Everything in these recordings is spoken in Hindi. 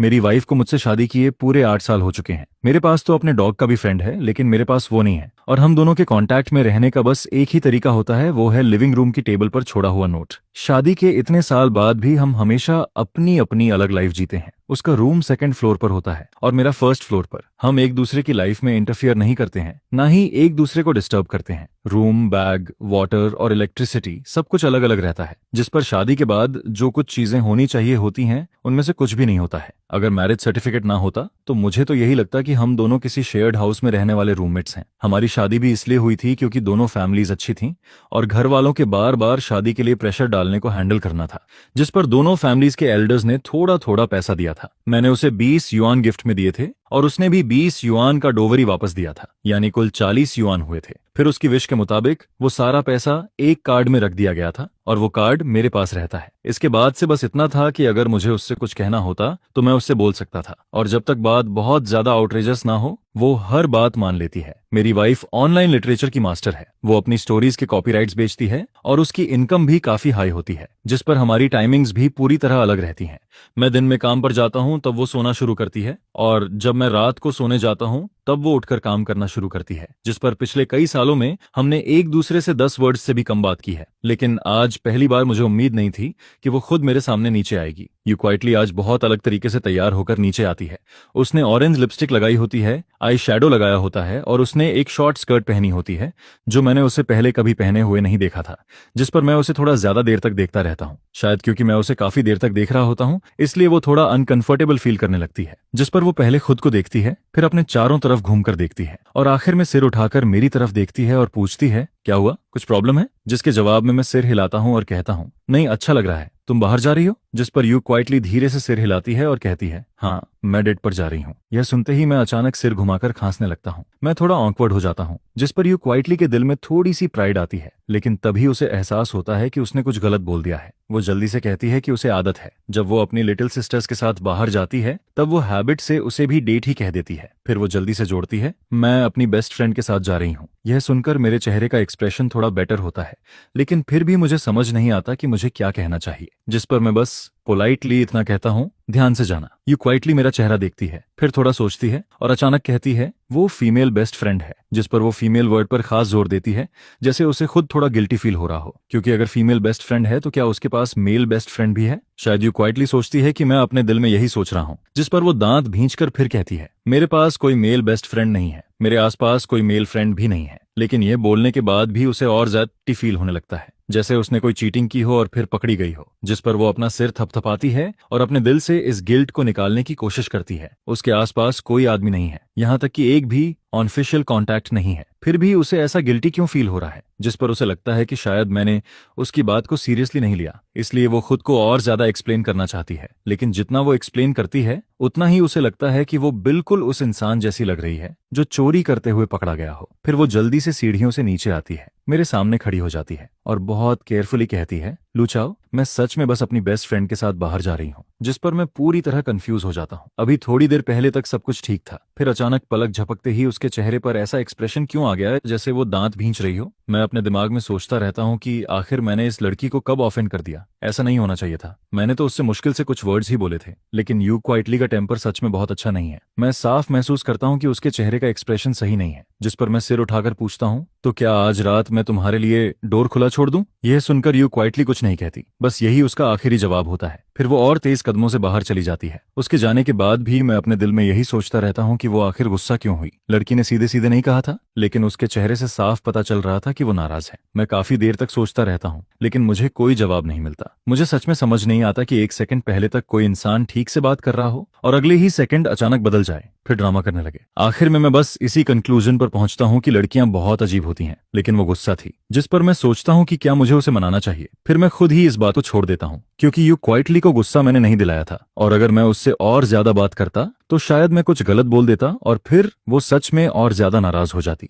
मेरी वाइफ को मुझसे शादी किए पूरे 8 साल हो चुके हैं। मेरे पास तो अपने डॉग का भी फ्रेंड है, लेकिन मेरे पास वो नहीं है। और हम दोनों के कांटेक्ट में रहने का बस एक ही तरीका होता है, वो है लिविंग रूम की टेबल पर छोड़ा हुआ नोट। शादी के इतने साल बाद भी हम हमेशा अपनी अपनी अलग लाइफ जीते हैं। उसका रूम सेकंड फ्लोर पर होता है और मेरा फर्स्ट फ्लोर पर। हम एक दूसरे की लाइफ में इंटरफियर नहीं करते हैं, ना ही एक दूसरे को डिस्टर्ब करते हैं। रूम, बैग, वाटर और इलेक्ट्रिसिटी सब कुछ अलग अलग रहता है, जिस पर शादी के बाद जो कुछ चीजें होनी चाहिए होती हैं, उनमें से कुछ भी नहीं होता है। अगर मैरिज सर्टिफिकेट ना होता तो मुझे तो यही लगता कि हम दोनों किसी शेयर्ड हाउस में रहने वाले रूममेट्स हैं। हमारी शादी भी इसलिए हुई थी क्योंकि दोनों फैमिलीज अच्छी थीं और घर वालों के बार बार शादी के लिए प्रेशर डालने को हैंडल करना था, जिस पर दोनों फैमिलीज के एल्डर्स ने थोड़ा थोड़ा पैसा दिया था। मैंने उसे 20 युआन गिफ्ट में दिए थे और उसने भी 20 युआन का डोवरी वापस दिया था, यानी कुल 40 युआन हुए थे। फिर उसकी विश के मुताबिक वो सारा पैसा एक कार्ड में रख दिया गया था और वो कार्ड मेरे पास रहता है। इसके बाद से बस इतना था कि अगर मुझे उससे कुछ कहना होता तो मैं उससे बोल सकता था, और जब तक बात बहुत ज्यादा आउटरेजस ना हो वो हर बात मान लेती है। मेरी वाइफ ऑनलाइन लिटरेचर की मास्टर है। वो अपनी स्टोरीज के कॉपीराइट्स बेचती है और उसकी इनकम भी काफी हाई होती है, जिस पर हमारी टाइमिंग्स भी पूरी तरह अलग रहती हैं। मैं दिन में काम पर जाता हूं तब वो सोना शुरू करती है, और जब मैं रात को सोने जाता हूं तब वो उठकर काम करना शुरू करती है, जिस पर पिछले कई सालों में हमने एक दूसरे से 10 वर्ड्स से भी कम बात की है। लेकिन आज पहली बार मुझे उम्मीद नहीं थी कि वो खुद मेरे सामने नीचे आएगी। यू क्वाइटली आज बहुत अलग तरीके से तैयार होकर नीचे आती है। उसने ऑरेंज लिपस्टिक लगाई होती है, आई शैडो लगाया होता है और उसने एक शॉर्ट स्कर्ट पहनी होती है जो मैंने उसे पहले कभी पहने हुए नहीं देखा था, जिस पर मैं उसे थोड़ा ज्यादा देर तक देखता रहता हूँ। शायद क्योंकि मैं उसे काफी देर तक देख रहा होता हूँ, इसलिए वो थोड़ा अनकंफर्टेबल फील करने लगती है, जिस पर वो पहले खुद को देखती है, फिर अपने चारों तरफ घूमकर देखती है और आखिर में सिर उठाकर मेरी तरफ देखती है और पूछती है, क्या हुआ, कुछ प्रॉब्लम है? जिसके जवाब में मैं सिर हिलाता हूँ और कहता हूँ, नहीं, अच्छा लग रहा है, तुम बाहर जा रही हो? जिस पर यू क्वाइटली धीरे से सिर हिलाती है और कहती है, हाँ, मैं डेट पर जा रही हूँ। यह सुनते ही मैं अचानक सिर घुमाकर खांसने लगता हूँ। मैं थोड़ा ऑकवर्ड हो जाता हूँ, जिस पर यू क्वाइटली के दिल में थोड़ी सी प्राइड आती है, लेकिन तभी उसे एहसास होता है कि उसने कुछ गलत बोल दिया है। वो जल्दी से कहती है कि उसे आदत है, जब वो अपनी लिटिल सिस्टर्स के साथ बाहर जाती है तब वो हैबिट से उसे भी डेट ही कह देती है। फिर वो जल्दी से जोड़ती है, मैं अपनी बेस्ट फ्रेंड के साथ जा रही हूँ। यह सुनकर मेरे चेहरे का एक्सप्रेशन थोड़ा बेटर होता है, लेकिन फिर भी मुझे समझ नहीं आता कि मुझे क्या कहना चाहिए, जिस पर मैं बस पोलाइटली इतना कहता हूँ, ध्यान से जाना। यू क्वाइटली मेरा चेहरा देखती है, फिर थोड़ा सोचती है और अचानक कहती है, वो फीमेल बेस्ट फ्रेंड है, जिस पर वो फीमेल वर्ड पर खास जोर देती है, जैसे उसे खुद थोड़ा गिल्टी फील हो रहा हो, क्योंकि अगर फीमेल बेस्ट फ्रेंड है तो क्या उसके पास मेल बेस्ट फ्रेंड भी है? शायद यू क्वाइटली सोचती है कि मैं अपने दिल में यही सोच रहा हूँ, जिस पर वो दांत भींचकर फिर कहती है, मेरे पास कोई मेल बेस्ट फ्रेंड नहीं है, मेरे आसपास कोई मेल फ्रेंड भी नहीं है। लेकिन यह बोलने के बाद भी उसे और ज्यादा फील होने लगता है, जैसे उसने कोई चीटिंग की हो और फिर पकड़ी गई हो, जिस पर वो अपना सिर थपथपाती है और अपने दिल से इस गिल्ट को निकालने की कोशिश करती है। उसके आसपास कोई आदमी नहीं है, यहाँ तक कि एक भी ऑनफिशियल कांटेक्ट नहीं है, फिर भी उसे ऐसा गिल्टी क्यों फील हो रहा है, जिस पर उसे लगता है कि शायद मैंने उसकी बात को सीरियसली नहीं लिया, इसलिए वो खुद को और ज्यादा एक्सप्लेन करना चाहती है। लेकिन जितना वो एक्सप्लेन करती है उतना ही उसे लगता है कि वो बिल्कुल उस इंसान जैसी लग रही है जो चोरी करते हुए पकड़ा गया हो। फिर वो जल्दी से सीढ़ियों से नीचे आती है, मेरे सामने खड़ी हो जाती है और बहुत केयरफुली कहती है, लुचाओ, मैं सच में बस अपनी बेस्ट फ्रेंड के साथ बाहर जा रही हूँ। जिस पर मैं पूरी तरह कंफ्यूज हो जाता हूँ। अभी थोड़ी देर पहले तक सब कुछ ठीक था, फिर अचानक पलक झपकते ही उसके चेहरे पर ऐसा एक्सप्रेशन क्यों आ गया है जैसे वो दांत भींच रही हो। मैं अपने दिमाग में सोचता रहता हूँ कि आखिर मैंने इस लड़की को कब ऑफेंड कर दिया। ऐसा नहीं होना चाहिए था, मैंने तो उससे मुश्किल से कुछ वर्ड्स ही बोले थे। लेकिन यू क्वाइटली का टेम्पर सच में बहुत अच्छा नहीं है। मैं साफ महसूस करता हूँ कि उसके चेहरे का एक्सप्रेशन सही नहीं है, जिस पर मैं सिर उठाकर पूछता हूँ, तो क्या आज रात मैं तुम्हारे लिए डोर खुला छोड़ दूं? यह सुनकर यू क्वाइटली कुछ नहीं कहती, बस यही उसका आखिरी जवाब होता है। फिर वो और तेज कदमों से बाहर चली जाती है। उसके जाने के बाद भी मैं अपने दिल में यही सोचता रहता हूँ कि वो आखिर गुस्सा क्यों हुई। लड़की ने सीधे सीधे नहीं कहा था, लेकिन उसके चेहरे से साफ पता चल रहा था कि वो नाराज है। मैं काफी देर तक सोचता रहता हूँ, लेकिन मुझे कोई जवाब नहीं मिलता। मुझे सच में समझ नहीं आता कि एक सेकंड पहले तक कोई इंसान ठीक से बात कर रहा हो और अगले ही सेकंड अचानक बदल जाए, फिर ड्रामा करने लगे। आखिर में मैं बस इसी कंक्लूजन पर पहुंचता हूँ कि लड़कियां बहुत अजीब होती हैं, लेकिन वो गुस्सा थी, जिस पर मैं सोचता हूँ कि क्या मुझे उसे मनाना चाहिए। फिर मैं खुद ही इस बात को छोड़ देता हूँ, क्योंकि यू क्वाइटली को गुस्सा मैंने नहीं दिलाया था, और अगर मैं उससे और ज्यादा बात करता तो शायद मैं कुछ गलत बोल देता और फिर वो सच में और ज्यादा नाराज हो जाती।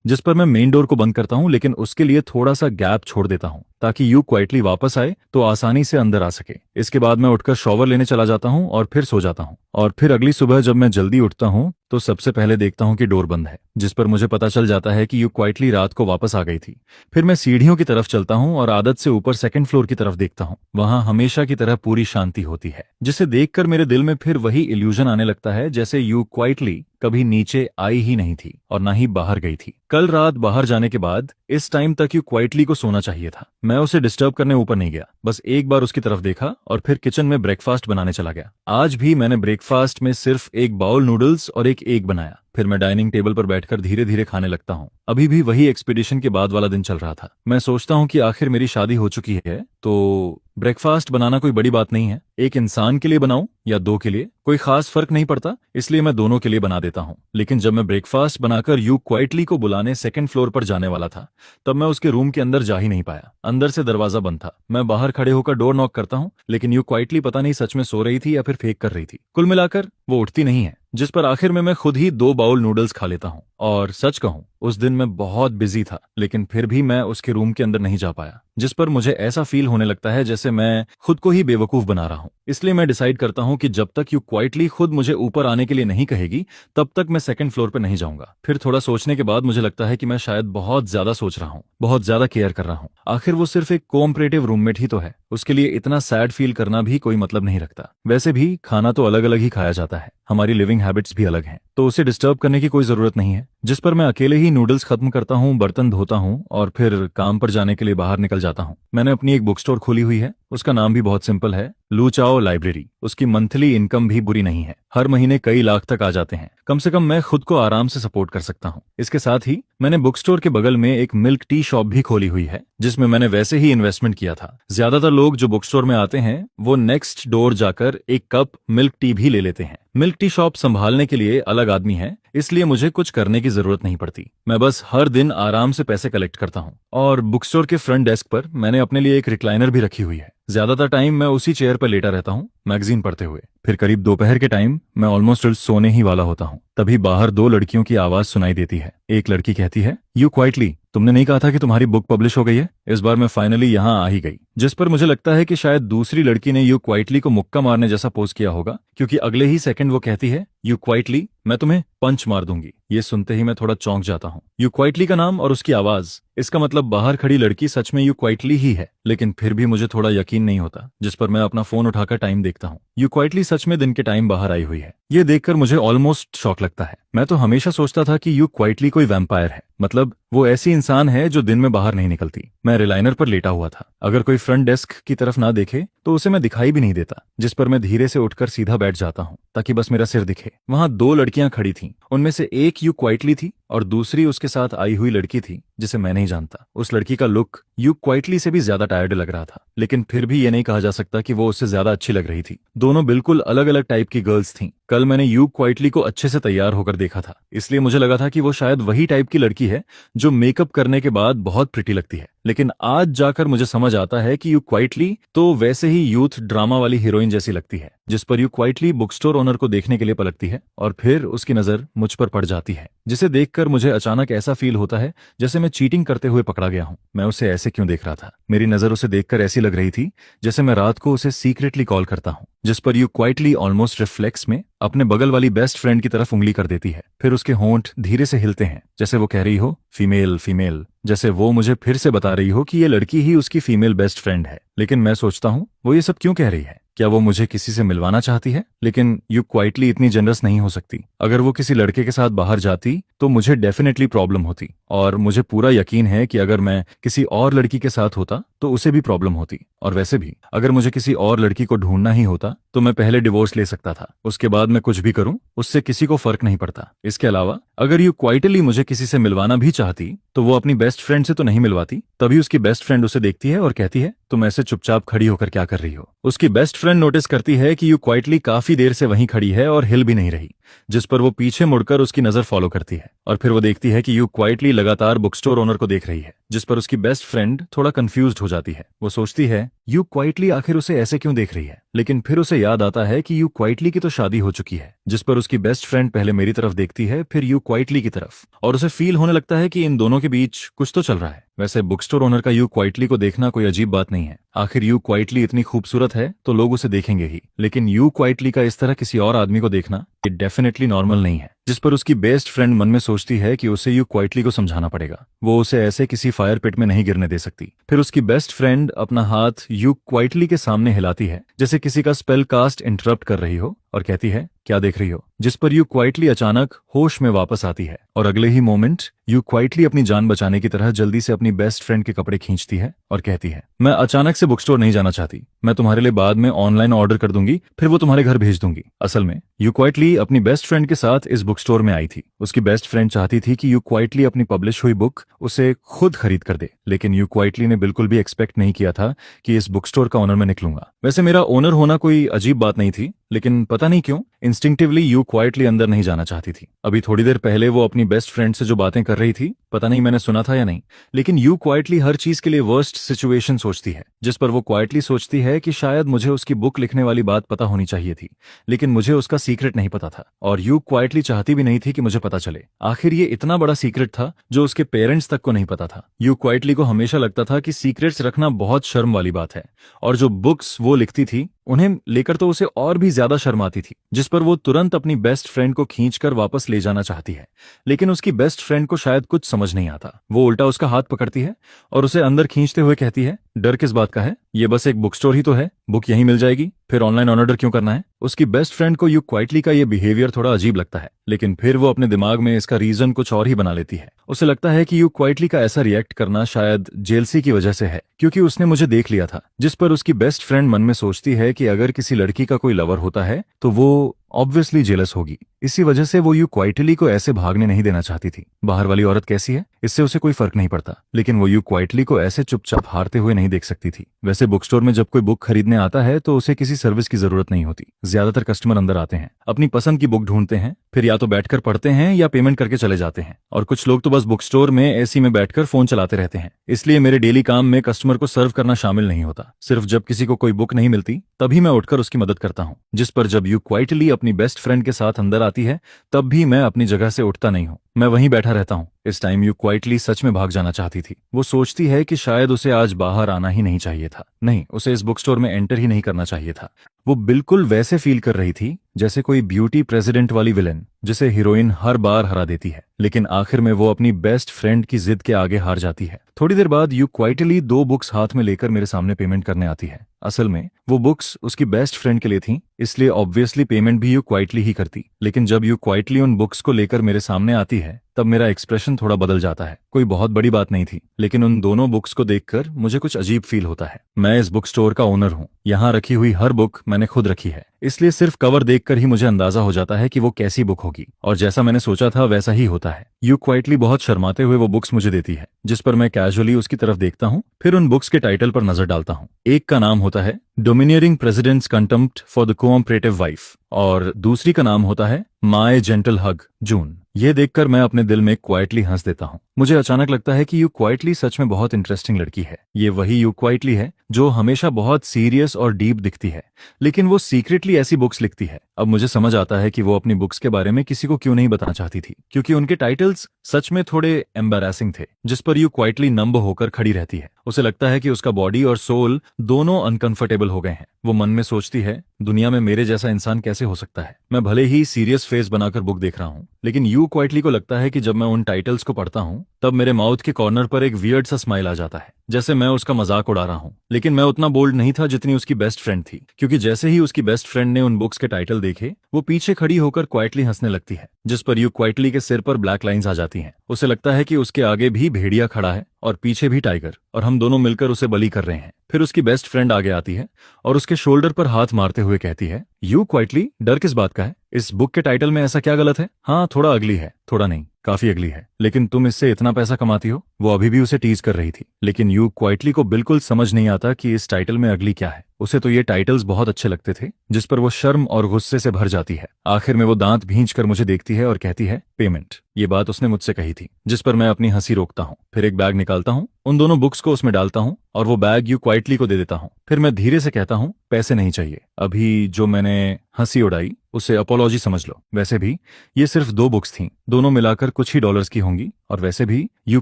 जिस पर मैं मेन डोर को बंद करता हूँ, लेकिन उसके लिए थोड़ा सा गैप छोड़ देता हूँ ताकि यू क्वाइटली वापस आए तो आसानी से अंदर आ सके। इसके बाद मैं उठकर शॉवर लेने चला जाता हूँ और फिर सो जाता हूँ। और फिर अगली सुबह जब मैं जल्दी उठता हूँ तो सबसे पहले देखता हूँ कि डोर बंद है, जिस पर मुझे पता चल जाता है कि यू क्वाइटली रात को वापस आ गई थी। फिर मैं सीढ़ियों की तरफ चलता हूँ और आदत से ऊपर सेकंड फ्लोर की तरफ देखता हूँ। वहां हमेशा की तरह पूरी शांति होती है, जिसे देखकर मेरे दिल में फिर वही इल्यूजन आने लगता है जैसे यू क्वाइटली कभी नीचे आई ही नहीं थी और ना ही बाहर गई थी। कल रात बाहर जाने के बाद इस टाइम तक यू क्वाइटली को सोना चाहिए था। मैं उसे डिस्टर्ब करने ऊपर नहीं गया, बस एक बार उसकी तरफ देखा और फिर किचन में ब्रेकफास्ट बनाने चला गया। आज भी मैंने ब्रेकफास्ट में सिर्फ एक बाउल नूडल्स और एक एग बनाया। फिर मैं डाइनिंग टेबल पर बैठकर धीरे धीरे खाने लगता हूँ। अभी भी वही एक्सपीडिशन के बाद वाला दिन चल रहा था। मैं सोचता हूँ कि आखिर मेरी शादी हो चुकी है तो ब्रेकफास्ट बनाना कोई बड़ी बात नहीं है। एक इंसान के लिए बनाऊं या दो के लिए, कोई खास फर्क नहीं पड़ता, इसलिए मैं दोनों के लिए बना देता हूं। लेकिन जब मैं ब्रेकफास्ट बनाकर यू क्वाइटली को बुलाने सेकंड फ्लोर पर जाने वाला था, तब मैं उसके रूम के अंदर जा ही नहीं पाया। अंदर से दरवाजा बंद था। मैं बाहर खड़े होकर डोर नॉक करता हूं, लेकिन यू क्वाइटली पता नहीं सच में सो रही थी या फिर फेक कर रही थी। कुल मिलाकर वो उठती नहीं है, जिस पर आखिर में मैं खुद ही 2 बाउल नूडल्स खा लेता हूँ। और सच कहूं, उस दिन मैं बहुत बिजी था, लेकिन फिर भी मैं उसके रूम के अंदर नहीं जा पाया, जिस पर मुझे ऐसा फील होने लगता है जैसे मैं खुद को ही बेवकूफ बना रहा हूं। इसलिए मैं डिसाइड करता हूं कि जब तक यू क्वाइटली खुद मुझे ऊपर आने के लिए नहीं कहेगी, तब तक मैं सेकंड फ्लोर पर नहीं जाऊंगा। फिर थोड़ा सोचने के बाद मुझे लगता है कि मैं शायद बहुत ज्यादा सोच रहा हूं, बहुत ज्यादा केयर कर रहा हूं। आखिर वो सिर्फ एक कोऑपरेटिव रूममेट ही तो है, उसके लिए इतना सैड फील करना भी कोई मतलब नहीं रखता। वैसे भी खाना तो अलग अलग ही खाया जाता है, हमारी लिविंग हैबिट्स भी अलग हैं, तो उसे डिस्टर्ब करने की कोई जरूरत नहीं है। जिस पर मैं अकेले ही नूडल्स खत्म करता हूँ, बर्तन धोता हूँ और फिर काम पर जाने के लिए बाहर निकल जाता हूँ। मैंने अपनी एक बुक स्टोर खोली हुई है, उसका नाम भी बहुत सिंपल है, लू चाओ लाइब्रेरी। उसकी मंथली इनकम भी बुरी नहीं है, हर महीने कई लाख तक आ जाते हैं। कम से कम मैं खुद को आराम से सपोर्ट कर सकता हूँ। इसके साथ ही मैंने बुक स्टोर के बगल में एक मिल्क टी शॉप भी खोली हुई है, जिसमें मैंने वैसे ही इन्वेस्टमेंट किया था। ज्यादातर लोग जो बुक स्टोर में आते हैं वो नेक्स्ट डोर जाकर एक कप मिल्क टी भी ले लेते हैं। मिल्क टी शॉप संभालने के लिए अलग आदमी है, इसलिए मुझे कुछ करने की जरूरत नहीं पड़ती। मैं बस हर दिन आराम से पैसे कलेक्ट करता हूँ। और बुक स्टोर के फ्रंट डेस्क पर मैंने अपने लिए एक रिक्लाइनर भी रखी हुई है। ज्यादातर टाइम मैं उसी चेयर पर लेटा रहता हूँ, मैगजीन पढ़ते हुए। फिर करीब दोपहर के टाइम मैं ऑलमोस्ट सोने ही वाला होता हूँ, तभी बाहर 2 लड़कियों की आवाज सुनाई देती है। एक लड़की कहती है, यू क्वाइटली, तुमने नहीं कहा था कि तुम्हारी बुक पब्लिश हो गई है? इस बार मैं फाइनली यहाँ आ ही गई। जिस पर मुझे लगता है कि शायद दूसरी लड़की ने यू क्वाइटली को मुक्का मारने जैसा पोज किया होगा, क्योंकि अगले ही सेकंड वो कहती है, यू क्वाइटली, मैं तुम्हें पंच मार दूंगी। ये सुनते ही मैं थोड़ा चौंक जाता हूँ। यू क्वाइटली का नाम और उसकी आवाज, इसका मतलब बाहर खड़ी लड़की सच में यू क्वाइटली ही है। लेकिन फिर भी मुझे थोड़ा यकीन नहीं होता, जिस पर मैं अपना फोन उठाकर टाइम देखता हूँ। यू क्वाइटली सच में दिन के टाइम बाहर आई हुई है। ये देखकर मुझे ऑलमोस्ट शॉक लगता है। मैं तो हमेशा सोचता था कि यू क्वाइटली कोई वैम्पायर है, मतलब वो ऐसी इंसान है जो दिन में बाहर नहीं निकलती। मैं रिलाइनर पर लेटा हुआ था, अगर कोई फ्रंट डेस्क की तरफ ना देखे तो उसे मैं दिखाई भी नहीं देता, जिस पर मैं धीरे से उठकर सीधा बैठ जाता हूँ ताकि बस मेरा सिर दिखे। वहां 2 लड़कियां खड़ी थीं, उनमें से एक यू क्वाइटली थी और दूसरी उसके साथ आई हुई लड़की थी जिसे मैं नहीं जानता। उस लड़की का लुक यू क्वाइटली से भी ज्यादा टायर्ड लग रहा था, लेकिन फिर भी ये नहीं कहा जा सकता कि वो उससे ज्यादा अच्छी लग रही थी। दोनों बिल्कुल अलग अलग टाइप की गर्ल्स थीं। कल मैंने यू क्वाइटली को अच्छे से तैयार होकर देखा था, इसलिए मुझे लगा था कि वो शायद वही टाइप की लड़की है जो मेकअप करने के बाद बहुत प्रिटी लगती है। लेकिन आज जाकर मुझे समझ आता है कि यू क्वाइटली तो वैसे ही यूथ ड्रामा वाली हीरोइन जैसी लगती है, जिस पर you quietly book store owner को देखने के लिए पलटती है और फिर उसकी नजर मुझ पर पड़ जाती है, जिसे देखकर मुझे अचानक ऐसा फील होता है जैसे मैं चीटिंग करते हुए पकड़ा गया हूं। मैं उसे ऐसे क्यों देख रहा था? मेरी नजर उसे देखकर ऐसी लग रही थी जैसे मैं रात को उसे सीक्रेटली कॉल करता हूं, जिस पर यू क्वाइटली ऑलमोस्ट रिफ्लेक्स में अपने बगल वाली बेस्ट फ्रेंड की तरफ उंगली कर देती है। फिर उसके होंठ धीरे से हिलते हैं, जैसे वो कह रही हो, फीमेल फीमेल, जैसे वो मुझे फिर से बता रही हो कि ये लड़की ही उसकी फीमेल बेस्ट फ्रेंड है। लेकिन मैं सोचता हूँ, वो ये सब क्यों कह रही है? क्या वो मुझे किसी से मिलवाना चाहती है? लेकिन यू क्वाइटली इतनी जनरस नहीं हो सकती। अगर वो किसी लड़के के साथ बाहर जाती तो मुझे डेफिनेटली प्रॉब्लम होती, और मुझे पूरा यकीन है कि अगर मैं किसी और लड़की के साथ होता तो उसे भी प्रॉब्लम होती। और वैसे भी अगर मुझे किसी और लड़की को ढूंढना ही होता तो मैं पहले डिवोर्स ले सकता था, उसके बाद मैं कुछ भी करूं उससे किसी को फर्क नहीं पड़ता। इसके अलावा अगर यू क्वाइटली मुझे किसी से मिलवाना भी चाहती तो वो अपनी बेस्ट फ्रेंड से तो नहीं मिलवाती। तभी उसकी बेस्ट फ्रेंड उसे देखती है और कहती है, तुम ऐसे चुपचाप खड़ी होकर क्या कर रही हो? उसकी बेस्ट फ्रेंड नोटिस करती है कि यू क्वाइटली काफी देर से वहीं खड़ी है और हिल भी नहीं रही, जिस पर वो पीछे मुड़कर उसकी नजर फॉलो करती है और फिर वो देखती है कि यू क्वाइटली लगातार बुक स्टोर ओनर को देख रही है, जिस पर उसकी बेस्ट फ्रेंड थोड़ा कंफ्यूज्ड हो जाती है। वो सोचती है यू क्वाइटली आखिर उसे ऐसे क्यों देख रही है, लेकिन फिर उसे याद आता है कि यू क्वाइटली की तो शादी हो चुकी है, जिस पर उसकी बेस्ट फ्रेंड पहले मेरी तरफ देखती है फिर यू क्वाइटली की तरफ, और उसे फील होने लगता है कि इन दोनों के बीच कुछ तो चल रहा है। वैसे बुक स्टोर ओनर का यू क्वाइटली को देखना कोई अजीब बात नहीं है। आखिर यू क्वाइटली इतनी खूबसूरत है तो लोग उसे देखेंगे ही, लेकिन यू क्वाइटली का इस तरह किसी और आदमी को देखना ये डेफिनेटली नॉर्मल नहीं है। जिस पर उसकी बेस्ट फ्रेंड मन में सोचती है कि उसे यू क्वाइटली को समझाना पड़ेगा, वो उसे ऐसे किसी फायर पिट में नहीं गिरने दे सकती। फिर उसकी बेस्ट फ्रेंड अपना हाथ यू क्वाइटली के सामने हिलाती है जैसे किसी का स्पेल कास्ट इंटरप्ट कर रही हो और कहती है क्या देख रही हो, जिस पर यू क्वाइटली अचानक होश में वापस आती है और अगले ही मोमेंट यू क्वाइटली अपनी जान बचाने की तरह जल्दी से अपनी बेस्ट फ्रेंड के कपड़े खींचती है और कहती है मैं अचानक से बुक स्टोर नहीं जाना चाहती, मैं तुम्हारे लिए बाद में ऑनलाइन ऑर्डर कर दूंगी, फिर वो तुम्हारे घर भेज दूंगी। असल में यू क्वाइटली अपनी बेस्ट फ्रेंड के साथ इस बुक स्टोर में आई थी। उसकी बेस्ट फ्रेंड चाहती थी कि यू क्वाइटली अपनी पब्लिश हुई बुक उसे खुद खरीद कर दे, लेकिन यू क्वाइटली ने बिल्कुल भी एक्सपेक्ट नहीं किया था कि इस बुक स्टोर का ओनर मैं निकलूंगा। वैसे मेरा ओनर होना कोई अजीब बात नहीं थी, लेकिन पता नहीं क्यों इंस्टिंक्टिवली यू क्वाइटली अंदर नहीं जाना चाहती थी। अभी थोड़ी देर पहले वो अपनी बेस्ट फ्रेंड से जो बातें कर रही थी, पता नहीं मैंने सुना था या नहीं, लेकिन यू क्वाइटली हर चीज के लिए वर्स्ट सिचुएशन सोचती है, जिस पर वो क्वाइटली सोचती है कि शायद मुझे उसकी बुक लिखने वाली बात पता होनी चाहिए थी, लेकिन मुझे उसका सीक्रेट नहीं पता था और यू क्वाइटली चाहती भी नहीं थी कि मुझे पता चले। आखिर ये इतना बड़ा सीक्रेट था जो उसके पेरेंट्स तक को नहीं पता था। यू क्वाइटली को हमेशा लगता था कि सीक्रेट्स रखना बहुत शर्म वाली बात है, और जो बुक्स वो लिखती थी उन्हें लेकर तो उसे और भी ज्यादा शर्म आती थी, जिस पर वो तुरंत अपनी बेस्ट फ्रेंड को खींचकर वापस ले जाना चाहती है। लेकिन उसकी बेस्ट फ्रेंड को शायद कुछ समझ नहीं आता। वो उल्टा उसका हाथ पकड़ती है और उसे अंदर खींचते हुए कहती है डर किस बात का है, ये बस एक बुक स्टोर ही तो है, बुक यहीं मिल जाएगी, फिर ऑनलाइन ऑर्डर क्यों करना है। उसकी बेस्ट फ्रेंड को यू क्वाइटली का ये बिहेवियर थोड़ा अजीब लगता है, लेकिन फिर वो अपने दिमाग में इसका रीजन कुछ और ही बना लेती है। उसे लगता है कि यू क्वाइटली का ऐसा रिएक्ट करना शायद जेलसी की वजह से है, क्योंकि उसने मुझे देख लिया था। जिस पर उसकी बेस्ट फ्रेंड मन में सोचती है कि अगर किसी लड़की का कोई लवर होता है तो वो ऑब्वियसली जेलस होगी। इसी वजह से वो यू क्वाइटली को ऐसे भागने नहीं देना चाहती थी। बाहर वाली औरत कैसी है इससे उसे कोई फर्क नहीं पड़ता, लेकिन वो यू क्वाइटली को ऐसे चुपचाप हारते हुए नहीं देख सकती थी। वैसे बुक स्टोर में जब कोई बुक खरीदने आता है तो उसे किसी सर्विस की जरूरत नहीं होती। ज्यादातर कस्टमर अंदर आते हैं, अपनी पसंद की बुक ढूंढते हैं, फिर या तो बैठकर पढ़ते हैं या पेमेंट करके चले जाते हैं, और कुछ लोग तो बस बुक स्टोर में एसी में बैठकर फोन चलाते रहते हैं। इसलिए मेरे डेली काम में कस्टमर को सर्व करना शामिल नहीं होता। सिर्फ जब किसी को कोई बुक नहीं मिलती तभी मैं उठकर उसकी मदद करता हूँ। जिस पर जब यू क्वाइटली अपनी बेस्ट फ्रेंड के साथ अंदर आती है तब भी मैं अपनी जगह से उठता नहीं हूँ, मैं वहीं बैठा रहता हूँ। इस टाइम यू क्वाइटली सच में भाग जाना चाहती थी। वो सोचती है कि शायद उसे आज बाहर आना ही नहीं चाहिए था, नहीं, उसे इस बुक स्टोर में एंटर ही नहीं करना चाहिए था। वो बिल्कुल वैसे फील कर रही थी जैसे कोई ब्यूटी प्रेसिडेंट वाली विलेन जिसे हीरोइन हर बार हरा देती है, लेकिन आखिर में वो अपनी बेस्ट फ्रेंड की जिद के आगे हार जाती है। थोड़ी देर बाद यू क्वाइटली 2 बुक्स हाथ में लेकर मेरे सामने पेमेंट करने आती है। असल में वो बुक्स उसकी बेस्ट फ्रेंड के लिए थीं, इसलिए ऑब्वियसली पेमेंट भी यू क्वाइटली ही करती। लेकिन जब यू क्वाइटली उन बुक्स को लेकर मेरे सामने आती है तब मेरा एक्सप्रेशन थोड़ा बदल जाता है। कोई बहुत बड़ी बात नहीं थी, लेकिन उन दोनों बुक्स को देखकर मुझे कुछ अजीब फील होता है। मैं इस बुक स्टोर का ओनर हूँ, यहाँ रखी हुई हर बुक मैंने खुद रखी है, इसलिए सिर्फ कवर देखकर ही मुझे अंदाजा हो जाता है कि वो कैसी बुक होगी, और जैसा मैंने सोचा था वैसा ही होता है। यू क्वाइटली बहुत शर्माते हुए वो बुक्स मुझे देती है, जिस पर मैं कैजुअली उसकी तरफ देखता हूँ, फिर उन बुक्स के टाइटल पर नजर डालता हूँ। एक का नाम होता है domineering president's contempt for the cooperative wife और दूसरी का नाम होता है माय जेंटल हग जून। ये देखकर मैं अपने दिल में क्वाइटली हंस देता हूँ। मुझे अचानक लगता है कि यू क्वाइटली सच में बहुत इंटरेस्टिंग लड़की है। ये वही यू क्वाइटली है जो हमेशा बहुत सीरियस और डीप दिखती है, लेकिन वो सीक्रेटली ऐसी बुक्स लिखती है। अब मुझे समझ आता है कि वो अपनी बुक्स के बारे में किसी को क्यों नहीं बताना चाहती थी, क्योंकि उनके टाइटल्स सच में थोड़े एम्बैरेसिंग थे। जिस पर यू क्वाइटली नंब होकर खड़ी रहती है। उसे लगता है कि उसका बॉडी और सोल दोनों अनकंफर्टेबल हो गए हैं। वो मन में सोचती है दुनिया में मेरे जैसा इंसान कैसे हो सकता है। मैं भले ही सीरियस फेस बनाकर बुक देख रहा हूँ, लेकिन यू क्वाइटली को लगता है कि जब मैं उन टाइटल्स को पढ़ता हूँ तब मेरे माउथ के कॉर्नर पर एक वियर्ड सा स्माइल आ जाता है, जैसे मैं उसका मजाक उड़ा रहा हूँ। लेकिन मैं उतना बोल्ड नहीं था जितनी उसकी बेस्ट फ्रेंड थी, क्योंकि जैसे ही उसकी बेस्ट फ्रेंड ने उन बुक्स के टाइटल देखे वो पीछे खड़ी होकर क्वाइटली हंसने लगती है, जिस पर यू क्वाइटली के सिर पर ब्लैक लाइंस आ जाती हैं। उसे लगता है कि उसके आगे भी भेड़िया खड़ा है और पीछे भी टाइगर, और हम दोनों मिलकर उसे बली कर रहे हैं। फिर उसकी बेस्ट फ्रेंड आगे आती है और उसके शोल्डर पर हाथ मारते हुए कहती है यू क्वाइटली, डर किस बात का है? इस बुक के टाइटल में ऐसा क्या गलत है? हाँ, थोड़ा अगली है, थोड़ा नहीं, काफी अगली है, लेकिन तुम इससे इतना पैसा कमाती हो। वो अभी भी उसे टीज कर रही थी, लेकिन यू क्वाइटली को बिल्कुल समझ नहीं आता कि इस टाइटल में अगली क्या है। उसे तो ये टाइटल्स बहुत अच्छे लगते थे, जिस पर वो शर्म और गुस्से से भर जाती है। आखिर में वो दांत भींच कर मुझे देखती है और कहती है, पेमेंट। ये बात उसने मुझसे कही थी, जिस पर मैं अपनी हंसी रोकता हूँ। फिर एक बैग निकालता हूँ, उन दोनों बुक्स को उसमें डालता हूँ और वो बैग यू क्वाइटली को दे देता हूँ। फिर मैं धीरे से कहता हूँ, पैसे नहीं चाहिए। अभी जो मैंने हंसी उड़ाई उसे अपोलॉजी समझ लो। वैसे भी ये सिर्फ 2 बुक्स थीं, दोनों मिलाकर कुछ ही डॉलर्स की होंगी, और वैसे भी यू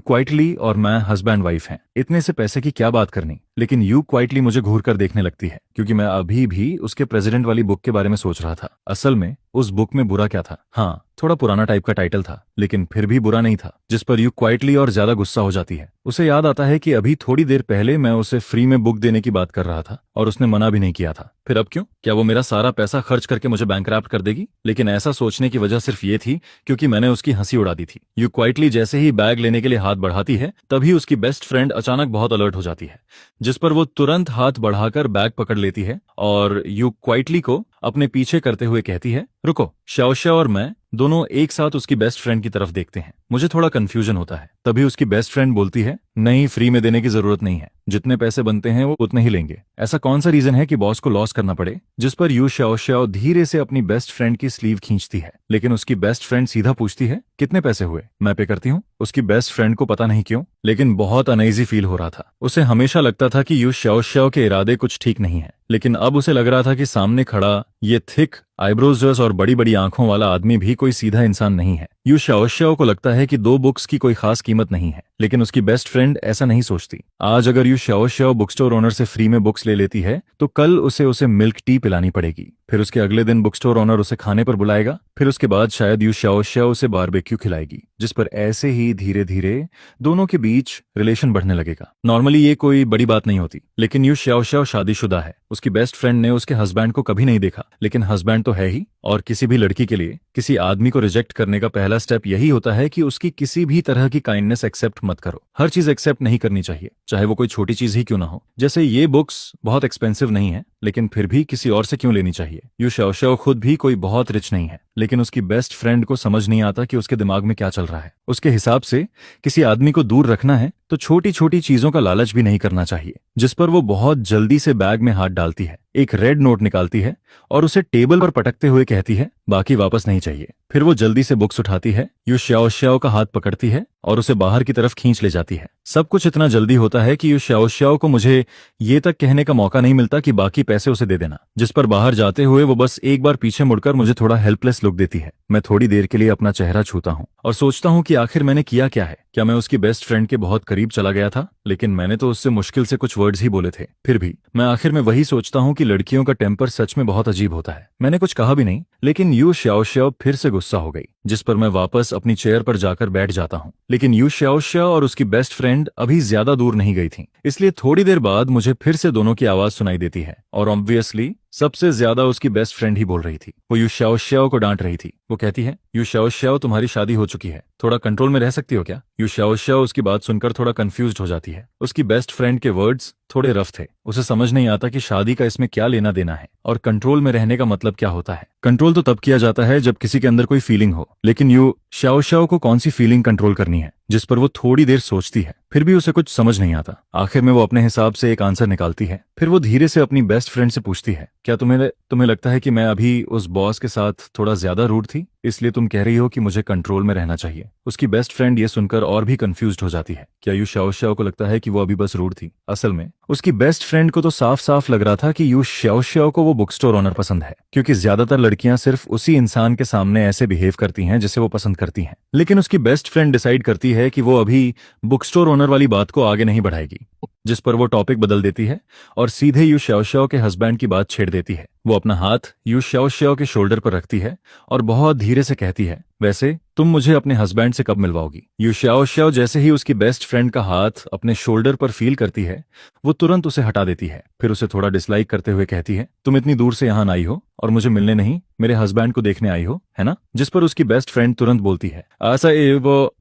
क्वाइटली और मैं हस्बैंड वाइफ हैं, इतने से पैसे की क्या बात करनी। लेकिन यू क्वाइटली मुझे घूर कर देखने लगती है, क्योंकि मैं अभी भी उसके प्रेसिडेंट वाली बुक के बारे में सोच रहा था। असल में उस बुक में बुरा क्या था? हाँ, थोड़ा पुराना टाइप का टाइटल था, लेकिन फिर भी बुरा नहीं था, जिस पर यू क्वाइटली और ज्यादा गुस्सा हो जाती है। उसे याद आता है कि अभी थोड़ी देर पहले मैं उसे फ्री में बुक देने की बात कर रहा था और उसने मना भी नहीं किया था। फिर अब क्यों? क्या वो मेरा सारा पैसा खर्च करके मुझे बैंकरप्ट कर देगी? लेकिन ऐसा सोचने की वजह सिर्फ ये थी क्योंकि मैंने उसकी हंसी उड़ा दी थी। यू क्वाइटली जैसे ही बैग लेने के लिए हाथ बढ़ाती है, तभी उसकी बेस्ट फ्रेंड अचानक बहुत अलर्ट हो जाती है, जिस पर वो तुरंत हाथ बढ़ाकर बैग पकड़ लेती है और यू क्वाइटली को अपने पीछे करते हुए कहती है, रुको। शाओशा और मैं दोनों एक साथ उसकी बेस्ट फ्रेंड की तरफ देखते हैं। मुझे थोड़ा कंफ्यूजन होता है। तभी उसकी बेस्ट फ्रेंड बोलती है, नहीं, फ्री में देने की जरूरत नहीं है, जितने पैसे बनते हैं वो उतने ही लेंगे। ऐसा कौन सा रीजन है कि बॉस को लॉस करना पड़े? जिस पर यू शाओशाओ धीरे से अपनी बेस्ट फ्रेंड की स्लीव खींचती है, लेकिन उसकी बेस्ट फ्रेंड सीधा पूछती है, कितने पैसे हुए? मैं पे करती हूँ। उसकी बेस्ट फ्रेंड को पता नहीं क्यों, लेकिन बहुत अनईजी फील हो रहा था। उसे हमेशा लगता था कि यू शाओशाओ के इरादे कुछ ठीक नहीं है, लेकिन अब उसे लग रहा था कि सामने खड़ा ये थिक आईब्रोज और बड़ी बड़ी आंखों वाला आदमी भी कोई सीधा इंसान नहीं है। यू शाओशाओ को लगता है कि 2 बुक्स की कोई खास कीमत नहीं है, लेकिन उसकी बेस्ट फ्रेंड ऐसा नहीं सोचती। आज अगर you Shaoshao book store owner से फ्री में बुक्स ले लेती है, तो कल उसे मिल्क टी पिलानी पड़ेगी। फिर उसके अगले दिन बुक स्टोर ओनर उसे खाने पर बुलाएगा। फिर उसके बाद शायद यू शाओशाओ उसे बारबेक्यू खिलाएगी, जिस पर ऐसे ही धीरे धीरे दोनों के बीच रिलेशन बढ़ने लगेगा। नॉर्मली ये कोई बड़ी बात नहीं होती, लेकिन यू शाओशाओ शादीशुदा है। उसकी बेस्ट फ्रेंड ने उसके हस्बैंड को कभी नहीं देखा, लेकिन हस्बैंड तो है ही। और किसी भी लड़की के लिए किसी आदमी को रिजेक्ट करने का पहला स्टेप यही होता है कि उसकी किसी भी तरह की काइंडनेस एक्सेप्ट मत करो। हर चीज एक्सेप्ट नहीं करनी चाहिए, चाहे वो कोई छोटी चीज ही क्यों ना हो। जैसे ये बुक्स बहुत एक्सपेंसिव नहीं है, लेकिन फिर भी किसी और से क्यों लेनी चाहिए? यू शाओशाओ खुद भी कोई बहुत रिच नहीं है, लेकिन उसकी बेस्ट फ्रेंड को समझ नहीं आता कि उसके दिमाग में क्या चल रहा है। उसके हिसाब से किसी आदमी को दूर रखना है तो छोटी छोटी चीजों का लालच भी नहीं करना चाहिए, जिस पर वो बहुत जल्दी से बैग में हाथ डालती है, एक रेड नोट निकालती है और उसे टेबल पर पटकते हुए कहती है, बाकी वापस नहीं चाहिए। फिर वो जल्दी से बुक्स उठाती है, यू शाओशाओ का हाथ पकड़ती है और उसे बाहर की तरफ खींच ले जाती है। सब कुछ इतना जल्दी होता है कि यू शाओशाओ को मुझे ये तक कहने का मौका नहीं मिलता कि बाकी पैसे उसे दे देना, जिस पर बाहर जाते हुए वो बस एक बार पीछे मुड़कर मुझे थोड़ा हेल्पलेस लुक देती है। मैं थोड़ी देर के लिए अपना चेहरा छूता हूँ और सोचता हूँ कि आखिर मैंने किया क्या है। क्या मैं उसकी बेस्ट फ्रेंड के बहुत करीब चला गया था? लेकिन मैंने तो उससे मुश्किल से कुछ वर्ड्स ही बोले थे। फिर भी मैं आखिर में वही सोचता हूँ कि लड़कियों का टेम्पर सच में बहुत अजीब होता है। मैंने कुछ कहा भी नहीं, लेकिन यू शाओशाओ फिर से गुस्सा हो गई, जिस पर मैं वापस अपनी चेयर पर जाकर बैठ जाता हूँ। लेकिन यू शाओशाओ और उसकी बेस्ट फ्रेंड अभी ज्यादा दूर नहीं गई थी, इसलिए थोड़ी देर बाद मुझे फिर से दोनों की आवाज सुनाई देती है, और ऑब्वियसली सबसे ज्यादा उसकी बेस्ट फ्रेंड ही बोल रही थी। वो यू शाओशाओ को डांट रही थी। वो कहती है, यू शाओशाओ, तुम्हारी शादी हो चुकी है, थोड़ा कंट्रोल में रह सकती हो क्या? यू शाओशाओ उसकी बात सुनकर थोड़ा कंफ्यूज्ड हो जाती है। उसकी बेस्ट फ्रेंड के वर्ड्स थोड़े रफ थे। उसे समझ नहीं आता कि शादी का इसमें क्या लेना देना है और कंट्रोल में रहने का मतलब क्या होता है। कंट्रोल तो तब किया जाता है जब किसी के अंदर कोई फीलिंग हो, लेकिन यू शाओशाओ को कौन सी फीलिंग कंट्रोल करनी है? जिस पर वो थोड़ी देर सोचती है। फिर भी उसे कुछ समझ नहीं आता। आखिर में वो अपने हिसाब से एक आंसर निकालती है। फिर वो धीरे से अपनी बेस्ट फ्रेंड से पूछती है, क्या तुम्हें लगता है कि मैं अभी उस बॉस के साथ थोड़ा ज्यादा रूड थी, इसलिए तुम कह रही हो कि मुझे कंट्रोल में रहना चाहिए? उसकी बेस्ट फ्रेंड ये सुनकर और भी कंफ्यूज्ड हो जाती है। क्या यू शाओशाओ को लगता है कि वो अभी बस रूड थी? असल में उसकी बेस्ट फ्रेंड को तो साफ साफ लग रहा था कि यू शाओशाओ को वो बुक स्टोर ओनर पसंद है, क्योंकि ज्यादातर लड़कियां सिर्फ उसी इंसान के सामने ऐसे बिहेव करती हैं जिसे वो पसंद करती हैं। लेकिन उसकी बेस्ट फ्रेंड डिसाइड करती है कि वो अभी बुक स्टोर ओनर वाली बात को आगे नहीं बढ़ाएगी, जिस पर वो टॉपिक बदल देती है और सीधे यू शाओशाओ के हस्बैंड की बात छेड़ देती है। वो अपना हाथ यू शाओशाओ के शोल्डर पर रखती है और बहुत धीरे से कहती है, वैसे तुम मुझे अपने हस्बैंड से कब मिलवाओगी? यू शाओशाओ जैसे ही उसकी बेस्ट फ्रेंड का हाथ अपने शोल्डर पर फील करती है, वो तुरंत उसे हटा देती है। फिर उसे थोड़ा डिसलाइक करते हुए कहती है, तुम इतनी दूर से यहाँ आई हो और मुझे मिलने नहीं, मेरे हस्बैंड को देखने आई हो, है ना? जिस पर उसकी बेस्ट फ्रेंड तुरंत बोलती है,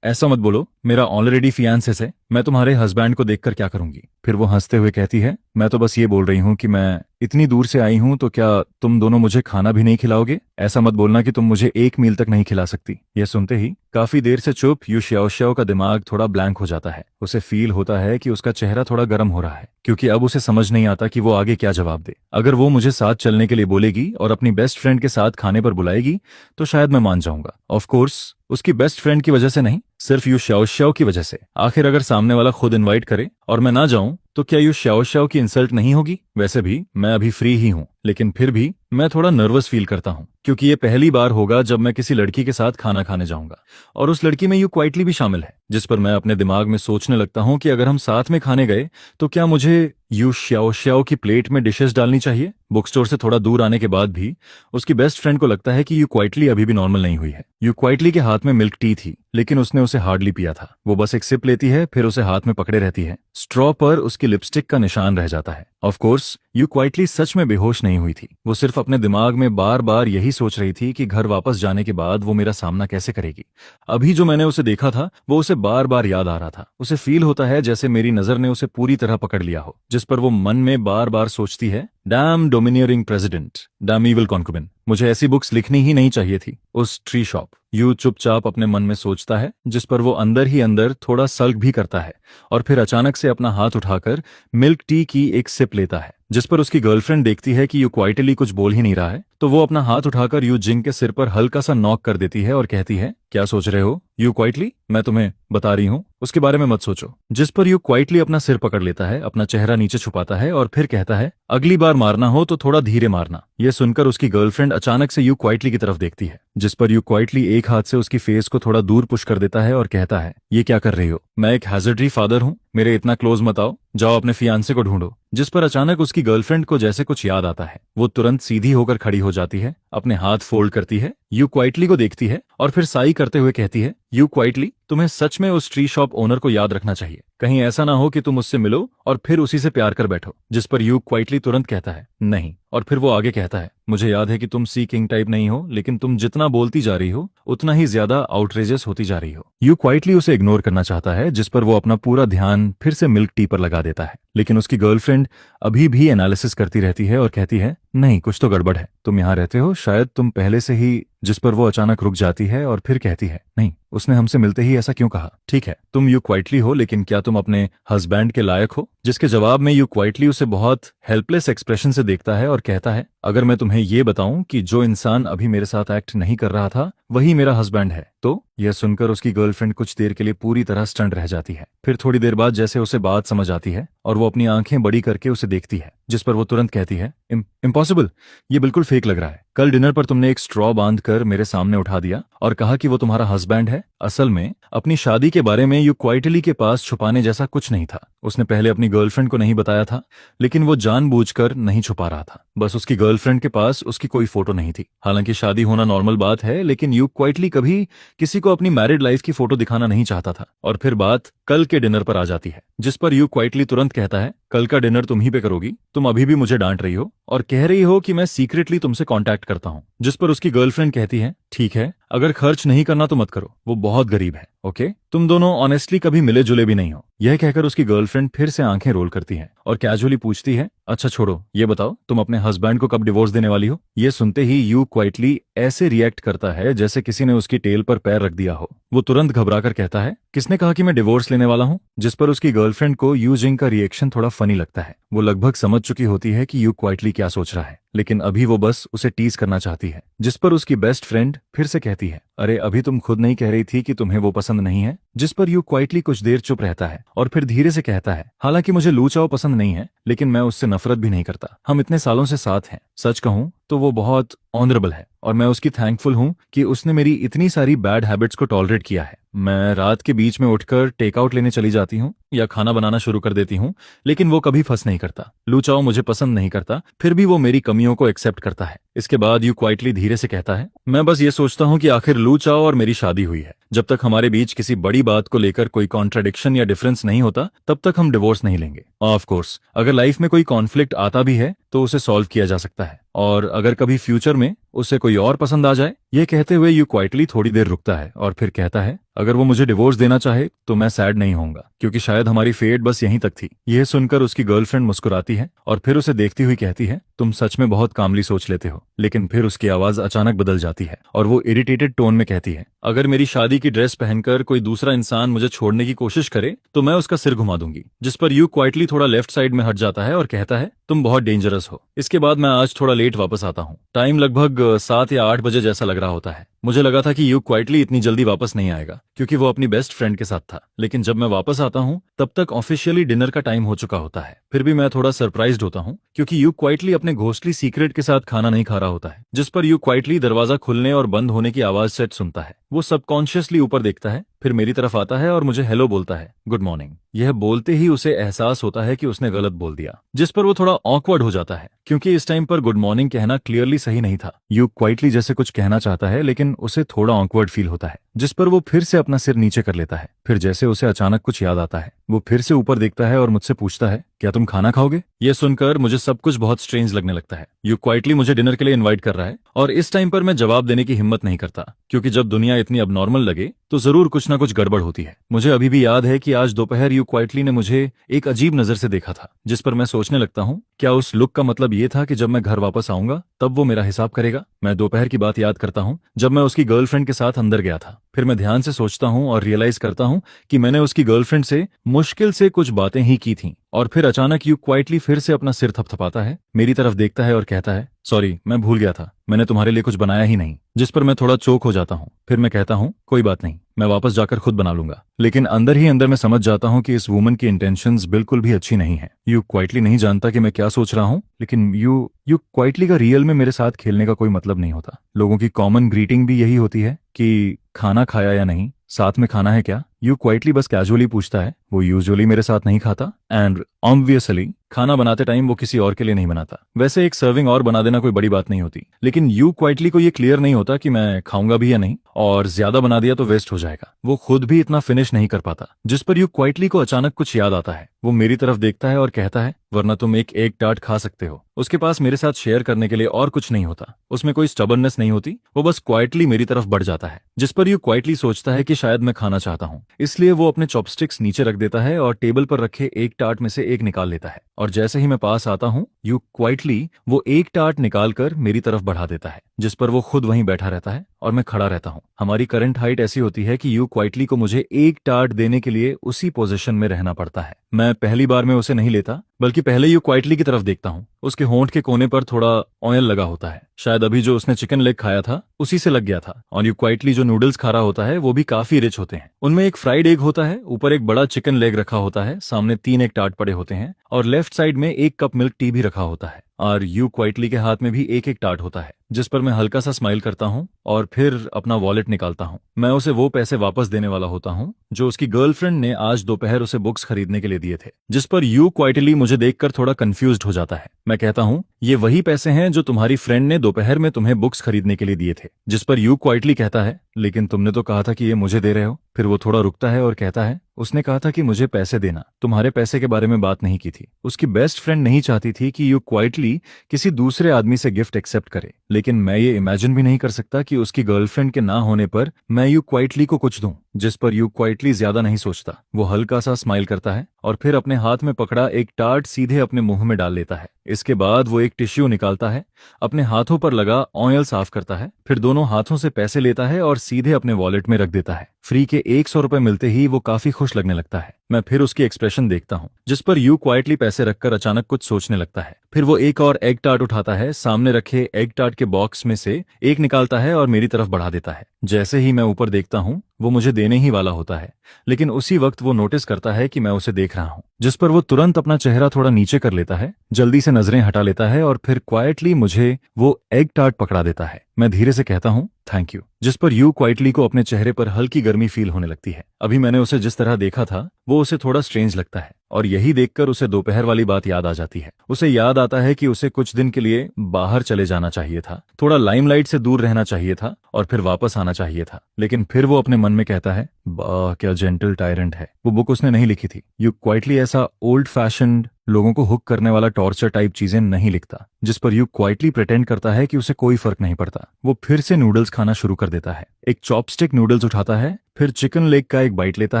ऐसा मत बोलो, मेरा ऑलरेडी फियांसेस है, मैं तुम्हारे हस्बैंड को देखकर क्या करूंगी? फिर वो हंसते हुए कहती है, मैं तो बस ये बोल रही हूँ कि मैं इतनी दूर से आई हूं तो क्या तुम दोनों मुझे खाना भी नहीं खिलाओगे? ऐसा मत बोलना कि तुम मुझे एक मील तक नहीं खिला सकती। यह सुनते ही काफी देर से चुप यू श्याओ श्याओ का दिमाग थोड़ा ब्लैंक हो जाता है। उसे फील होता है कि उसका चेहरा थोड़ा गर्म हो रहा है, क्योंकि अब उसे समझ नहीं आता कि वो आगे क्या जवाब दे। अगर वो मुझे साथ चलने के लिए बोलेगी और अपनी बेस्ट फ्रेंड के साथ खाने पर बुलाएगी तो शायद मैं मान जाऊंगा। ऑफ कोर्स उसकी बेस्ट फ्रेंड की वजह से नहीं, सिर्फ यू श्याओ श्याओ की वजह से। आखिर अगर सामने वाला खुद इनवाइट करे और मैं ना जाऊं तो क्या यू श्याओ श्याओ की इंसल्ट नहीं होगी? वैसे भी मैं अभी फ्री ही हूं, लेकिन फिर भी मैं थोड़ा नर्वस फील करता हूं, क्योंकि ये पहली बार होगा जब मैं किसी लड़की के साथ खाना खाने जाऊंगा और उस लड़की में यू क्वाइटली भी शामिल है। जिस पर मैं अपने दिमाग में सोचने लगता हूं कि अगर हम साथ में खाने गए तो क्या मुझे यू श्याओ श्याओ की प्लेट में डिशेस डालनी चाहिए? बुक स्टोर से थोड़ा दूर आने के बाद भी उसकी बेस्ट फ्रेंड को लगता है कि यू क्वाइटली अभी भी नॉर्मल नहीं हुई है। यू क्वाइटली के हाथ में मिल्क टी थी, लेकिन उसने उसे हार्डली पिया था। वो बस एक सिप लेती है, फिर उसे हाथ में पकड़े रहती है। स्ट्रॉ पर उसकी लिपस्टिक का निशान रह जाता है। ऑफ कोर्स यू क्वाइटली सच में बेहोश नहीं हुई थी। वो सिर्फ अपने दिमाग में बार बार यही सोच रही थी कि घर वापस जाने के बाद वो मेरा सामना कैसे करेगी। अभी जो मैंने उसे देखा था वो उसे बार बार याद आ रहा था। उसे फील होता है जैसे मेरी नजर ने उसे पूरी तरह पकड़ लिया हो, जिस पर वो मन में बार बार सोचती है, damn domineering president, damn evil concubine, मुझे ऐसी बुक्स लिखनी ही नहीं चाहिए थी। उस ट्री शॉप। यू चुपचाप अपने मन में सोचता है, जिस पर वो अंदर ही अंदर थोड़ा सल्क भी करता है और फिर अचानक से अपना हाथ उठाकर मिल्क टी की एक सिप लेता है। जिस पर उसकी गर्लफ्रेंड देखती है कि यू क्वाइटली कुछ बोल ही नहीं रहा है, तो वो अपना हाथ उठाकर यू जिंग के सिर पर हल्का सा नॉक कर देती है और कहती है, क्या सोच रहे हो यू क्वाइटली, मैं तुम्हें बता रही हूँ, उसके बारे में मत सोचो। जिस पर यू क्वाइटली अपना सिर पकड़ लेता है, अपना चेहरा नीचे छुपाता है और फिर कहता है, अगली बार मारना हो तो थोड़ा धीरे मारना। यह सुनकर उसकी गर्लफ्रेंड अचानक से यू क्वाइटली की तरफ देखती है, जिस पर यू क्वाइटली एक हाथ से उसकी फेस को थोड़ा दूर पुश कर देता है और कहता है, ये क्या कर रही हो? मैं एक हैजर्डरी फादर हूँ, मेरे इतना क्लोज मत आओ, जाओ अपने फियांसे को ढूंढो। जिस पर अचानक उसकी गर्लफ्रेंड को जैसे कुछ याद आता है। वो तुरंत सीधी होकर खड़ी हो जाती है, अपने हाथ फोल्ड करती है, यू क्वाइटली को देखती है और फिर साई करते हुए कहती है, यू क्वाइटली, तुम्हें सच में उस ट्री शॉप ओनर को याद रखना चाहिए। कहीं ऐसा ना हो कि तुम उससे मिलो और फिर उसी से प्यार कर बैठो। जिस पर यू क्वाइटली तुरंत कहता है, नहीं। और फिर वो आगे कहता है, मुझे याद है कि तुम सी किंग टाइप नहीं हो, लेकिन तुम जितना बोलती जा रही हो उतना ही ज्यादा आउटरेजियस होती जा रही हो। यू क्वाइटली उसे इग्नोर करना चाहता है, जिस पर वो अपना पूरा ध्यान फिर से मिल्क टी पर लगा देता है, लेकिन उसकी गर्लफ्रेंड अभी भी एनालिसिस करती रहती है और कहती है, नहीं, कुछ तो गड़बड़ है, तुम यहाँ रहते हो, शायद तुम पहले से ही। जिस पर वो अचानक रुक जाती है और फिर कहती है, नहीं, उसने हमसे मिलते ही ऐसा क्यों कहा? ठीक है, तुम यू क्वाइटली हो, लेकिन क्या तुम अपने हस्बैंड के लायक हो? जिसके जवाब में यू क्वाइटली उसे बहुत हेल्पलेस एक्सप्रेशन से देखता है और कहता है, अगर मैं तुम्हें ये बताऊं कि जो इंसान अभी मेरे साथ एक्ट नहीं कर रहा था वही मेरा हस्बैंड है, तो? यह सुनकर उसकी गर्लफ्रेंड कुछ देर के लिए पूरी तरह स्टंट रह जाती है। फिर थोड़ी देर बाद जैसे उसे बात समझ आती है और वो अपनी आंखें बड़ी करके उसे देखती है, जिस पर वो तुरंत कहती है, इम्पॉसिबल, ये बिल्कुल फेक लग रहा है। कल डिनर पर तुमने एक स्ट्रॉ बांध कर मेरे सामने उठा दिया और कहा कि वो तुम्हारा हस्बैंड है। असल में अपनी शादी के बारे में यू क्वाइटली के पास छुपाने जैसा कुछ नहीं था। उसने पहले अपनी गर्लफ्रेंड को नहीं बताया था, लेकिन वो जानबूझकर नहीं छुपा रहा था। बस उसकी गर्लफ्रेंड के पास उसकी कोई फोटो नहीं थी। हालांकि शादी होना नॉर्मल बात है, लेकिन यू क्वाइटली कभी किसी को अपनी मैरिड लाइफ की फोटो दिखाना नहीं चाहता था। और फिर बात कल के डिनर पर आ जाती है, जिस पर यू क्वाइटली तुरंत कहता है, कल का डिनर तुम ही पे करोगी? तुम अभी भी मुझे डांट रही हो और कह रही हो कि मैं सीक्रेटली तुमसे कांटेक्ट करता हूं। जिस पर उसकी गर्लफ्रेंड कहती है, ठीक है, अगर खर्च नहीं करना तो मत करो, वो बहुत गरीब है, ओके? तुम दोनों ऑनेस्टली कभी मिले जुले भी नहीं हो। यह कहकर उसकी गर्लफ्रेंड फिर से आंखें रोल करती है और कैजुअली पूछती है, अच्छा छोड़ो, ये बताओ तुम अपने हस्बैंड को कब डिवोर्स देने वाली हो? ये सुनते ही यू क्वाइटली ऐसे रिएक्ट करता है जैसे किसी ने उसकी टेल पर पैर रख दिया हो। वो तुरंत घबराकर कहता है, किसने कहा कि मैं डिवोर्स लेने वाला हूं? जिस पर उसकी गर्लफ्रेंड को यू जिंग का रिएक्शन थोड़ा फनी लगता है। वो लगभग समझ चुकी होती है कि यू क्वाइटली क्या सोच रहा है, लेकिन अभी वो बस उसे टीज करना चाहती है। जिस पर उसकी बेस्ट फ्रेंड फिर से कहती है, अरे अभी तुम खुद नहीं कह रही थी कि तुम्हें वो पसंद नहीं है? जिस पर यू क्वाइटली कुछ देर चुप रहता है और फिर धीरे से कहता है, हालांकि मुझे लू चाओ पसंद नहीं है, लेकिन मैं उससे नफरत भी नहीं करता। हम इतने सालों से साथ हैं। सच कहूं तो वो बहुत ऑनरेबल है और मैं उसकी थैंकफुल हूं कि उसने मेरी इतनी सारी बैड हैबिट्स को टॉलरेट किया है। मैं रात के बीच में उठकर टेकआउट लेने चली जाती हूँ या खाना बनाना शुरू कर देती हूँ, लेकिन वो कभी फंस नहीं करता। लू चाओ मुझे पसंद नहीं करता, फिर भी वो मेरी कमियों को एक्सेप्ट करता है। इसके बाद यू क्वाइटली धीरे से कहता है, मैं बस ये सोचता हूँ कि आखिर लू चाओ और मेरी शादी हुई है। जब तक हमारे बीच किसी बड़ी बात को लेकर कोई कॉन्ट्रडिक्शन या डिफरेंस नहीं होता, तब तक हम डिवोर्स नहीं लेंगे। ऑफ कोर्स अगर लाइफ में कोई कॉन्फ्लिक्ट आता भी है तो उसे सॉल्व किया जा सकता है, और अगर कभी फ्यूचर में उसे कोई और पसंद आ जाए यह कहते हुए यू क्वाइटली थोड़ी देर रुकता है और फिर कहता है, अगर वो मुझे डिवोर्स देना चाहे तो मैं सैड नहीं होऊंगा, क्योंकि शायद हमारी फेट बस यहीं तक थी। यह सुनकर उसकी गर्लफ्रेंड मुस्कुराती है और फिर उसे देखती हुई कहती है, तुम सच में बहुत कामली सोच लेते हो। लेकिन फिर उसकी आवाज अचानक बदल जाती है और वो इरिटेटेड टोन में कहती है, अगर मेरी शादी की ड्रेस पहनकर कोई दूसरा इंसान मुझे छोड़ने की कोशिश करे तो मैं उसका सिर घुमा दूंगी। जिस पर यू क्वाइटली थोड़ा लेफ्ट साइड में हट जाता है और कहता है, तुम बहुत डेंजरस हो। इसके बाद मैं आज थोड़ा लेट वापस आता हूँ। टाइम लगभग 7 या 8 बजे जैसा लग रहा होता है। मुझे लगा था कि यू क्वाइटली इतनी जल्दी वापस नहीं आएगा क्योंकि वो अपनी बेस्ट फ्रेंड के साथ था, लेकिन जब मैं वापस आता हूँ तब तक ऑफिशियली डिनर का टाइम हो चुका होता है। फिर भी मैं थोड़ा सरप्राइज्ड होता हूँ क्योंकि यू क्वाइटली अपने घोस्टली सीक्रेट के साथ खाना नहीं खा रहा होता है। जिस पर यू क्वाइटली दरवाजा खुलने और बंद होने की आवाज सेट सुनता है। वो सबकॉन्शियसली ऊपर देखता है, फिर मेरी तरफ आता है और मुझे हेलो बोलता है, गुड मॉर्निंग। यह बोलते ही उसे एहसास होता है कि उसने गलत बोल दिया, जिस पर वो थोड़ा ऑकवर्ड हो जाता है क्योंकि इस टाइम पर गुड मॉर्निंग कहना क्लियरली सही नहीं था। यू क्वाइटली जैसे कुछ कहना चाहता है लेकिन उसे थोड़ा ऑकवर्ड फील होता है, जिस पर वो फिर से अपना सिर नीचे कर लेता है। फिर जैसे उसे अचानक कुछ याद आता है, वो फिर से ऊपर देखता है और मुझसे पूछता है, क्या तुम खाना खाओगे? यह सुनकर मुझे सब कुछ बहुत स्ट्रेंज लगने लगता है। यू क्वाइटली मुझे डिनर के लिए इन्वाइट कर रहा है और इस टाइम पर मैं जवाब देने की हिम्मत नहीं करता क्योंकि जब दुनिया इतनी अबनॉर्मल लगे तो जरूर कुछ ना कुछ गड़बड़ होती है। मुझे अभी भी याद है कि आज दोपहर यू क्वाइटली ने मुझे एक अजीब नजर से देखा था, जिस पर मैं सोचने लगता हूँ, क्या उस लुक का मतलब ये था कि जब मैं घर वापस आऊंगा तब वो मेरा हिसाब करेगा? मैं दोपहर की बात याद करता हूँ जब मैं उसकी गर्लफ्रेंड के साथ अंदर गया था। फिर मैं ध्यान से सोचता हूँ और रियलाइज करता हूँ कि मैंने उसकी गर्लफ्रेंड से मुश्किल से कुछ बातें ही की थीं। और फिर अचानक यू क्वाइटली फिर से अपना सिर थपथपाता है, मेरी तरफ देखता है और कहता है, सॉरी मैं भूल गया था, मैंने तुम्हारे लिए कुछ बनाया ही नहीं। जिस पर मैं थोड़ा चौक हो जाता हूँ। फिर मैं कहता हूँ, कोई बात नहीं, मैं वापस जाकर खुद बना लूंगा। लेकिन अंदर ही अंदर मैं समझ जाता हूँ कि इस वुमन की इंटेंशंस बिल्कुल भी अच्छी नहीं है। यू क्वाइटली नहीं जानता कि मैं क्या सोच रहा हूँ, लेकिन यू क्वाइटली का रियल में मेरे साथ खेलने का कोई मतलब नहीं होता। लोगों की कॉमन ग्रीटिंग भी यही होती है कि खाना खाया या नहीं, साथ में खाना है क्या। यू क्वाइटली बस कैजुअली पूछता है, वो यूजुअली मेरे साथ नहीं खाता एंड ऑब्वियसली खाना बनाते टाइम वो किसी और के लिए नहीं बनाता। वैसे एक सर्विंग और बना देना कोई बड़ी बात नहीं होती, लेकिन यू क्वाइटली को ये क्लियर नहीं होता कि मैं खाऊंगा भी या नहीं, और ज्यादा बना दिया तो वेस्ट हो जाएगा। वो खुद भी इतना फिनिश नहीं कर पाता। जिस पर यू क्वाइटली को अचानक कुछ याद आता है। वो मेरी तरफ देखता है और कहता है, वरना तुम एक एग टार्ट खा सकते हो। उसके पास मेरे साथ शेयर करने के लिए और कुछ नहीं होता। उसमें कोई स्टबर्ननेस नहीं होती। वो बस क्वाइटली मेरी तरफ बढ़ जाता है। जिस पर यू क्वाइटली सोचता है कि शायद मैं खाना चाहता हूँ, इसलिए वो अपने चॉपस्टिक्स नीचे रख देता है और टेबल पर रखे एक टार्ट में से एक निकाल लेता है। और जैसे ही मैं पास आता हूँ, यू क्वाइटली वो एक टार्ट निकालकर मेरी तरफ बढ़ा देता है, जिस पर वो खुद वहीं बैठा रहता है और मैं खड़ा रहता हूँ। हमारी करंट हाइट ऐसी होती है कि यू क्वाइटली को मुझे एक टार्ट देने के लिए उसी पोजीशन में रहना पड़ता है। मैं पहली बार में उसे नहीं लेता, बल्कि पहले यू क्वाइटली की तरफ देखता हूँ। उसके होंठ के कोने पर थोड़ा ऑयल लगा होता है, शायद अभी जो उसने चिकन लेग खाया था उसी से लग गया था। और यू क्वाइटली जो नूडल्स खा रहा होता है वो भी काफी रिच होते हैं। उनमें एक फ्राइड एग होता है, ऊपर एक बड़ा चिकन लेग रखा होता है, सामने 3 एक टार्ट पड़े होते हैं और लेफ्ट साइड में 1 कप मिल्क टी भी रखा होता है। और यू क्वाइटली के हाथ में भी एक एक टार्ट होता है, जिस पर मैं हल्का सा स्माइल करता हूँ और फिर अपना वॉलेट निकालता हूँ। मैं उसे वो पैसे वापस देने वाला होता हूँ जो उसकी गर्लफ्रेंड ने आज दोपहर उसे बुक्स खरीदने के लिए दिए थे। जिस पर यू क्वाइटली मुझे देखकर थोड़ा कंफ्यूज्ड हो जाता है। मैं कहता हूँ, ये वही पैसे हैं जो तुम्हारी फ्रेंड ने दोपहर में तुम्हें बुक्स खरीदने के लिए दिए थे। जिस पर यू क्वाइटली कहता है, लेकिन तुमने तो कहा था कि ये मुझे दे रहे हो। फिर वो थोड़ा रुकता है और कहता है, उसने कहा था कि मुझे पैसे देना, तुम्हारे पैसे के बारे में बात नहीं की थी। उसकी बेस्ट फ्रेंड नहीं चाहती थी कि यू क्वाइटली किसी दूसरे आदमी से गिफ्ट एक्सेप्ट करे, लेकिन मैं ये इमेजिन भी नहीं कर सकता कि उसकी गर्लफ्रेंड के ना होने पर मैं यू क्वाइटली को कुछ दूं। जिस पर यू क्वाइटली ज्यादा नहीं सोचता। वो हल्का सा स्माइल करता है और फिर अपने हाथ में पकड़ा एक टार्ट सीधे अपने मुंह में डाल लेता है। इसके बाद वो एक टिश्यू निकालता है, अपने हाथों पर लगा ऑयल साफ करता है, फिर दोनों हाथों से पैसे लेता है और सीधे अपने वॉलेट में रख देता है। फ्री के 100 रुपए मिलते ही वो काफी खुश लगने लगता है। मैं फिर उसकी एक्सप्रेशन देखता हूँ, जिस पर यू क्वाइटली पैसे रखकर अचानक कुछ सोचने लगता है। फिर वो एक और एग टार्ट उठाता है, सामने रखे एग टार्ट के बॉक्स में से एक निकालता है और मेरी तरफ बढ़ा देता है। जैसे ही मैं ऊपर देखता हूँ, वो मुझे देने ही वाला होता है, लेकिन उसी वक्त वो नोटिस करता है कि मैं उसे देख रहा हूँ। जिस पर वो तुरंत अपना चेहरा थोड़ा नीचे कर लेता है, जल्दी से नजरें हटा लेता है और फिर क्वाइटली मुझे वो एग टार्ट पकड़ा देता है। मैं धीरे से कहता हूँ, थैंक यू। जिस पर यू क्वाइटली को अपने चेहरे पर हल्की गर्मी फील होने लगती है। अभी मैंने उसे जिस तरह देखा था वो उसे थोड़ा स्ट्रेंज लगता है और यही देखकर उसे दोपहर वाली बात याद आ जाती है। उसे याद आता है कि उसे कुछ दिन के लिए बाहर चले जाना चाहिए था, थोड़ा लाइमलाइट से दूर रहना चाहिए था और फिर वापस आना चाहिए था। लेकिन फिर वो अपने मन में कहता है, वाह क्या जेंटल टायरेंट है। वो बुक उसने नहीं लिखी थी। यू क्वाइटली ऐसा ओल्ड फैशन्ड लोगों को हुक करने वाला टॉर्चर टाइप चीजें नहीं लिखता, जिस पर यू क्वाइटली प्रिटेंड करता है कि उसे कोई फर्क नहीं पड़ता। वो फिर से नूडल्स खाना शुरू कर देता है। एक चॉपस्टिक नूडल्स उठाता है, फिर चिकन लेग का एक बाइट लेता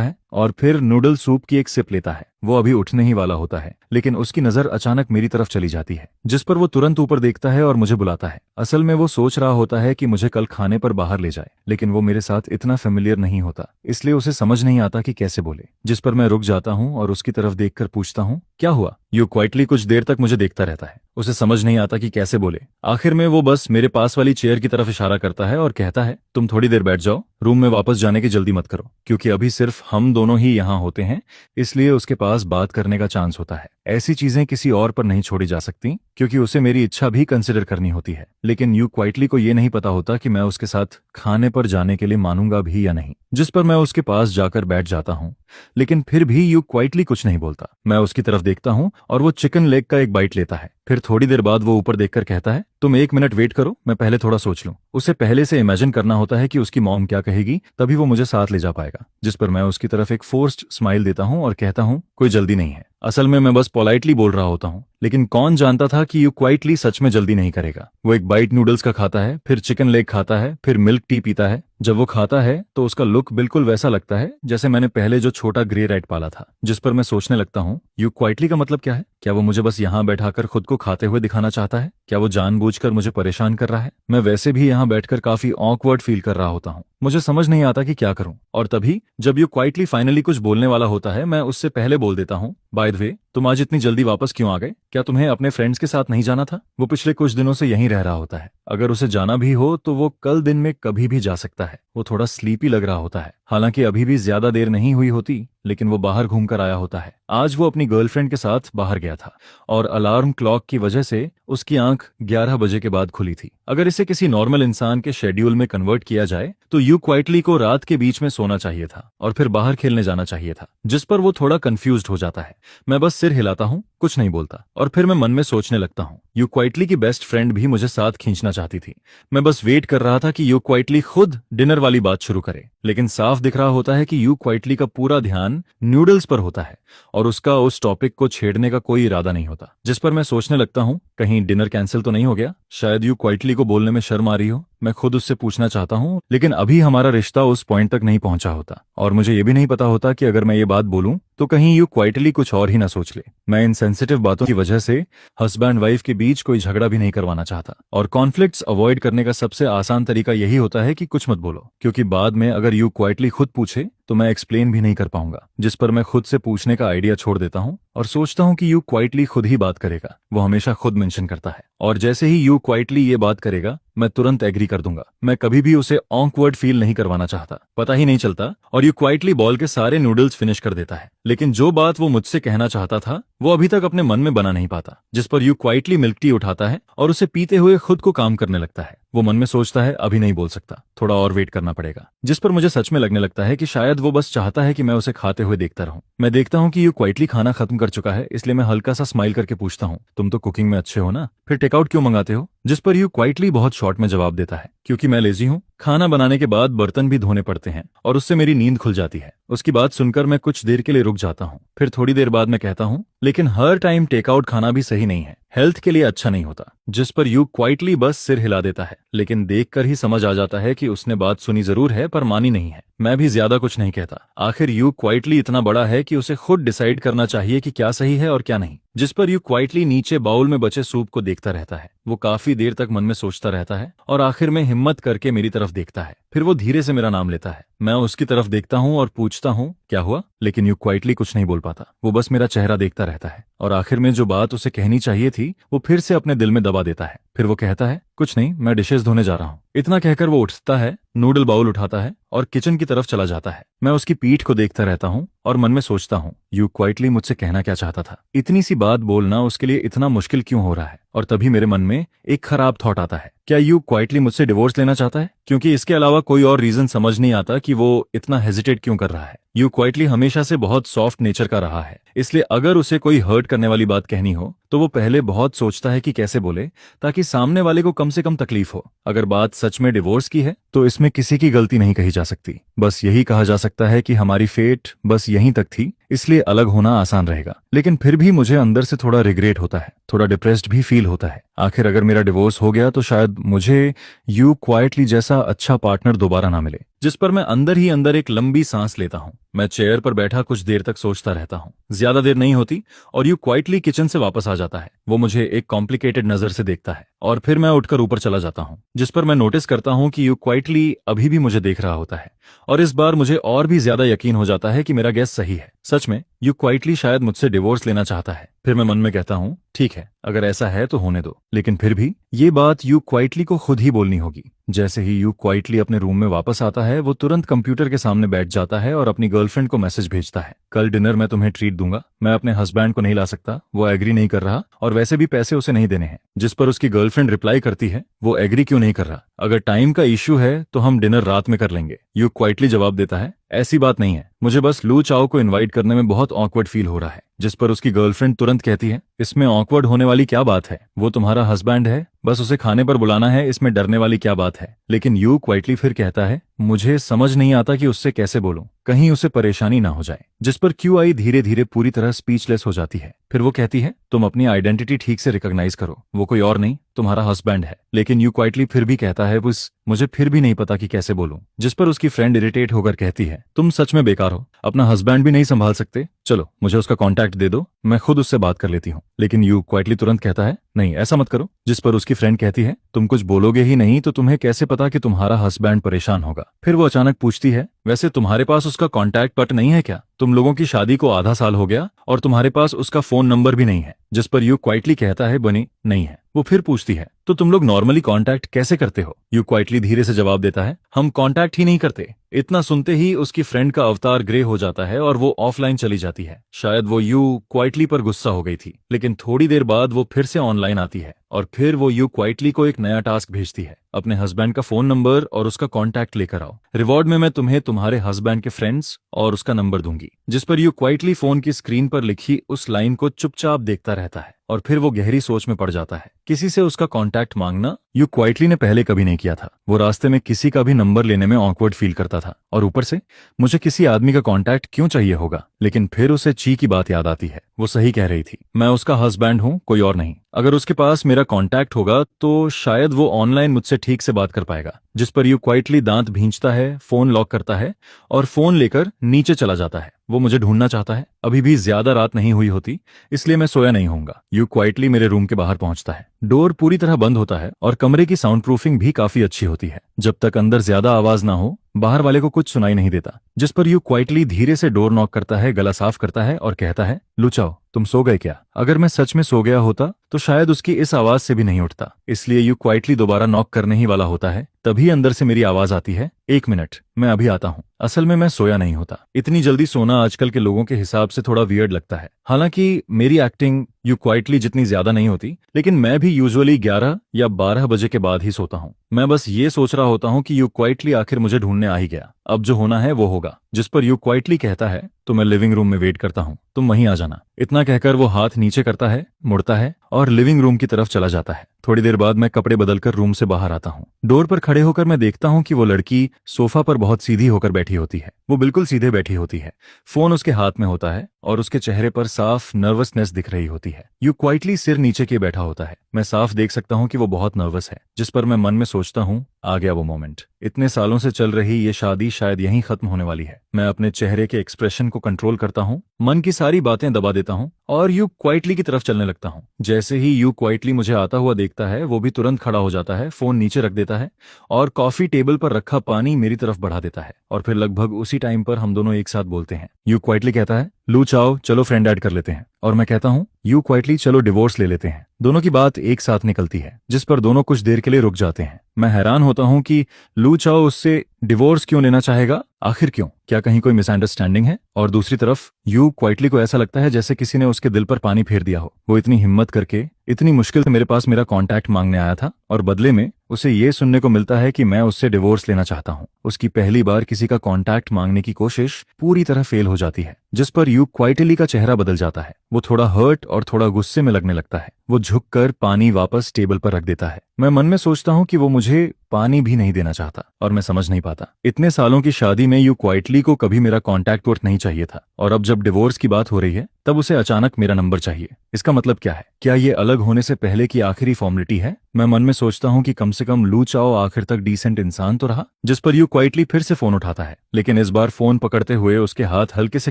है और फिर नूडल सूप की एक सिप लेता है। वो अभी उठने ही वाला होता है, लेकिन उसकी नजर अचानक मेरी तरफ चली जाती है, जिस पर वो तुरंत ऊपर देखता है और मुझे बुलाता है। असल में वो सोच रहा होता है कि मुझे कल खाने पर बाहर ले जाए, लेकिन वो मेरे साथ इतना फेमिलियर नहीं होता, इसलिए उसे समझ नहीं आता कि कैसे बोले। जिस पर मैं रुक जाता हूँ और उसकी तरफ देखकर पूछता हूँ, क्या हुआ? यू क्वाइटली कुछ देर तक मुझे देखता रहता है। उसे समझ नहीं आता कि कैसे बोले। आखिर में वो बस मेरे पास वाली चेयर की तरफ इशारा करता है और कहता है, तुम थोड़ी देर बैठ जाओ, रूम में वापस जाने की जल्दी मत करो, क्योंकि अभी सिर्फ हम दोनों ही यहाँ होते हैं, इसलिए उसके पास बात करने का चांस होता है। ऐसी चीजें किसी और पर नहीं छोड़ी जा सकती, क्योंकि उसे मेरी इच्छा भी कंसिडर करनी होती है। लेकिन यू क्वाइटली को ये नहीं पता होता कि मैं उसके साथ खाने पर जाने के लिए मानूंगा भी या नहीं, जिस पर मैं उसके पास जाकर बैठ जाता हूँ। लेकिन फिर भी यू क्वाइटली कुछ नहीं बोलता। मैं उसकी तरफ देखता हूँ और वो चिकन लेग का एक बाइट लेता है। फिर थोड़ी देर बाद वो ऊपर देखकर कहता है, तुम 1 मिनट वेट करो, मैं पहले थोड़ा सोच लूं। उसे पहले से इमेजिन करना होता है कि उसकी मॉम क्या कहेगी, तभी वो मुझे साथ ले जा पाएगा। जिस पर मैं उसकी तरफ एक फोर्स्ड स्माइल देता हूँ और कहता हूँ, कोई जल्दी नहीं है। असल में मैं बस पोलाइटली बोल रहा होता हूँ, लेकिन कौन जानता था कि यू क्वाइटली सच में जल्दी नहीं करेगा। वो एक बाइट नूडल्स का खाता है, फिर चिकन लेग खाता है, फिर मिल्क टी पीता है। जब वो खाता है तो उसका लुक बिल्कुल वैसा लगता है जैसे मैंने पहले जो छोटा ग्रे रैट पाला था। जिस पर मैं सोचने लगता हूँ, यू क्वाइटली का मतलब क्या है? क्या वो मुझे बस यहाँ बैठाकर खुद को खाते हुए दिखाना चाहता है? क्या वो जानबूझकर मुझे परेशान कर रहा है? मैं वैसे भी यहाँ बैठकर काफी ऑकवर्ड फील कर रहा होता हूँ। मुझे समझ नहीं आता कि क्या करूं। और तभी जब यू क्वाइटली फाइनली कुछ बोलने वाला होता है, मैं उससे पहले बोल देता हूँ, बाय द वे, तुम आज इतनी जल्दी वापस क्यों आ गए? क्या तुम्हें अपने फ्रेंड्स के साथ नहीं जाना था? वो पिछले कुछ दिनों से यहीं रह रहा होता है। अगर उसे जाना भी हो तो वो कल दिन में कभी भी जा सकता है। वो थोड़ा स्लीपी लग रहा होता है, हालांकि अभी भी ज्यादा देर नहीं हुई होती, लेकिन वो बाहर घूमकर आया होता है। आज वो अपनी गर्लफ्रेंड के साथ बाहर गया था और अलार्म क्लॉक की वजह से उसकी आंख 11 बजे के बाद खुली थी। अगर इसे किसी नॉर्मल इंसान के शेड्यूल में कन्वर्ट किया जाए तो यू क्वाइटली को रात के बीच में सोना चाहिए था और फिर बाहर खेलने जाना चाहिए था, जिस पर वो थोड़ा कंफ्यूज्ड हो जाता है। मैं बस सिर हिलाता हूँ, कुछ नहीं बोलता, और फिर मैं मन में सोचने लगता हूँ, यू क्वाइटली की बेस्ट फ्रेंड भी मुझे साथ खींचना चाहती थी। मैं बस वेट कर रहा था कि यू क्वाइटली खुद डिनर वाली बात शुरू करे, लेकिन साफ दिख रहा होता है कि यू क्वाइटली का पूरा ध्यान नूडल्स पर होता है और उसका उस टॉपिक को छेड़ने का कोई इरादा नहीं होता। जिस पर मैं सोचने लगता हूँ, कहीं डिनर कैंसिल तो नहीं हो गया? शायद यू क्वाइटली को बोलने में शर्म आ रही हो। मैं खुद उससे पूछना चाहता हूँ, लेकिन अभी हमारा रिश्ता उस पॉइंट तक नहीं पहुंचा होता और मुझे ये भी नहीं पता होता कि अगर मैं ये बात बोलूं तो कहीं यू क्वाइटली कुछ और ही ना सोच ले। मैं इन सेंसिटिव बातों की वजह से हस्बैंड वाइफ के बीच कोई झगड़ा भी नहीं करवाना चाहता, और कॉन्फ्लिक्ट्स अवॉइड करने का सबसे आसान तरीका यही होता है कि कुछ मत बोलो, क्योंकि बाद में अगर यू क्वाइटली खुद पूछे तो मैं एक्सप्लेन भी नहीं कर पाऊंगा। जिस पर मैं खुद से पूछने का आइडिया छोड़ देता हूँ और सोचता हूँ कि यू क्वाइटली खुद ही बात करेगा। वो हमेशा खुद मेंशन करता है और जैसे ही यू क्वाइटली ये बात करेगा मैं तुरंत एग्री कर दूंगा। मैं कभी भी उसे ऑकवर्ड फील नहीं करवाना चाहता, पता ही नहीं चलता, और यू क्वाइटली बॉल के सारे नूडल्स फिनिश कर देता है। लेकिन जो बात वो मुझसे कहना चाहता था वो अभी तक अपने मन में बना नहीं पाता। जिस पर यू क्वाइटली मिल्क टी उठाता है और उसे पीते हुए खुद को काम करने लगता है। वो मन में सोचता है, अभी नहीं बोल सकता, थोड़ा और वेट करना पड़ेगा। जिस पर मुझे सच में लगने लगता है कि शायद वो बस चाहता है कि मैं उसे खाते हुए देखता रहूं। मैं देखता हूं कि यू क्वाइटली खाना खत्म कर चुका है, इसलिए मैं हल्का सा स्माइल करके पूछता हूं, तुम तो कुकिंग में अच्छे हो ना, फिर टेकआउट क्यों मंगाते हो? जिस पर यू क्वाइटली बहुत शॉर्ट में जवाब देता है, क्योंकि मैं लेजी हूं। खाना बनाने के बाद बर्तन भी धोने पड़ते हैं और उससे मेरी नींद खुल जाती है। उसकी बात सुनकर मैं कुछ देर के लिए रुक जाता हूँ। फिर थोड़ी देर बाद मैं कहता हूँ, लेकिन हर टाइम टेकआउट खाना भी सही नहीं है, हेल्थ के लिए अच्छा नहीं होता। जिस पर यू क्वाइटली बस सिर हिला देता है, लेकिन देखकर ही समझ आ जाता है कि उसने बात सुनी जरूर है पर मानी नहीं है। मैं भी ज्यादा कुछ नहीं कहता। आखिर यू क्वाइटली इतना बड़ा है कि उसे खुद डिसाइड करना चाहिए कि क्या सही है और क्या नहीं। जिस पर यू क्वाइटली नीचे बाउल में बचे सूप को देखता रहता है। वो काफी देर तक मन में सोचता रहता है और आखिर में हिम्मत करके मेरी तरफ देखता है। फिर वो धीरे से मेरा नाम लेता है। मैं उसकी तरफ देखता हूँ और पूछता हूँ, क्या हुआ? लेकिन यू क्वाइटली कुछ नहीं बोल पाता। वो बस मेरा चेहरा देखता रहता है और आखिर में जो बात उसे कहनी चाहिए थी वो फिर से अपने दिल में दबा देता है। फिर वो कहता है, कुछ नहीं, मैं डिशेस धोने जा रहा हूँ। इतना कहकर वो उठता है, नूडल बाउल उठाता है और किचन की तरफ चला जाता है। मैं उसकी पीठ को देखता रहता हूँ और मन में सोचता हूँ, यू क्वाइटली मुझसे कहना क्या चाहता था? इतनी सी बात बोलना उसके लिए इतना मुश्किल क्यों हो रहा है? और तभी मेरे मन में एक खराब थॉट आता है, क्या यू क्वाइटली मुझसे डिवोर्स लेना चाहता है? क्योंकि इसके अलावा कोई और रीजन समझ नहीं आता कि वो इतना हेजिटेट क्यों कर रहा है। यू क्वाइटली हमेशा से बहुत सॉफ्ट नेचर का रहा है, इसलिए अगर उसे कोई हर्ट करने वाली बात कहनी हो तो वो पहले बहुत सोचता है कि कैसे बोले ताकि सामने वाले को कम से कम तकलीफ हो। अगर बात सच में डिवोर्स की है तो इसमें किसी की गलती नहीं कही जा सकती। बस यही कहा जा सकता है कि हमारी फेट बस यहीं तक थी, इसलिए अलग होना आसान रहेगा। लेकिन फिर भी मुझे अंदर से थोड़ा रिग्रेट होता है, थोड़ा डिप्रेस्ड भी फील होता है। आखिर अगर मेरा डिवोर्स हो गया तो शायद मुझे यू क्वाइटली जैसा अच्छा पार्टनर दोबारा ना मिले, जिस पर मैं अंदर ही अंदर एक लंबी सांस लेता हूँ। मैं चेयर पर बैठा कुछ देर तक सोचता रहता हूँ। ज्यादा देर नहीं होती और यू क्वाइटली किचन से वापस आ जाता है। वो मुझे एक कॉम्प्लिकेटेड नजर से देखता है और फिर मैं उठकर ऊपर चला जाता हूँ, जिस पर मैं नोटिस करता हूँ कि यू क्वाइटली अभी भी मुझे देख रहा होता है। और इस बार मुझे और भी ज्यादा यकीन हो जाता है कि मेरा गैस सही है। सच में यू क्वाइटली शायद मुझसे डिवोर्स लेना चाहता है। फिर मैं मन में कहता हूँ, ठीक है, अगर ऐसा है तो होने दो। लेकिन फिर भी ये बात यू क्वाइटली को खुद ही बोलनी होगी। जैसे ही यू क्वाइटली अपने रूम में वापस आता है, वो तुरंत कंप्यूटर के सामने बैठ जाता है और अपनी गर्लफ्रेंड को मैसेज भेजता है, कल डिनर में तुम्हें ट्रीट दूंगा। मैं अपने हस्बैंड को नहीं ला सकता, वो एग्री नहीं कर रहा और वैसे भी पैसे उसे नहीं देने हैं। जिस पर उसकी गर्लफ्रेंड रिप्लाई करती है, वो एग्री क्यों नहीं कर रहा? अगर टाइम का इश्यू है तो हम डिनर रात में कर लेंगे। यू क्वाइटली जवाब देता है, ऐसी बात नहीं है, मुझे बस लू चाओ को इनवाइट करने में बहुत ऑकवर्ड फील हो रहा है। जिस पर उसकी गर्लफ्रेंड तुरंत कहती है, इसमें ऑकवर्ड होने वाली क्या बात है, वो तुम्हारा हस्बैंड है, बस उसे खाने पर बुलाना है, इसमें डरने वाली क्या बात है। लेकिन यू क्वाइटली फिर कहता है, मुझे समझ नहीं आता कि उससे कैसे बोलूं, कहीं उसे परेशानी ना हो जाए। जिस पर क्यू आई धीरे धीरे पूरी तरह स्पीचलेस हो जाती है। फिर वो कहती है, तुम अपनी आइडेंटिटी ठीक से रिकॉग्नाइज करो, वो कोई और नहीं, तुम्हारा हस्बैंड है। लेकिन यू क्वाइटली फिर भी कहता है, बस मुझे फिर भी नहीं पता कि कैसे बोलूं। जिस पर उसकी फ्रेंड इरिटेट होकर कहती है, तुम सच में बेकार हो, अपना हस्बैंड भी नहीं संभाल सकते, चलो मुझे उसका कॉन्टैक्ट दे दो, मैं खुद उससे बात कर लेती हूँ। लेकिन यू क्वाइटली तुरंत कहता है, नहीं ऐसा मत करो। जिस पर उसकी फ्रेंड कहती है, तुम कुछ बोलोगे ही नहीं तो तुम्हें कैसे पता कि तुम्हारा हस्बैंड परेशान होगा। फिर वो अचानक पूछती है, वैसे तुम्हारे पास उसका कॉन्टैक्ट बट नहीं है क्या? तुम लोगों की शादी को आधा साल हो गया और तुम्हारे पास उसका फोन नंबर भी नहीं है। जिस पर यू क्वाइटली कहता है, बनी नहीं है। वो फिर पूछती है, तो तुम लोग नॉर्मली कांटेक्ट कैसे करते हो? यू क्वाइटली धीरे से जवाब देता है, हम कांटेक्ट ही नहीं करते। इतना सुनते ही उसकी फ्रेंड का अवतार ग्रे हो जाता है और वो ऑफलाइन चली जाती है। शायद वो यू क्वाइटली पर गुस्सा हो गई थी, लेकिन थोड़ी देर बाद वो फिर से ऑनलाइन आती है और फिर वो यू क्वाइटली को एक नया टास्क भेजती है, अपने हस्बैंड का फोन नंबर और उसका कॉन्टैक्ट लेकर आओ, रिवॉर्ड में मैं तुम्हें तुम्हारे हस्बैंड के फ्रेंड्स और उसका नंबर दूंगी। जिस पर यू क्वाइटली फोन की स्क्रीन पर लिखी उस लाइन को चुपचाप देखता रहता है और फिर वो गहरी सोच में पड़ जाता है। किसी से उसका कॉन्टैक्ट मांगना यू क्वाइटली ने पहले कभी नहीं किया था। वो रास्ते में किसी का भी नंबर लेने में ऑकवर्ड फील करता था और ऊपर से मुझे किसी आदमी का कॉन्टैक्ट क्यों चाहिए होगा। लेकिन फिर उसे ची की बात याद आती है, वो सही कह रही थी, मैं उसका हस्बैंड हूँ, कोई और नहीं। अगर उसके पास मेरा कॉन्टैक्ट होगा तो शायद वो ऑनलाइन मुझसे ठीक से बात कर पाएगा। जिस पर यू क्वाइटली दांत भींचता है, फोन लॉक करता है और फोन लेकर नीचे चला जाता है। वो मुझे ढूंढना चाहता है। अभी भी ज्यादा रात नहीं हुई होती, इसलिए मैं सोया नहीं होऊंगा। यू क्वाइटली मेरे रूम के बाहर पहुंचता है। डोर पूरी तरह बंद होता है और कमरे की साउंड प्रूफिंग भी काफी अच्छी होती है। जब तक अंदर ज्यादा आवाज ना हो, बाहर वाले को कुछ सुनाई नहीं देता। जिस पर यू क्वाइटली धीरे से डोर नॉक करता है, गला साफ करता है और कहता है, लुचाओ, तुम सो गए क्या? अगर मैं सच में सो गया होता तो शायद उसकी इस आवाज से भी नहीं उठता। इसलिए यू क्वाइटली दोबारा नॉक करने ही वाला होता है, तभी अंदर से मेरी आवाज आती है, 1 मिनट, मैं अभी आता हूँ। असल में मैं सोया नहीं होता। इतनी जल्दी सोना आजकल के लोगों के हिसाब से थोड़ा वियर्ड लगता है। हालांकि मेरी एक्टिंग यू क्वाइटली जितनी ज्यादा नहीं होती, लेकिन मैं भी यूजुअली 11 या 12 बजे के बाद ही सोता हूँ। मैं बस ये सोच रहा होता हूँ कि यू क्वाइटली आखिर मुझे ढूंढने आ ही गया, अब जो होना है वो होगा। जिस पर यू क्वाइटली कहता है, तो मैं लिविंग रूम में वेट करता हूँ, तुम वहीं आ जाना। इतना कहकर वो हाथ नीचे करता है, मुड़ता है और लिविंग रूम की तरफ चला जाता है। थोड़ी देर बाद मैं कपड़े बदलकर रूम से बाहर आता हूँ। डोर पर खड़े होकर मैं देखता हूँ कि वो लड़की सोफा पर बहुत सीधी होकर बैठी होती है। वो बिल्कुल सीधे बैठी होती है, फोन उसके हाथ में होता है और उसके चेहरे पर साफ नर्वसनेस दिख रही होती है। यू क्वाइटली सिर नीचे किए बैठा होता है। मैं साफ देख सकता हूँ कि वो बहुत नर्वस है। जिस पर मैं मन में सोचता हूँ, आ गया वो मोमेंट। इतने सालों से चल रही ये शादी शायद यहीं खत्म होने वाली है। मैं अपने चेहरे के एक्सप्रेशन को कंट्रोल करता हूँ, मन की सारी बातें दबा देता हूँ और यू क्वाइटली की तरफ चलने लगता हूँ। जैसे ही यू क्वाइटली मुझे आता हुआ देखता है, वो भी तुरंत खड़ा हो जाता है, फोन नीचे रख देता है और कॉफी टेबल पर रखा पानी मेरी तरफ बढ़ा देता है। और फिर लगभग उसी टाइम पर हम दोनों एक साथ बोलते हैं। यू क्वाइटली कहता है, लू चाओ, चलो फ्रेंड ऐड कर लेते हैं। और मैं कहता हूँ, यू क्वाइटली, चलो डिवोर्स ले लेते हैं। दोनों की बात एक साथ निकलती है, जिस पर दोनों कुछ देर के लिए रुक जाते हैं। मैं हैरान होता हूँ कि लू चाओ उससे डिवोर्स क्यों लेना चाहेगा, आखिर क्यों? क्या कहीं कोई मिसअंडरस्टैंडिंग है? और दूसरी तरफ यू क्वाइटली को ऐसा लगता है जैसे किसी ने उसके दिल पर पानी फेर दिया हो। वो इतनी हिम्मत करके इतनी मुश्किल से मेरे पास मेरा कॉन्टैक्ट मांगने आया था और बदले में उसे ये सुनने को मिलता है कि मैं उससे डिवोर्स लेना चाहता हूँ। उसकी पहली बार किसी का कॉन्टैक्ट मांगने की कोशिश पूरी तरह फेल हो जाती है, जिस पर यू क्वाइटली का चेहरा बदल जाता है। वो थोड़ा हर्ट और थोड़ा गुस्से में लगने लगता है। वो झुककर पानी वापस टेबल पर रख देता है। मैं मन में सोचता हूँ कि वो मुझे पानी भी नहीं देना चाहता और मैं समझ नहीं पाता। इतने सालों की शादी में यू क्वाइटली को कभी मेरा कॉन्टैक्ट वर्थ नहीं चाहिए था, और अब जब डिवोर्स की बात हो रही है तब उसे अचानक मेरा नंबर चाहिए। इसका मतलब क्या है? क्या ये अलग होने से पहले की आखिरी फॉर्मेलिटी है? मैं मन में सोचता हूँ कि कम से कम लू चाओ आखिर तक डिसेंट इंसान तो रहा। जिस पर यू क्वाइटली फिर से फोन उठाता है, लेकिन इस बार फोन पकड़ते हुए उसके हाथ हल्के से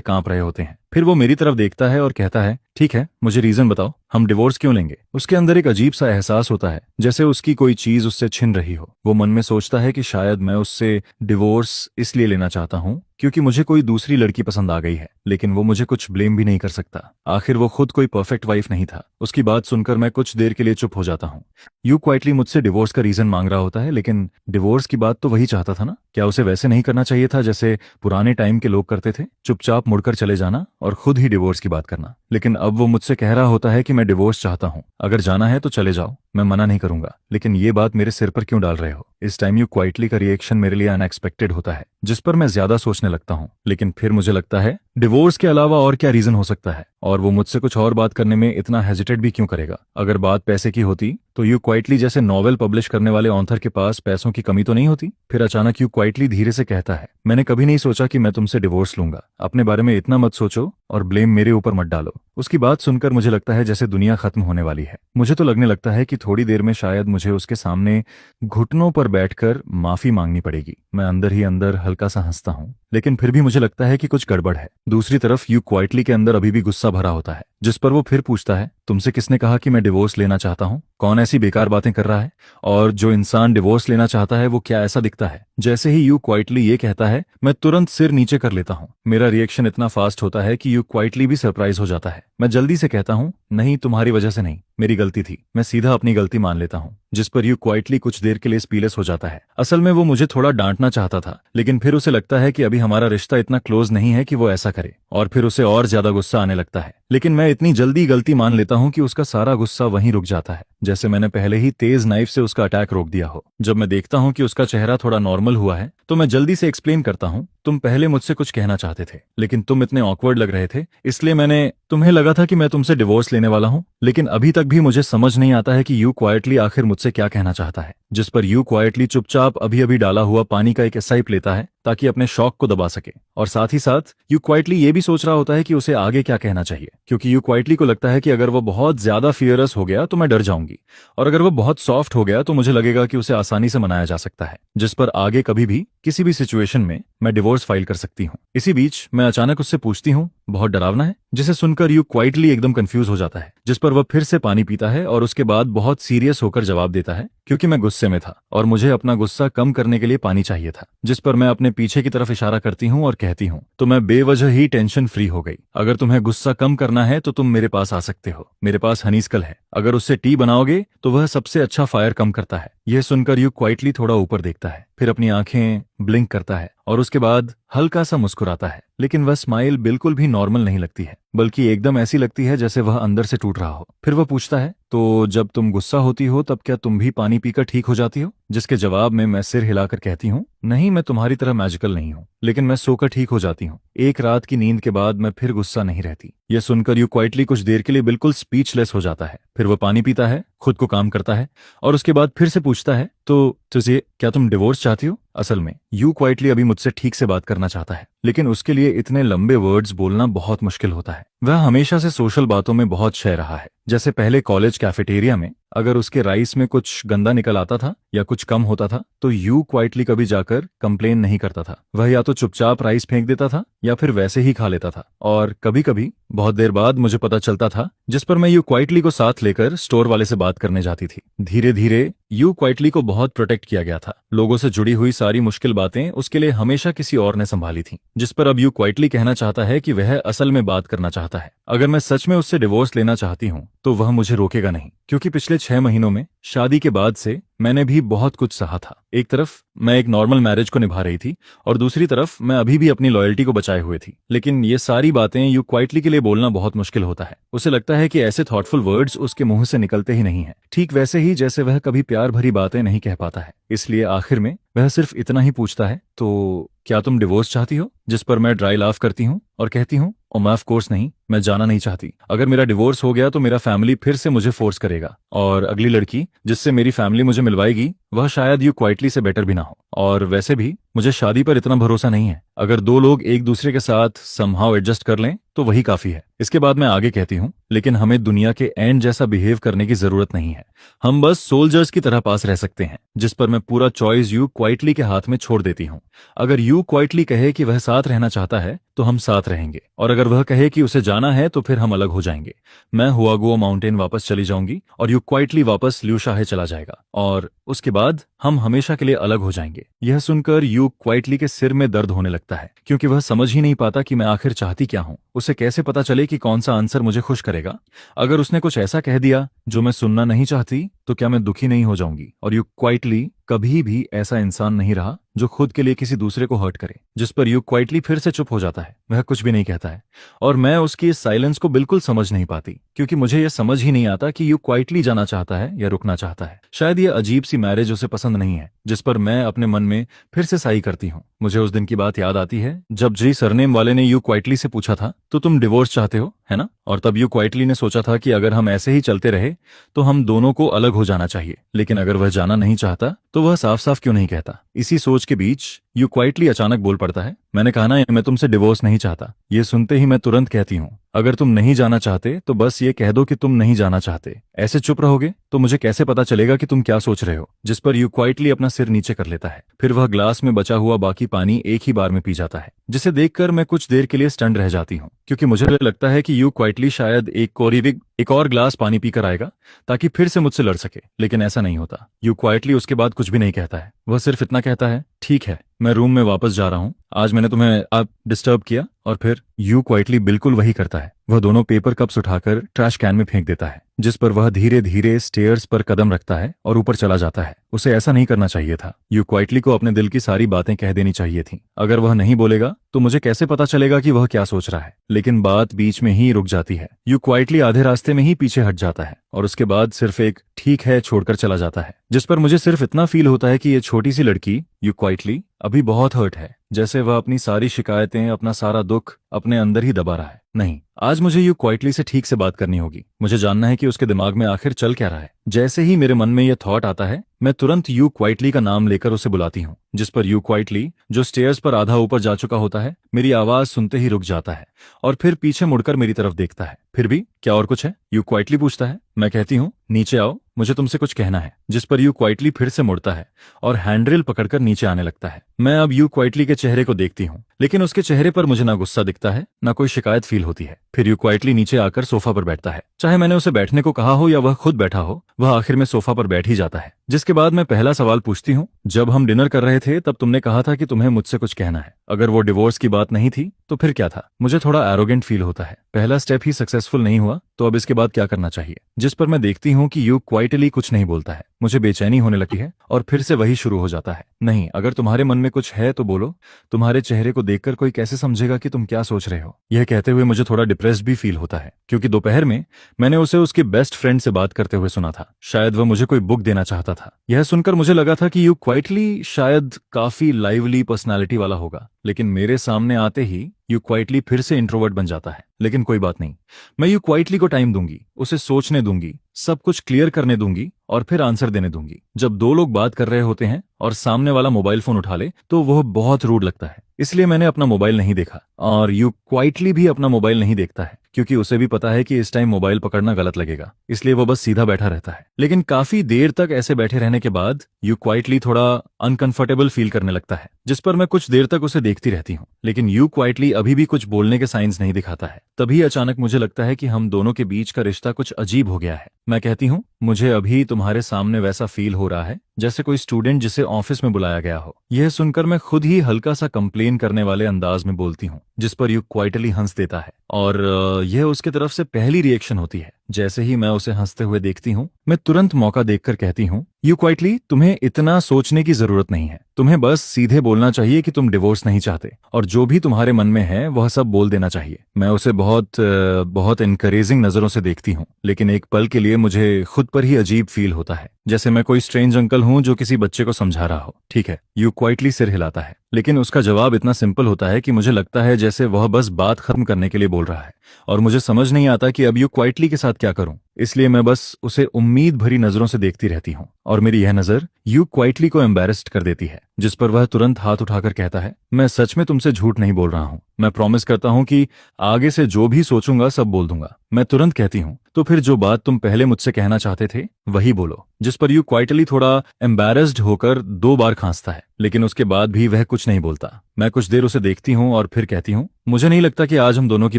कांप रहे होते हैं। फिर वो मेरी तरफ देखता है और कहता है, ठीक है, मुझे रीजन बताओ, हम डिवोर्स क्यों लेंगे? उसके अंदर एक अजीब सा एहसास होता है, जैसे उसकी कोई चीज उससे छिन रही हो। वो मन में सोचता है कि शायद मैं उससे डिवोर्स इसलिए लेना चाहता हूँ क्योंकि मुझे कोई दूसरी लड़की पसंद आ गई है, लेकिन वो मुझे कुछ ब्लेम भी नहीं कर सकता। आखिर वो खुद कोई परफेक्ट वाइफ नहीं था। उसकी बात सुनकर मैं कुछ देर के लिए चुप हो जाता हूँ। यू क्वाइटली मुझसे डिवोर्स का रीजन मांग रहा होता है, लेकिन डिवोर्स की बात तो वही चाहता था ना? क्या उसे वैसे नहीं करना चाहिए था जैसे पुराने टाइम के लोग करते थे, चुपचाप मुड़कर चले जाना और खुद ही डिवोर्स की बात करना? लेकिन अब वो मुझसे कह रहा होता है कि मैं डिवोर्स चाहता हूँ, अगर जाना है तो चले जाओ, मैं मना नहीं करूंगा। लेकिन ये बात मेरे सिर पर क्यों डाल रहे हो? इस टाइम यू क्वाइटली का रिएक्शन मेरे लिए अनएक्सपेक्टेड होता है, जिस पर मैं ज्यादा सोचने लगता हूँ। लेकिन फिर मुझे लगता है डिवोर्स के अलावा और क्या रीजन हो सकता है, और वो मुझसे कुछ और बात करने में इतना हेजिटेट भी क्यों करेगा? अगर बात पैसे की होती तो यू क्वाइटली जैसे नॉवेल पब्लिश करने वाले ऑथर के पास पैसों की कमी तो नहीं होती। फिर अचानक यू क्वाइटली धीरे से कहता है, मैंने कभी नहीं सोचा कि मैं तुमसे डिवोर्स लूंगा। अपने बारे में इतना मत सोचो और ब्लेम मेरे ऊपर मत डालो। उसकी बात सुनकर मुझे लगता है जैसे दुनिया खत्म होने वाली है। मुझे तो लगने लगता है कि थोड़ी देर में शायद मुझे उसके सामने घुटनों पर बैठकर माफी मांगनी पड़ेगी। मैं अंदर ही अंदर हल्का सा हंसता हूँ, लेकिन फिर भी मुझे लगता है कि कुछ गड़बड़ है। दूसरी तरफ यू क्वाइटली के अंदर अभी भी गुस्सा भरा होता है, जिस पर वो फिर पूछता है, तुमसे किसने कहा कि मैं डिवोर्स लेना चाहता हूँ? कौन ऐसी बेकार बातें कर रहा है? और जो इंसान डिवोर्स लेना चाहता है वो क्या ऐसा दिखता है? जैसे ही यू क्वाइटली ये कहता है, मैं तुरंत सिर नीचे कर लेता हूँ। मेरा रिएक्शन इतना फास्ट होता है कि यू क्वाइटली भी सरप्राइज हो जाता है। मैं जल्दी से कहता हूँ, नहीं, तुम्हारी वजह से नहीं, मेरी गलती थी। मैं सीधा अपनी गलती मान लेता हूँ, जिस पर यू क्वाइटली कुछ देर के लिए स्पीलेस हो जाता है। असल में वो मुझे थोड़ा डांटना चाहता था, लेकिन फिर उसे लगता है कि अभी हमारा रिश्ता इतना क्लोज नहीं है कि वो ऐसा करे, और फिर उसे और ज्यादा गुस्सा आने लगता है। लेकिन मैं इतनी जल्दी गलती मान लेता हूँ कि उसका सारा गुस्सा वहीं रुक जाता है, जैसे मैंने पहले ही तेज नाइफ से उसका अटैक रोक दिया हो। जब मैं देखता हूँ कि उसका चेहरा थोड़ा नॉर्मल हुआ है तो मैं जल्दी से एक्सप्लेन करता हूँ, तुम पहले मुझसे कुछ कहना चाहते थे, लेकिन तुम इतने ऑकवर्ड लग रहे थे, इसलिए तुम्हें लगा था कि मैं तुमसे डिवोर्स लेने वाला हूँ। लेकिन अभी तक भी मुझे समझ नहीं आता है कि यू क्वाइटली आखिर मुझसे क्या कहना चाहता है। जिस पर यू क्वाइटली चुपचाप अभी अभी डाला हुआ पानी का एक सिप लेता है ताकि अपने शौक को दबा सके, और साथ ही साथ यू क्वाइटली ये भी सोच रहा होता है कि उसे आगे क्या कहना चाहिए, क्योंकि यू क्वाइटली को लगता है कि अगर वो बहुत ज्यादा फियरस हो गया तो मैं डर जाऊंगी, और अगर वो बहुत सॉफ्ट हो गया तो मुझे लगेगा कि उसे आसानी से मनाया जा सकता है, जिस पर आगे कभी भी किसी भी सिचुएशन में मैं डिवोर्स फाइल कर सकती हूँ। इसी बीच मैं अचानक उससे पूछती हूँ, बहुत डरावना है? जिसे सुनकर यू क्वाइटली एकदम कंफ्यूज हो जाता है, जिस पर वह फिर से पानी पीता है और उसके बाद बहुत सीरियस होकर जवाब देता है, क्योंकि मैं गुस्से में था और मुझे अपना गुस्सा कम करने के लिए पानी चाहिए था। जिस पर मैं अपने पीछे की तरफ इशारा करती हूँ और कहती हूँ, तो मैं बेवजह ही टेंशन फ्री हो गई। अगर तुम्हें गुस्सा कम करना है तो तुम मेरे पास आ सकते हो, मेरे पास हनीस्कल है, अगर उससे टी बनाओगे तो वह सबसे अच्छा फायर कम करता है। यह सुनकर यू क्वाइटली थोड़ा ऊपर देखता है, फिर अपनी आंखें ब्लिंक करता है और उसके बाद हल्का सा मुस्कुराता है, लेकिन वह स्माइल बिल्कुल भी नॉर्मल नहीं लगती है, बल्कि एकदम ऐसी लगती है जैसे वह अंदर से टूट रहा हो। फिर वह पूछता है, तो जब तुम गुस्सा होती हो तब क्या तुम भी पानी पीकर ठीक हो जाती हो? जिसके जवाब में मैं सिर हिलाकर कहती हूँ, नहीं, मैं तुम्हारी तरह मैजिकल नहीं हूँ, लेकिन मैं सोकर ठीक हो जाती हूँ। एक रात की नींद के बाद मैं फिर गुस्सा नहीं रहती। यह सुनकर यू क्वाइटली कुछ देर के लिए बिल्कुल स्पीचलेस हो जाता है। फिर वह पानी पीता है, खुद को काम करता है और उसके बाद फिर से पूछता है, तो तुझे क्या तुम डिवोर्स चाहती हो? असल में यू क्वाइटली अभी मुझसे ठीक से बात करना चाहता है, लेकिन उसके लिए इतने लंबे वर्ड्स बोलना बहुत मुश्किल होता है। वह हमेशा से सोशल बातों में बहुत शय रहा है, जैसे पहले कॉलेज कैफेटेरिया में अगर उसके राइस में कुछ गंदा निकल आता था या कुछ कम होता था तो यू क्वाइटली कभी जाकर कंप्लेन नहीं करता था। वह या तो चुपचाप राइस फेंक देता था या फिर वैसे ही खा लेता था, और कभी कभी बहुत देर बाद मुझे पता चलता था, जिस पर मैं यू क्वाइटली को साथ लेकर स्टोर वाले से बात करने जाती थी। धीरे धीरे यू क्वाइटली को बहुत प्रोटेक्ट किया गया था। लोगों से जुड़ी हुई सारी मुश्किल बातें उसके लिए हमेशा किसी और ने संभाली थी, जिस पर अब यू क्वाइटली कहना चाहता है कि वह असल में बात करना चाहता चाहता है। अगर मैं सच में उससे डिवोर्स लेना चाहती हूँ तो वह मुझे रोकेगा नहीं, क्योंकि पिछले 6 महीनों में शादी के बाद से मैंने भी बहुत कुछ सहा था। एक तरफ मैं एक नॉर्मल मैरिज को निभा रही थी और दूसरी तरफ मैं अभी भी अपनी लॉयल्टी को बचाए हुए थी। लेकिन ये सारी बातें यू क्वाइटली के लिए बोलना बहुत मुश्किल होता है। उसे लगता है कि ऐसे थॉटफुल वर्ड्स उसके मुंह से निकलते ही नहीं है, ठीक वैसे ही जैसे वह कभी प्यार भरी बातें नहीं कह पाता है। इसलिए आखिर में वह सिर्फ इतना ही पूछता है, तो क्या तुम डिवोर्स चाहती हो? जिस पर मैं ड्राई लाफ करती हूँ और कहती हूँ, और मैं ऑफ कोर्स नहीं, मैं जाना नहीं चाहती। अगर मेरा डिवोर्स हो गया तो मेरा फैमिली फिर से मुझे फोर्स करेगा और अगली लड़की जिससे मेरी फैमिली मुझे मिलवाएगी वह शायद यू क्वाइटली से बेटर भी ना हो। और वैसे भी मुझे शादी पर इतना भरोसा नहीं है। अगर दो लोग एक दूसरे के साथ समहाउ एडजस्ट कर लें तो वही काफी है। इसके बाद मैं आगे कहती हूँ, लेकिन हमें दुनिया के एंड जैसा बिहेव करने की जरूरत नहीं है। हम बस सोल्जर्स की तरह पास रह सकते हैं, जिस पर मैं पूरा चॉइस यू क्वाइटली के हाथ में छोड़ देती हूँ। अगर यू क्वाइटली कहे कि वह साथ रहना चाहता है तो हम साथ रहेंगे, और अगर वह कहे कि उसे जाना है तो फिर हम अलग हो जाएंगे। मैं हुआगुओ माउंटेन वापस चली जाऊंगी और यू क्वाइटली वापस ल्यूशाहे चला जाएगा, और उसके बाद हम हमेशा के लिए अलग हो जाएंगे। यह सुनकर यू क्वाइटली के सिर में दर्द होने लगता है, क्योंकि वह समझ ही नहीं पाता कि मैं आखिर चाहती क्या हूं। उसे कैसे पता चले कि कौन सा आंसर मुझे खुश करेगा? अगर उसने कुछ ऐसा कह दिया जो मैं सुनना नहीं चाहती तो क्या मैं दुखी नहीं हो जाऊंगी? और यू क्वाइटली कभी भी ऐसा इंसान नहीं रहा जो खुद के लिए किसी दूसरे को हर्ट करे। जिस पर यू क्वाइटली फिर से चुप हो जाता है, वह कुछ भी नहीं कहता है, और मैं उसकी इस साइलेंस को बिल्कुल समझ नहीं पाती, क्योंकि मुझे यह समझ ही नहीं आता कि यू क्वाइटली जाना चाहता है या रुकना चाहता है। शायद यह अजीब सी मैरिज उसे पसंद नहीं है, जिस पर मैं अपने मन में फिर से साई करती हूँ। मुझे उस दिन की बात याद आती है जब जी सरनेम वाले ने यू क्वाइटली से पूछा था, तो तुम डिवोर्स चाहते हो, है ना? और तब यू क्वाइटली ने सोचा था कि अगर हम ऐसे ही चलते रहे तो हम दोनों को अलग हो जाना चाहिए। लेकिन अगर वह जाना नहीं चाहता तो वह साफ साफ क्यों नहीं कहता? इसी सोच के बीच यू क्वाइटली अचानक बोल पड़ता है, मैंने कहा ना मैं तुमसे डिवोर्स नहीं चाहता। ये सुनते ही मैं तुरंत कहती हूँ, अगर तुम नहीं जाना चाहते तो बस ये कह दो कि तुम नहीं जाना चाहते। ऐसे चुप रहोगे तो मुझे कैसे पता चलेगा कि तुम क्या सोच रहे हो? जिस पर यू क्वाइटली अपना सिर नीचे कर लेता है। फिर वह ग्लास में बचा हुआ बाकी पानी एक ही बार में पी जाता है, जिसे देखकर मैं कुछ देर के लिए स्टंड रह जाती हूँ, क्योंकि मुझे लगता है कि यू क्वाइटली शायद एक और ग्लास पानी पीकर आएगा ताकि फिर से मुझसे लड़ सके। लेकिन ऐसा नहीं होता। यू क्वाइटली उसके बाद कुछ भी नहीं कहता है। वह सिर्फ इतना कहता है, ठीक है, मैं रूम में वापस जा रहा हूँ, आज मैंने तुम्हें आप डिस्टर्ब किया। और फिर यू क्वाइटली बिल्कुल वही करता है। वह दोनों पेपर कप्स उठाकर ट्रैश कैन में फेंक देता है, जिस पर वह धीरे धीरे स्टेयर्स पर कदम रखता है और ऊपर चला जाता है। उसे ऐसा नहीं करना चाहिए था। यू क्वाइटली को अपने दिल की सारी बातें कह देनी चाहिए थी। अगर वह नहीं बोलेगा तो मुझे कैसे पता चलेगा कि वह क्या सोच रहा है? लेकिन बात बीच में ही रुक जाती है। यू क्वाइटली आधे रास्ते में ही पीछे हट जाता है और उसके बाद सिर्फ एक ठीक है छोड़कर चला जाता है, जिस पर मुझे सिर्फ इतना फील होता है कि ये छोटी सी लड़की यू क्वाइटली अभी बहुत हर्ट है, जैसे वह अपनी सारी शिकायतें, अपना सारा दुख अपने अंदर ही दबा रहा है। नहीं, आज मुझे यू क्वाइटली से ठीक से बात करनी होगी। मुझे जानना है कि उसके दिमाग में आखिर चल क्या रहा है। जैसे ही मेरे मन में यह थॉट आता है, मैं तुरंत यू क्वाइटली का नाम लेकर उसे बुलाती हूँ, जिस पर यू क्वाइटली, जो स्टेयर्स पर आधा ऊपर जा चुका होता है, मेरी आवाज सुनते ही रुक जाता है और फिर पीछे मुड़कर मेरी तरफ देखता है। फिर भी क्या और कुछ है? यू क्वाइटली पूछता है। मैं कहती हूँ, नीचे आओ, मुझे तुमसे कुछ कहना है। जिस पर यू क्वाइटली फिर से मुड़ता है और हैंडरेल पकड़कर नीचे आने लगता है। मैं अब यू क्वाइटली के चेहरे को देखती हूँ, लेकिन उसके चेहरे पर मुझे ना गुस्सा दिखता है, ना कोई शिकायत फील होती है। फिर यू क्वाइटली नीचे आकर सोफा पर बैठता है। चाहे मैंने उसे बैठने को कहा हो या वह खुद बैठा हो, वह आखिर में सोफा पर बैठ ही जाता है। जिसके बाद मैं पहला सवाल पूछती हूँ, जब हम डिनर कर रहे थे तब तुमने कहा था कि तुम्हें मुझसे कुछ कहना है। अगर वो डिवोर्स की बात नहीं थी तो फिर क्या था? मुझे थोड़ा एरोगेंट फील होता है। पहला स्टेप ही सक्सेसफुल नहीं हुआ तो अब इसके बाद क्या करना चाहिए? जिस पर मैं देखती हूँ कि यू क्वाइटली कुछ नहीं बोलता है। मुझे बेचैनी होने लगी है और फिर से वही शुरू हो जाता है। नहीं, अगर तुम्हारे मन में कुछ है तो बोलो। तुम्हारे चेहरे को देखकर कोई कैसे समझेगा कि तुम क्या सोच रहे हो? यह कहते हुए मुझे थोड़ा डिप्रेस्ड भी फील होता है, क्योंकि दोपहर में मैंने उसे उसके बेस्ट फ्रेंड से बात करते हुए सुना था। शायद वह मुझे कोई बुक देना चाहता था। यह सुनकर मुझे लगा था कि यू क्वाइटली शायद काफी लाइवली पर्सनालिटी वाला होगा, लेकिन मेरे सामने आते ही यू क्वाइटली फिर से इंट्रोवर्ट बन जाता है। लेकिन कोई बात नहीं, मैं यू क्वाइटली को टाइम दूंगी, उसे सोचने दूंगी, सब कुछ क्लियर करने दूंगी और फिर आंसर देने दूंगी। जब दो लोग बात कर रहे होते हैं और सामने वाला मोबाइल फोन उठा ले तो वह बहुत रूड लगता है। इसलिए मैंने अपना मोबाइल नहीं देखा और यू क्वाइटली भी अपना मोबाइल नहीं देखता है, क्योंकि उसे भी पता है कि इस टाइम मोबाइल पकड़ना गलत लगेगा। इसलिए वो बस सीधा बैठा रहता है। लेकिन काफी देर तक ऐसे बैठे रहने के बाद यू क्वाइटली थोड़ा अनकंफर्टेबल फील करने लगता है, जिस पर मैं कुछ देर तक उसे देखती रहती हूँ। लेकिन यू क्वाइटली अभी भी कुछ बोलने के साइंस नहीं दिखाता है। तभी अचानक मुझे लगता है कि हम दोनों के बीच का रिश्ता कुछ अजीब हो गया है। मैं कहती हूँ, मुझे अभी तुम्हारे सामने वैसा फील हो रहा है जैसे कोई स्टूडेंट जिसे ऑफिस में बुलाया गया हो। यह सुनकर मैं खुद ही हल्का सा कंप्लेन करने वाले अंदाज में बोलती हूँ, जिस पर यू क्वाइटली हंस देता है और यह उसके तरफ से पहली रिएक्शन होती है। जैसे ही मैं उसे हंसते हुए देखती हूँ, मैं तुरंत मौका देखकर कहती हूँ, यू क्वाइटली, तुम्हें इतना सोचने की जरूरत नहीं है। तुम्हें बस सीधे बोलना चाहिए कि तुम डिवोर्स नहीं चाहते, और जो भी तुम्हारे मन में है वह सब बोल देना चाहिए। मैं उसे बहुत इनकरेजिंग नजरों से देखती हूँ, लेकिन एक पल के लिए मुझे खुद पर ही अजीब फील होता है, जैसे मैं कोई स्ट्रेंज अंकल हूँ जो किसी बच्चे को समझा रहा हो। ठीक है, यू क्वाइटली सिर हिलाता है, लेकिन उसका जवाब इतना सिंपल होता है कि मुझे लगता है जैसे वह बस बात खत्म करने के लिए बोल रहा है, और मुझे समझ नहीं आता कि अब यू क्वाइटली के साथ क्या करूं। इसलिए मैं बस उसे उम्मीद भरी नजरों से देखती रहती हूँ, और मेरी यह नजर यू क्वाइटली को एम्बेरस्ड कर देती है, जिस पर वह तुरंत हाथ उठाकर कहता है, मैं सच में तुमसे झूठ नहीं बोल रहा हूँ। मैं प्रॉमिस करता हूँ कि आगे से जो भी सोचूंगा सब बोल दूंगा। मैं तुरंत कहती हूँ, तो फिर जो बात तुम पहले मुझसे कहना चाहते थे वही बोलो। जिस पर यू क्वाइटली थोड़ा एम्बेरस्ड होकर 2 बार खांसता है, लेकिन उसके बाद भी वह कुछ नहीं बोलता। मैं कुछ देर उसे देखती हूँ और फिर कहती हूँ, मुझे नहीं लगता कि आज हम दोनों की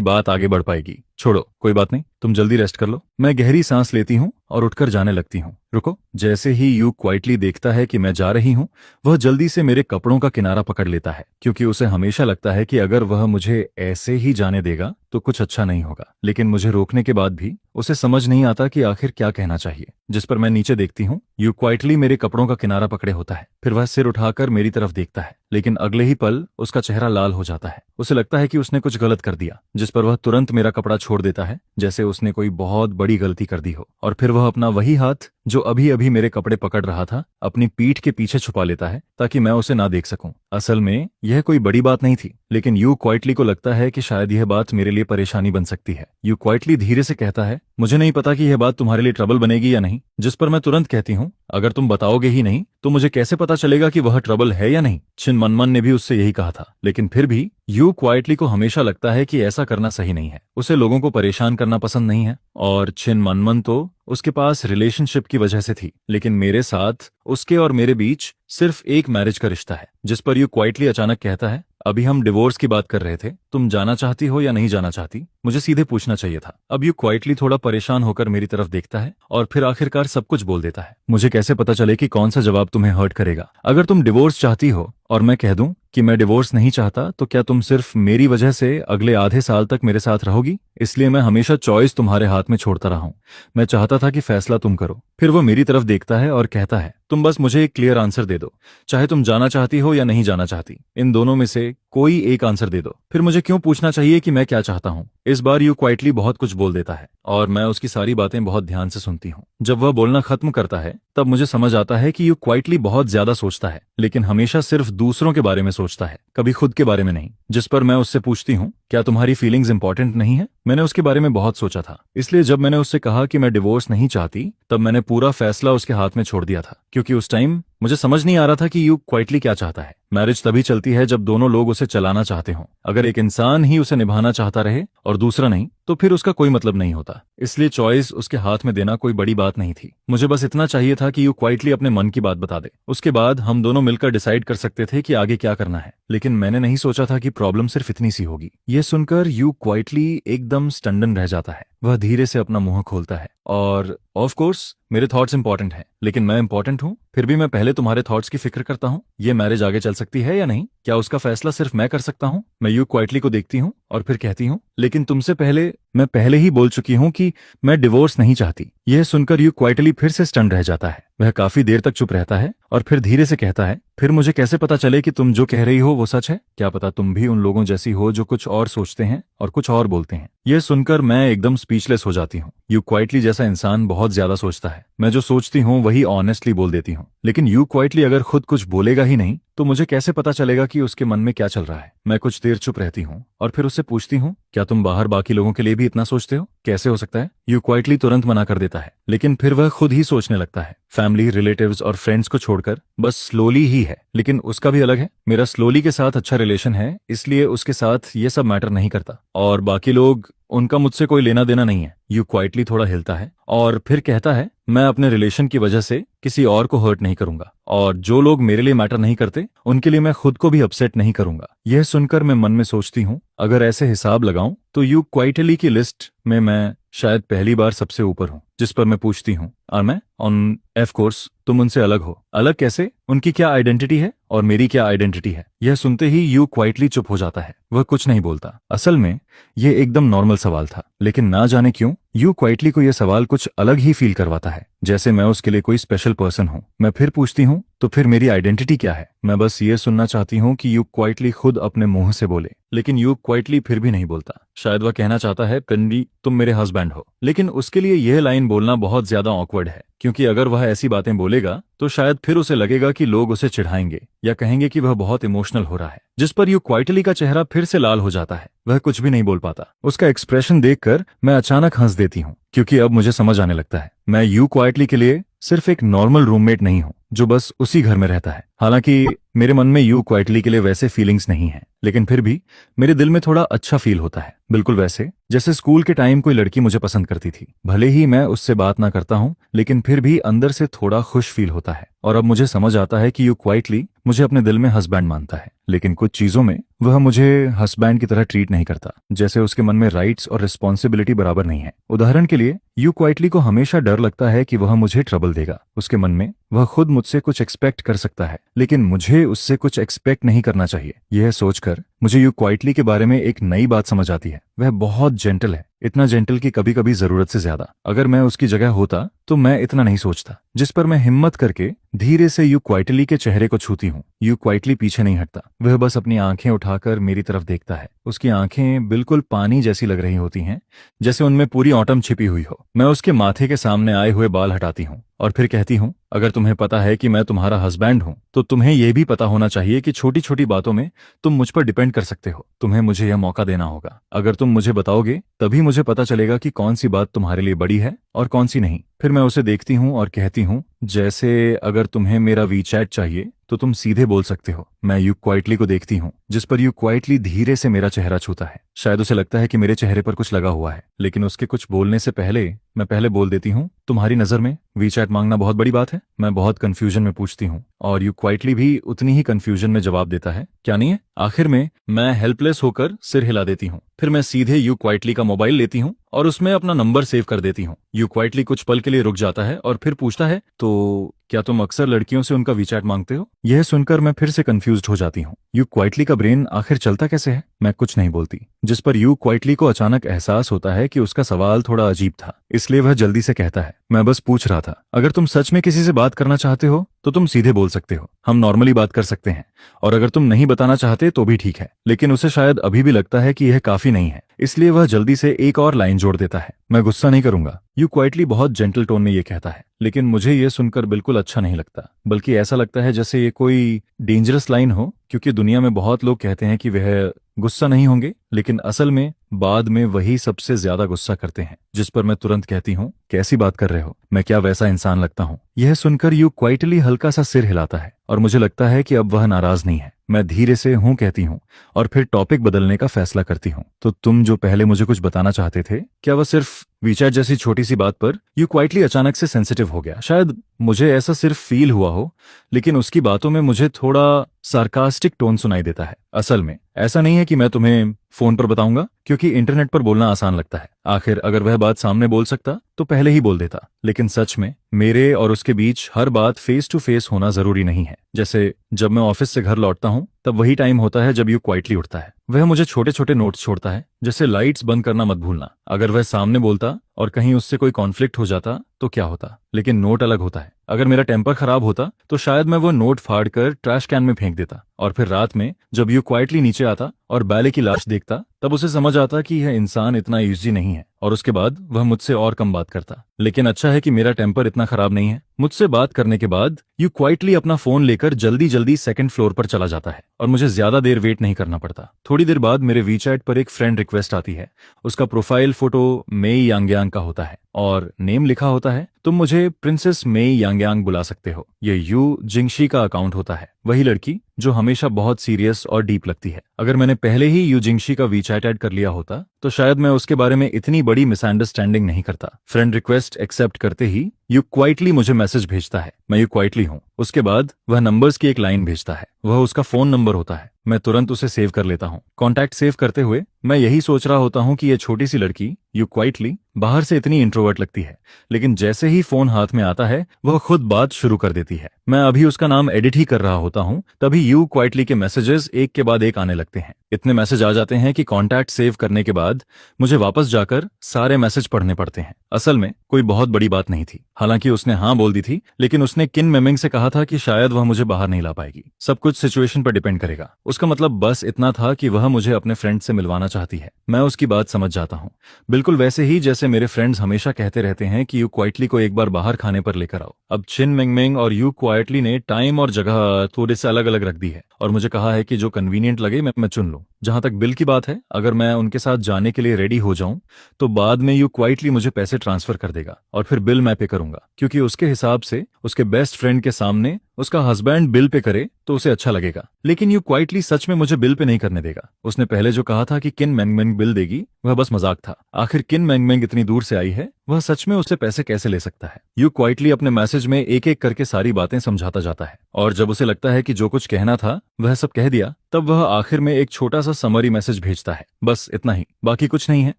बात आगे बढ़ पाएगी। छोड़ो, कोई बात नहीं, तुम जल्दी रेस्ट कर लो। मैं गहरी सांस लेती हूँ और उठकर जाने लगती हूँ। रुको। जैसे ही यू क्वाइटली देखता है कि मैं जा रही हूँ, वह जल्दी से मेरे कपड़ों का किनारा पकड़ लेता है, क्योंकि उसे हमेशा लगता है कि अगर वह मुझे ऐसे ही जाने देगा तो कुछ अच्छा नहीं होगा। लेकिन मुझे रोकने के बाद भी उसे समझ नहीं आता कि आखिर क्या कहना चाहिए। जिस पर मैं नीचे देखती हूँ, यू क्वाइटली मेरे कपड़ों का किनारा पकड़े होता है। फिर वह सिर उठाकर मेरी तरफ देखता है, लेकिन अगले ही पल उसका चेहरा लाल हो जाता है। उसे लगता है कि उसने कुछ गलत कर दिया, जिस पर वह तुरंत मेरा कपड़ा छोड़ देता है, जैसे उसने कोई बहुत बड़ी गलती कर दी हो। और फिर वह अपना वही हाथ जो अभी अभी मेरे कपड़े पकड़ रहा था, अपनी पीठ के पीछे छुपा लेता है, ताकि मैं उसे ना देख सकूं। असल में यह कोई बड़ी बात नहीं थी, लेकिन यू क्वाइटली को लगता है कि शायद यह बात मेरे लिए परेशानी बन सकती है। यू क्वाइटली धीरे से कहता है, मुझे नहीं पता कि यह बात तुम्हारे लिए ट्रबल बनेगी या नहीं। जिस पर मैं तुरंत कहती हूँ, अगर तुम बताओगे ही नहीं तो मुझे कैसे पता चलेगा कि वह ट्रबल है या नहीं। छिन मनमन ने भी उससे यही कहा था, लेकिन फिर भी यू क्वाइटली को हमेशा लगता है कि ऐसा करना सही नहीं है। उसे लोगों को परेशान करना पसंद नहीं है, और छिन मनमन तो उसके पास रिलेशनशिप की वजह से थी, लेकिन मेरे साथ उसके और मेरे बीच सिर्फ एक मैरिज का रिश्ता है। जिस पर यू क्वाइटली अचानक कहता है, अभी हम डिवोर्स की बात कर रहे थे, तुम जाना चाहती हो या नहीं जाना चाहती? मुझे सीधे पूछना चाहिए था। अब यू क्वाइटली थोड़ा परेशान होकर मेरी तरफ देखता है और फिर आखिरकार सब कुछ बोल देता है। मुझे कैसे पता चले कि कौन सा जवाब तुम्हें हर्ट करेगा? अगर तुम डिवोर्स चाहती हो और मैं कह दूं कि मैं डिवोर्स नहीं चाहता, तो क्या तुम सिर्फ मेरी वजह से अगले आधे साल तक मेरे साथ रहोगी? इसलिए मैं हमेशा चॉइस तुम्हारे हाथ में छोड़ता रहा हूं। मैं चाहता था कि फैसला तुम करो। फिर वो मेरी तरफ देखता है और कहता है, तुम बस मुझे एक क्लियर आंसर दे दो, चाहे तुम जाना चाहती हो या नहीं जाना चाहती। इन दोनों में से कोई एक आंसर दे दो। फिर मुझे क्यों पूछना चाहिए कि मैं क्या चाहता हूँ? इस बार यू क्वाइटली बहुत कुछ बोल देता है और मैं उसकी सारी बातें बहुत ध्यान से सुनती हूँ। जब वह बोलना खत्म करता है, तब मुझे समझ आता है कि यू क्वाइटली बहुत ज्यादा सोचता है, लेकिन हमेशा सिर्फ दूसरों के बारे में सोचता है, कभी खुद के बारे में नहीं। जिस पर मैं उससे पूछती हूँ, क्या तुम्हारी फीलिंग्स इंपॉर्टेंट नहीं है? मैंने उसके बारे में बहुत सोचा था, इसलिए जब मैंने उससे कहा कि मैं डिवोर्स नहीं चाहती, तब मैंने पूरा फैसला उसके हाथ में छोड़ दिया था, क्योंकि उस टाइम मुझे समझ नहीं आ रहा था कि यू क्वाइटली क्या चाहता है। मैरिज तभी चलती है जब दोनों लोग उसे चलाना चाहते हों। अगर एक इंसान ही उसे निभाना चाहता रहे और दूसरा नहीं, तो फिर उसका कोई मतलब नहीं होता। इसलिए चॉइस उसके हाथ में देना कोई बड़ी बात नहीं थी। मुझे बस इतना चाहिए था कि यू क्वाइटली अपने मन की बात बता दे। उसके बाद हम दोनों मिलकर डिसाइड कर सकते थे कि आगे क्या करना है। लेकिन मैंने नहीं सोचा था कि प्रॉब्लम सिर्फ इतनी सी होगी। ये सुनकर यू क्वाइटली एकदम स्टंडन रह जाता है। वह धीरे से अपना मुंह खोलता है और ऑफ कोर्स मेरे थॉट्स इंपॉर्टेंट हैं, लेकिन मैं इंपॉर्टेंट हूँ, फिर भी मैं पहले तुम्हारे थॉट्स की फिक्र करता हूँ। ये मैरिज आगे चल सकती है या नहीं, क्या उसका फैसला सिर्फ मैं कर सकता हूँ? मैं यू क्वाइटली को देखती हूँ और फिर कहती हूँ, लेकिन तुमसे पहले मैं पहले ही बोल चुकी हूँ कि मैं डिवोर्स नहीं चाहती। यह सुनकर यू क्वाइटली फिर से स्टंड रह जाता है। वह काफी देर तक चुप रहता है और फिर धीरे से कहता है, फिर मुझे कैसे पता चले कि तुम जो कह रही हो वो सच है? क्या पता तुम भी उन लोगों जैसी हो जो कुछ और सोचते हैं और कुछ और बोलते हैं। यह सुनकर मैं एकदम स्पीचलेस हो जाती हूँ। यू क्वाइटली जैसा इंसान बहुत ज्यादा सोचता है। मैं जो सोचती हूँ वही ऑनेस्टली बोल देती हूँ, लेकिन यू क्वाइटली अगर खुद कुछ बोलेगा ही नहीं, तो मुझे कैसे पता चलेगा कि उसके मन में क्या चल रहा है? मैं कुछ देर चुप रहती हूँ और फिर उससे पूछती हूँ, क्या तुम बाहर बाकी लोगों के लिए भी इतना सोचते हो? कैसे हो सकता है? यू क्वाइटली तुरंत मना कर देता है, लेकिन फिर वह खुद ही सोचने लगता है। फैमिली, रिलेटिव्स और फ्रेंड्स को छोड़कर बस स्लोली ही है, लेकिन उसका भी अलग है। मेरा स्लोली के साथ अच्छा रिलेशन है, इसलिए उसके साथ ये सब मैटर नहीं करता, और बाकी लोग, उनका मुझसे कोई लेना देना नहीं है। यू क्वाइटली थोड़ा हिलता है और फिर कहता है, मैं अपने रिलेशन की वजह से किसी और को हर्ट नहीं करूंगा, और जो लोग मेरे लिए मैटर नहीं करते उनके लिए मैं खुद को भी अपसेट नहीं करूंगा। यह सुनकर मैं मन में सोचती हूँ, अगर ऐसे हिसाब लगाऊं तो यू क्वाइटली की लिस्ट में मैं शायद पहली बार सबसे ऊपर हूँ। जिस पर मैं पूछती हूँ, और मैं ऑन ऑफ कोर्स तुम उनसे अलग हो। अलग कैसे? उनकी क्या आइडेंटिटी है और मेरी क्या आइडेंटिटी है? यह सुनते ही यू क्वाइटली चुप हो जाता है। वह कुछ नहीं बोलता। असल में यह एकदम नॉर्मल सवाल था, लेकिन ना जाने क्यों यू क्वाइटली को यह सवाल कुछ अलग ही फील करवाता है, जैसे मैं उसके लिए कोई स्पेशल पर्सन हूँ। मैं फिर पूछती हूँ, तो फिर मेरी आइडेंटिटी क्या है? मैं बस ये सुनना चाहती हूँ कि यू क्वाइटली खुद अपने मुंह से बोले, लेकिन यू क्वाइटली फिर भी नहीं बोलता। शायद वह कहना चाहता है, कन्वी तुम मेरे हस्बैंड हो, लेकिन उसके लिए यह लाइन बोलना बहुत ज्यादा ऑकवर्ड है, क्योंकि अगर वह ऐसी बातें बोलेगा तो शायद फिर उसे लगेगा कि लोग उसे चिढ़ाएंगे या कहेंगे कि वह बहुत इमोशनल हो रहा है, जिस पर यू क्वाइटली का चेहरा फिर से लाल हो जाता है। वह कुछ भी नहीं बोल पाता। उसका एक्सप्रेशन देखकर मैं अचानक हंस देती हूँ, क्योंकि अब मुझे समझ आने लगता है मैं यू क्वाइटली के लिए सिर्फ एक नॉर्मल रूममेट नहीं हूँ जो बस उसी घर में रहता है। हालांकि मेरे मन में यू क्वाइटली के लिए वैसे फीलिंग्स नहीं है, लेकिन फिर भी मेरे दिल में थोड़ा अच्छा फील होता है, बिल्कुल वैसे जैसे स्कूल के टाइम कोई लड़की मुझे पसंद करती थी। भले ही मैं उससे बात ना करता हूँ, लेकिन फिर भी अंदर से थोड़ा खुश फील होता है। और अब मुझे समझ आता है कि यू क्वाइटली मुझे अपने दिल में हस्बैंड मानता है, लेकिन कुछ चीजों में वह मुझे हस्बैंड की तरह ट्रीट नहीं करता, जैसे उसके मन में राइट्स और रिस्पॉन्सिबिलिटी बराबर नहीं है। उदाहरण के लिए यू क्वाइटली को हमेशा डर लगता है कि वह मुझे ट्रबल देगा। उसके मन में वह खुद मुझसे कुछ एक्सपेक्ट कर सकता है, लेकिन मुझे उससे कुछ एक्सपेक्ट नहीं करना चाहिए। यह सोचकर मुझे यू क्वाइटली के बारे में एक नई बात समझ आती है। वह बहुत जेंटल है, इतना जेंटल कि कभी कभी जरूरत से ज्यादा। अगर मैं उसकी जगह होता तो मैं इतना नहीं सोचता। जिस पर मैं हिम्मत करके धीरे से यू क्वाइटली के चेहरे को छूती हूँ। यू क्वाइटली पीछे नहीं हटता, वह बस अपनी आंखें उठाकर मेरी तरफ देखता है। उसकी आंखें बिल्कुल पानी जैसी लग रही होती हैं, जैसे उनमें पूरी ऑटम छिपी हुई हो। मैं उसके माथे के सामने आए हुए बाल हटाती हूँ और फिर कहती हूँ, अगर तुम्हें पता है कि मैं तुम्हारा हस्बैंड हूँ तो तुम्हें यह भी पता होना चाहिए कि छोटी छोटी बातों में तुम मुझ पर डिपेंड कर सकते हो। तुम्हें मुझे यह मौका देना होगा। अगर तुम मुझे बताओगे तभी मुझे पता चलेगा कि कौन सी बात तुम्हारे लिए बड़ी है और कौन सी नहीं। फिर मैं उसे देखती हूँ और कहती हूँ, जैसे अगर तुम्हें मेरा वीचैट चाहिए तो तुम सीधे बोल सकते हो। मैं यू क्वाइटली को देखती हूँ, जिस पर यू क्वाइटली धीरे से मेरा चेहरा छूता है। शायद उसे लगता है कि मेरे चेहरे पर कुछ लगा हुआ है, लेकिन उसके कुछ बोलने से पहले मैं पहले बोल देती हूँ, तुम्हारी नजर में वीचैट मांगना बहुत बड़ी बात है? मैं बहुत कंफ्यूजन में पूछती हूँ और यू क्वाइटली भी उतनी ही कंफ्यूजन में जवाब देता है, क्या नहीं है? आखिर में मैं हेल्पलेस होकर सिर हिला देती हूँ। फिर मैं सीधे यू क्वाइटली का मोबाइल लेती हूँ और उसमें अपना नंबर सेव कर देती हूँ। यू क्वाइटली कुछ पल के लिए रुक जाता है और फिर पूछता है, तो क्या तुम अक्सर लड़कियों से उनका वीचैट मांगते हो? यह सुनकर मैं फिर से कंफ्यूज्ड हो जाती हूँ। यू क्वाइटली का ब्रेन आखिर चलता कैसे है? मैं कुछ नहीं बोलती, जिस पर यू क्वाइटली को अचानक एहसास होता है कि उसका सवाल थोड़ा अजीब था, इसलिए वह जल्दी से कहता है, मैं बस पूछ रहा था, अगर तुम सच में किसी से बात करना चाहते हो तो तुम सीधे बोल सकते हो, हम नॉर्मली बात कर सकते हैं, और अगर तुम नहीं बताना चाहते तो भी ठीक है। लेकिन उसे शायद अभी भी लगता है कि यह काफी नहीं है, इसलिए वह जल्दी से एक और लाइन जोड़ देता है, मैं गुस्सा नहीं करूंगा। यू क्वाइटली बहुत जेंटल टोन में ये कहता है, लेकिन मुझे ये सुनकर बिल्कुल अच्छा नहीं लगता, बल्कि ऐसा लगता है जैसे ये कोई डेंजरस लाइन हो, क्योंकि दुनिया में बहुत लोग कहते हैं कि वह गुस्सा नहीं होंगे, लेकिन असल में बाद में वही सबसे ज्यादा गुस्सा करते हैं। जिस पर मैं तुरंत कहती हूँ, कैसी बात कर रहे हो? मैं क्या वैसा इंसान लगता हूँ? यह सुनकर यू क्वाइटली हल्का सा सिर हिलाता है और मुझे लगता है कि अब वह नाराज नहीं है। मैं धीरे से हूं कहती हूँ और फिर टॉपिक बदलने का फैसला करती हूँ। तो तुम जो पहले मुझे कुछ बताना चाहते थे, क्या वह सिर्फ वीचैट जैसी छोटी सी बात पर? यू क्वाइटली अचानक से सेंसिटिव हो गया। शायद मुझे ऐसा सिर्फ फील हुआ हो, लेकिन उसकी बातों में मुझे थोड़ा सार्कास्टिक टोन सुनाई देता है। असल में ऐसा नहीं है कि मैं तुम्हें फोन पर बताऊंगा, क्योंकि इंटरनेट पर बोलना आसान लगता है। आखिर अगर वह बात सामने बोल सकता तो पहले ही बोल देता, लेकिन सच में मेरे और उसके बीच हर बात फेस टू फेस होना जरूरी नहीं है। जैसे जब मैं ऑफिस से घर लौटता हूँ तब वही टाइम होता है जब यू क्वाइटली उठता है। वह मुझे छोटे छोटे नोट्स छोड़ता है, जैसे लाइट्स बंद करना मत भूलना। अगर वह सामने बोलता और कहीं उससे कोई कॉन्फ्लिक्ट हो जाता तो क्या होता, लेकिन नोट अलग होता है। अगर मेरा टेम्पर खराब होता तो शायद मैं वो नोट फाड़ कर ट्रैश कैन में फेंक देता, और फिर रात में जब यू क्वाइटली नीचे आता और बैले की लाश देखता तब उसे समझ आता कि यह इंसान इतना इजी नहीं है, और उसके बाद वह मुझसे और कम बात करता। लेकिन अच्छा है कि मेरा टेम्पर इतना खराब नहीं है। मुझसे बात करने के बाद यू क्वाइटली अपना फोन लेकर जल्दी जल्दी सेकंड फ्लोर पर चला जाता है और मुझे ज्यादा देर वेट नहीं करना पड़ता। थोड़ी देर बाद मेरे वीचैट पर एक फ्रेंड रिक्वेस्ट आती है। उसका प्रोफाइल फोटो मेई यांगयांग का होता है और नेम लिखा होता है, तुम मुझे प्रिंसेस मेई यांगयांग बुला सकते हो। ये यू जिंगशी का अकाउंट होता है, वही लड़की जो हमेशा बहुत सीरियस और डीप लगती है। अगर मैंने पहले ही यू जिंगशी का वीचैट ऐड कर लिया होता तो शायद मैं उसके बारे में इतनी बड़ी मिसअंडरस्टैंडिंग नहीं करता। फ्रेंड रिक्वेस्ट एक्सेप्ट करते ही यू क्वाइटली मुझे मैसेज भेजता है, मैं यू क्वाइटली हूँ। उसके बाद वह नंबर्स की एक लाइन भेजता है, वह उसका फोन नंबर होता है। मैं तुरंत उसे सेव कर लेता हूँ। कॉन्टैक्ट सेव करते हुए मैं यही सोच रहा होता हूँ कि यह छोटी सी लड़की यू क्वाइटली बाहर से इतनी इंट्रोवर्ट लगती है, लेकिन जैसे ही फोन हाथ में आता है वह खुद बात शुरू कर देती है। मैं अभी उसका नाम एडिट ही कर रहा होता हूँ, तभी यू क्वाइटली के मैसेजेस एक के बाद एक आने लगते हैं। इतने मैसेज आ जाते हैं कि कॉन्टैक्ट सेव करने के बाद मुझे वापस जाकर सारे मैसेज पढ़ने पड़ते हैं। असल में कोई बहुत बड़ी बात नहीं थी, हालांकि उसने हाँ बोल दी थी, लेकिन उसने किन मेमिंग से कहा था कि शायद वह मुझे बाहर नहीं ला पाएगी। सब कुछ सिचुएशन पर डिपेंड करेगा। उसका मतलब बस इतना था कि वह मुझे अपने फ्रेंड से मिलवाना चाहती है। मैं उसकी बात समझ जाता हूँ, बिल्कुल वैसे ही जैसे मेरे फ्रेंड्स हमेशा कहते रहते हैं कि यू क्वाइटली को एक बार बाहर खाने पर लेकर आओ। अब चिन मिंगमिंग और यू क्वाइटली ने टाइम और जगह थोड़े से अलग अलग रख दी है और मुझे कहा है कि जो कन्वीनियंट लगे मैं चुन लूं। जहां तक बिल की बात है, अगर मैं उनके साथ जाने के लिए रेडी हो जाऊं तो बाद में यू क्वाइटली मुझे पैसे ट्रांसफर कर देगा और फिर बिल मैं पे करूंगा, क्योंकि उसके हिसाब से उसके बेस्ट फ्रेंड के सामने उसका हस्बैंड बिल पे करे तो उसे अच्छा लगेगा। लेकिन यू क्वाइटली सच में मुझे बिल पे नहीं करने देगा। उसने पहले जो कहा था कि किन मैंगमैंग बिल देगी वह बस मजाक था। आखिर किन मैंगमैंग इतनी दूर से आई है, वह सच में उससे पैसे कैसे ले सकता है? यू क्वाइटली अपने मैसेज में एक एक करके सारी बातें समझाता जाता है और जब उसे लगता है कि जो कुछ कहना था वह सब कह दिया, तब वह आखिर में एक छोटा सा समरी मैसेज भेजता है। बस इतना ही, बाकी कुछ नहीं है।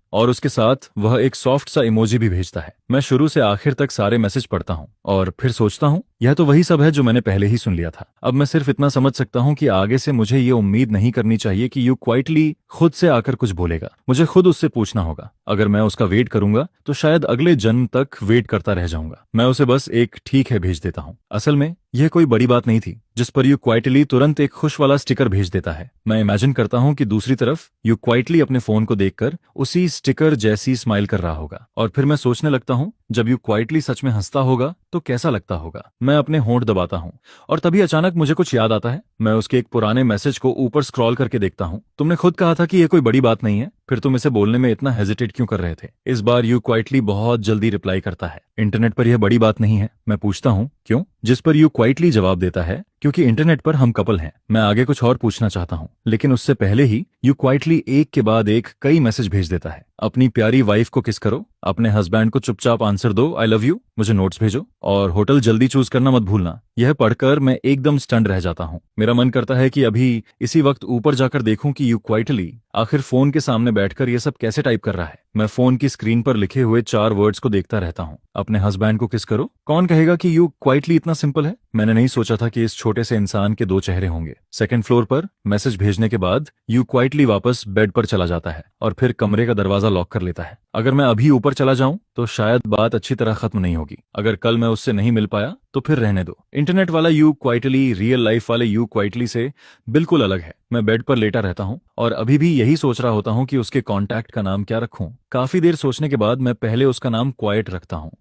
और उसके साथ वह एक सॉफ्ट सा इमोजी भी भेजता है। मैं शुरू से आखिर तक सारे मैसेज पढ़ता हूँ और फिर सोचता हूँ यह तो वही सब है जो मैंने पहले ही सुन लिया था। अब मैं सिर्फ इतना समझ सकता हूँ कि आगे से मुझे ये उम्मीद नहीं करनी चाहिए कि यू क्वाइटली खुद से आकर कुछ बोलेगा। मुझे खुद उससे पूछना होगा। अगर मैं उसका वेट करूंगा तो शायद अगले जन्म तक वेट करता रह जाऊंगा। मैं उसे बस एक ठीक है भेज देता हूँ। असल में यह कोई बड़ी बात नहीं थी जिस पर यू क्वाइटली तुरंत एक खुश वाला स्टिकर भेज देता है। मैं इमेजिन करता हूँ कि दूसरी तरफ यू क्वाइटली अपने फोन को देखकर उसी स्टिकर जैसी स्माइल कर रहा होगा और फिर मैं सोचने लगता हूँ जब यू क्वाइटली सच में हंसता होगा तो कैसा लगता होगा। मैं अपने होंठ दबाता हूँ और तभी अचानक मुझे कुछ याद आता है। मैं उसके एक पुराने मैसेज को ऊपर स्क्रॉल करके देखता हूँ। तुमने खुद कहा था कि यह कोई बड़ी बात नहीं है, फिर तुम इसे बोलने में इतना हेजिटेट क्यों कर रहे थे? इस बार यू क्वाइटली बहुत जल्दी रिप्लाई करता है, इंटरनेट पर यह बड़ी बात नहीं है। मैं पूछता हूँ क्यों, जिस पर यू क्वाइटली जवाब देता है क्योंकि इंटरनेट पर हम कपल हैं। मैं आगे कुछ और पूछना चाहता हूँ, लेकिन उससे पहले ही यू क्वाइटली एक के बाद एक कई मैसेज भेज देता है। अपनी प्यारी वाइफ को किस करो, अपने हस्बैंड को चुपचाप आंसर दो आई लव यू, मुझे नोट्स भेजो और होटल जल्दी चूज करना मत भूलना। यह पढ़कर मैं एकदम स्टंड रह जाता हूँ। मेरा मन करता है कि अभी इसी वक्त ऊपर जाकर देखूं कि यू क्वाइटली आखिर फोन के सामने बैठकर यह सब कैसे टाइप कर रहा है। मैं फोन की स्क्रीन पर लिखे हुए 4 वर्ड्स को देखता रहता हूँ। अपने हस्बैंड को किस करो। कौन कहेगा कि यू क्वाइटली इतना सिंपल है? मैंने नहीं सोचा था कि इस छोटे से इंसान के 2 चेहरे होंगे। सेकंड फ्लोर पर मैसेज भेजने के बाद यू क्वाइटली वापस बेड पर चला जाता है और फिर कमरे का दरवाजा लॉक कर लेता है। अगर मैं अभी ऊपर चला जाऊं तो शायद बात अच्छी तरह खत्म नहीं होगी। अगर कल मैं उससे नहीं मिल पाया तो फिर रहने दो। इंटरनेट वाला यू क्वाइटली रियल लाइफ वाले यू क्वाइटली से बिल्कुल अलग है। मैं बेड पर लेटा रहता हूँ और अभी भी यही सोच रहा होता हूँ कि उसके कॉन्टैक्ट का नाम क्या रखूं। काफी देर सोचने के बाद मैं पहले उसका नाम क्वाइट रखता हूँ,